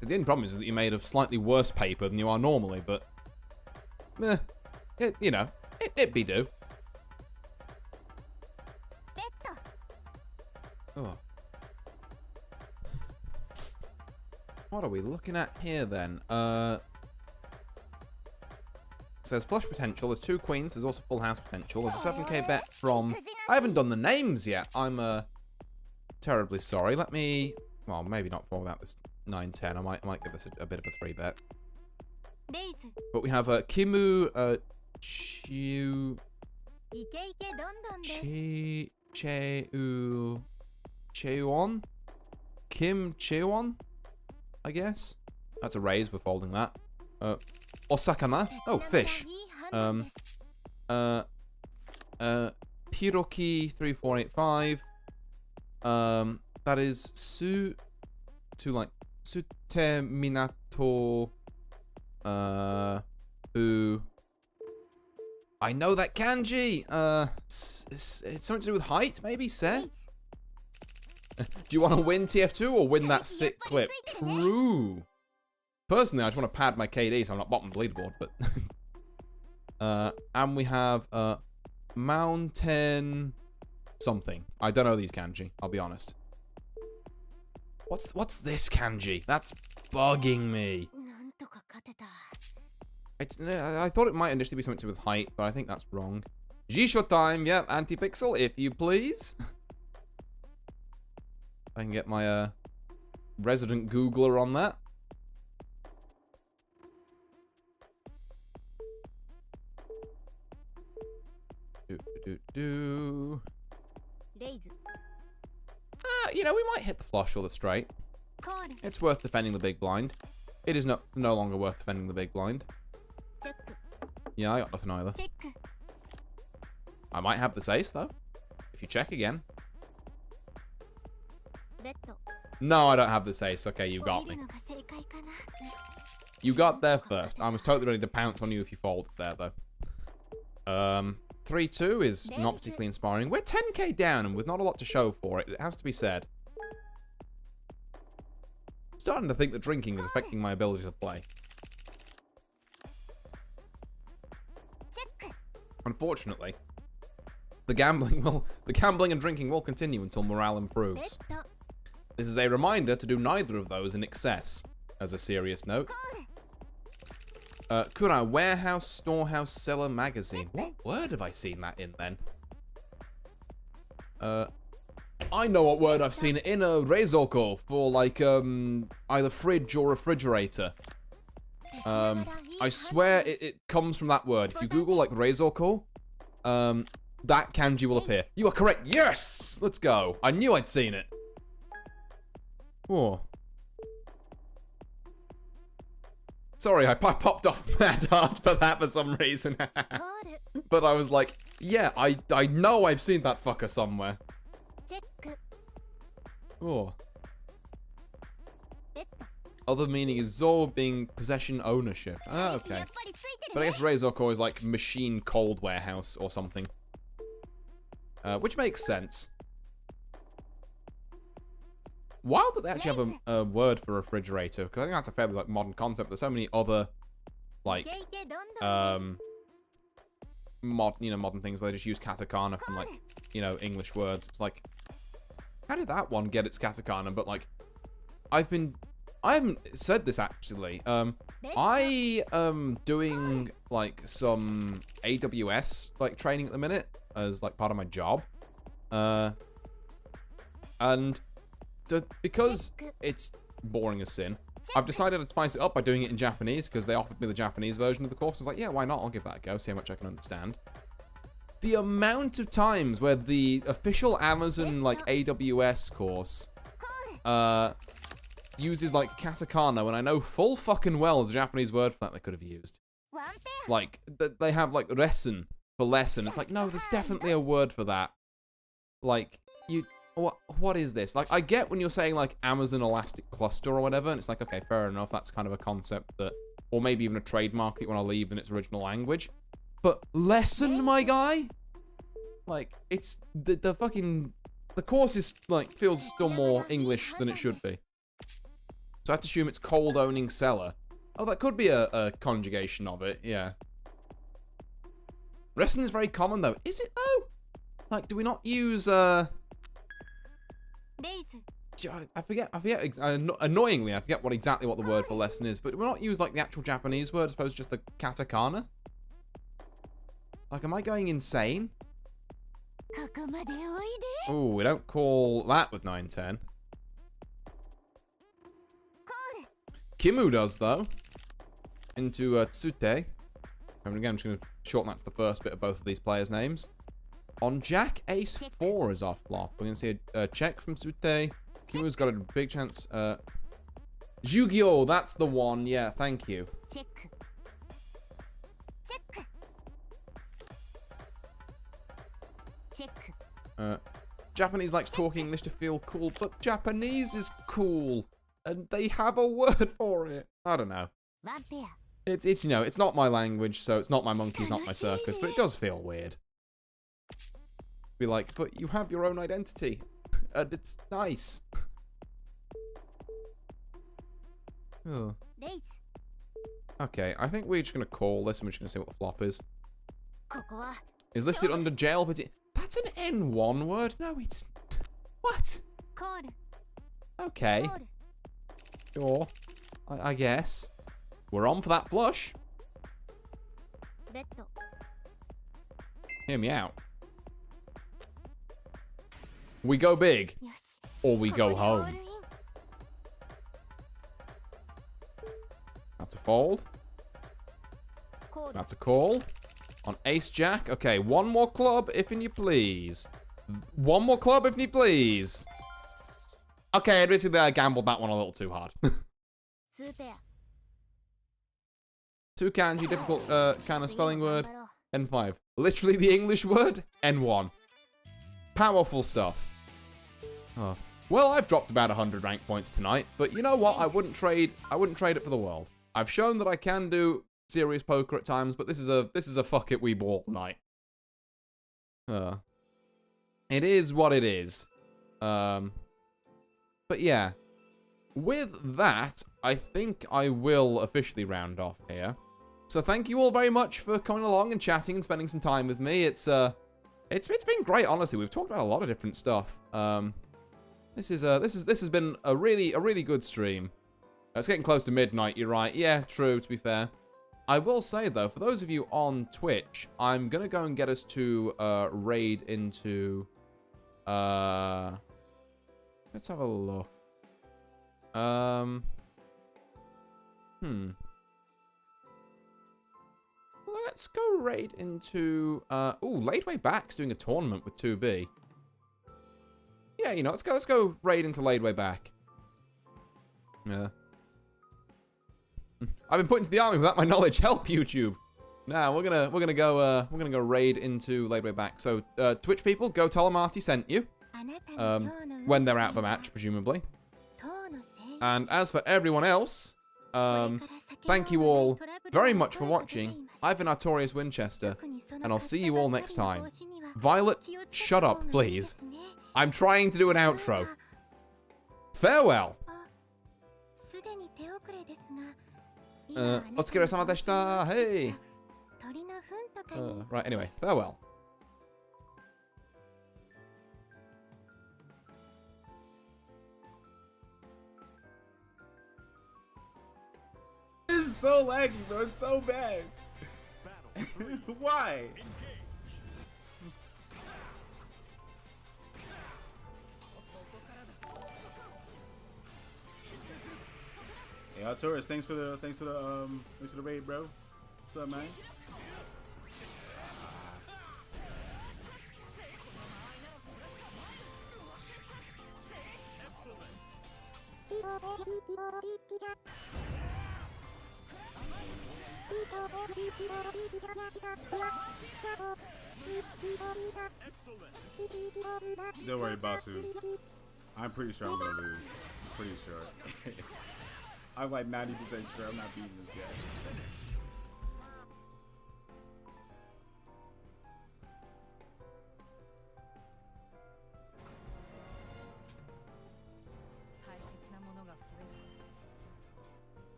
The only problem is that you're made of slightly worse paper than you are normally, but... you know, it be do. ベッド Oh. What are we looking at here then? It says flush potential. There's 2 queens. There's also full house potential. There's a 7k bet from... I haven't done the names yet. I'm terribly sorry. Let me... Well, maybe not for without this 9-10. I might give this a bit of a 3 bet. But we have Kimu, Cheon? Kim Cheon? I guess? That's a raise, we're folding that. Osakana? Oh, fish. Piroki 3485. That is Sute Minato. Who? I know that kanji. It's something to do with height, maybe, Seth? Do you want to win TF2 or win that sick clip? True. Personally, I just want to pad my KD so I'm not bottom of the leaderboard, but... and we have, Mountain... something. I don't know these kanji, I'll be honest. What's this kanji? That's bugging me. I thought it might initially be something to do with height, but I think that's wrong. Jisho time, yeah, anti-pixel, if you please. I can get my, resident Googler on that. You know, we might hit the flush or the straight. It's worth defending the big blind. It is no longer worth defending the big blind. Yeah, I got nothing either. I might have this ace, though. If you check again. No, I don't have this ace. Okay, you got me. You got there first. I was totally ready to pounce on you if you folded there, though. 3-2 is not particularly inspiring. We're 10k down, and with not a lot to show for it, it has to be said. Starting to think that drinking is affecting my ability to play. Unfortunately, the gambling and drinking will continue until morale improves. This is a reminder to do neither of those in excess, as a serious note. Kura, warehouse, storehouse, cellar, magazine. What word have I seen that in, then? I know what word I've seen in a reizoko for, like, either fridge or refrigerator. I swear it comes from that word. If you Google, like, reizoko, that kanji will appear. You are correct. Yes! Let's go. I knew I'd seen it. Oh. Sorry, I popped off mad hard for that for some reason. But I was like, yeah, I know I've seen that fucker somewhere. Oh. Other meaning is zo being possession ownership. Ah, okay. But I guess Reizoko is like machine cold warehouse or something. Which makes sense. Wild that they actually have a word for refrigerator, because I think that's a fairly like modern concept. There's so many other like modern things where they just use katakana from like, you know, English words. It's like, how did that one get its katakana? But like, I haven't said this actually. I am doing like some AWS like training at the minute as like part of my job. And because it's boring as sin, I've decided to spice it up by doing it in Japanese, because they offered me the Japanese version of the course. I was like, yeah, why not? I'll give that a go, see how much I can understand. The amount of times where the official Amazon, like, AWS course, uses, like, katakana, when I know full fucking well there's a Japanese word for that they could have used. Like, they have, like, resen for lesson. It's like, no, there's definitely a word for that. Like, what is this? Like, I get when you're saying, like, Amazon Elastic Cluster or whatever, and it's like, okay, fair enough, that's kind of a concept that, or maybe even a trademark that you want to leave in its original language. But lesson, my guy? Like, it's, the course is, like, feels still more English than it should be. So I have to assume it's cold owning seller. Oh, that could be a conjugation of it, yeah. Resen is very common, though. Is it, though? Like, do we not use, I forget, annoyingly, I forget exactly what the word for lesson is, but we're not use like the actual Japanese word, I suppose just the katakana? Like, am I going insane? ここまでおいで Oh, we don't call that with 910. コール Kimu does, though. Into Tsute. And again, I'm just going to shorten that to the first bit of both of these players' names. On Jack, Ace 4 is off flop. We're going to see a check from Tsute. Kimu's got a big chance. Yu-Gi-Oh! That's the one. Yeah, thank you. チェックチェックチェック Japanese likes talking English to feel cool, but Japanese is cool. And they have a word for it. I don't know. ワンペア It's you know, it's not my language, so it's not my monkeys, not my circus, but it does feel weird. Be like, but you have your own identity. And it's nice. Oh. レイズ Okay, I think we're just gonna call this and we're just gonna see what the flop is. ここは Is listed under jail, but that's an N1 word? No, it's... What? コール Okay, コール sure. I guess. We're on for that flush. ベッド Hear me out. We go big, よし or we こ go こでオー home. ルイン That's a fold. コール That's a call. On Ace Jack. Okay, one more club, if you please. One more club, if you please. Okay, admittedly, I gambled that one a little too hard. ツーペア Two kanji, difficult kind of spelling word. 頑張ろう N5. Literally the English word. N1. Powerful stuff. Oh. Well, I've dropped about 100 rank points tonight, but you know what? I wouldn't trade it for the world. I've shown that I can do serious poker at times, but this is a fuck it we ball night. It is what it is. But yeah. With that, I think I will officially round off here. So thank you all very much for coming along and chatting and spending some time with me. It's been great, honestly. We've talked about a lot of different stuff. This has been a really good stream. It's getting close to midnight, you're right. Yeah, true, to be fair. I will say, though, for those of you on Twitch, I'm going to go and get us to raid into... Let's have a look. Let's go raid into... ooh, Laidway Back's doing a tournament with 2B. Yeah, you know, let's go raid into Laidway Back. Yeah. I've been put into the army without my knowledge. Help, YouTube. Now we're gonna go raid into Laidway Back. So Twitch people, go tell them Marty sent you. あなたに今日の When they're out of a match, presumably. 塔のせい And as for everyone else, thank you all very much for watching. I've been Artorius Winchester, and I'll see you all next time. Violet, shut up, please. I'm trying to do an outro. Farewell. すでに手遅れですが今あなたのお疲れ様でした。Hey. 鳥の糞とかに Right, anyway, farewell. This is so laggy, bro. It's so bad. Why? Hey, Arturus, thanks for the raid, bro. What's up, man? Don't worry, Basu. I'm pretty sure I'm gonna lose. Pretty sure. I'm like 90% sure I'm not beating this guy.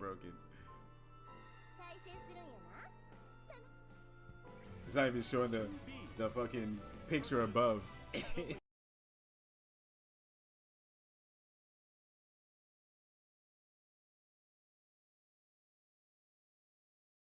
broken. 対戦するんやな。 It's not even showing the fucking picture above.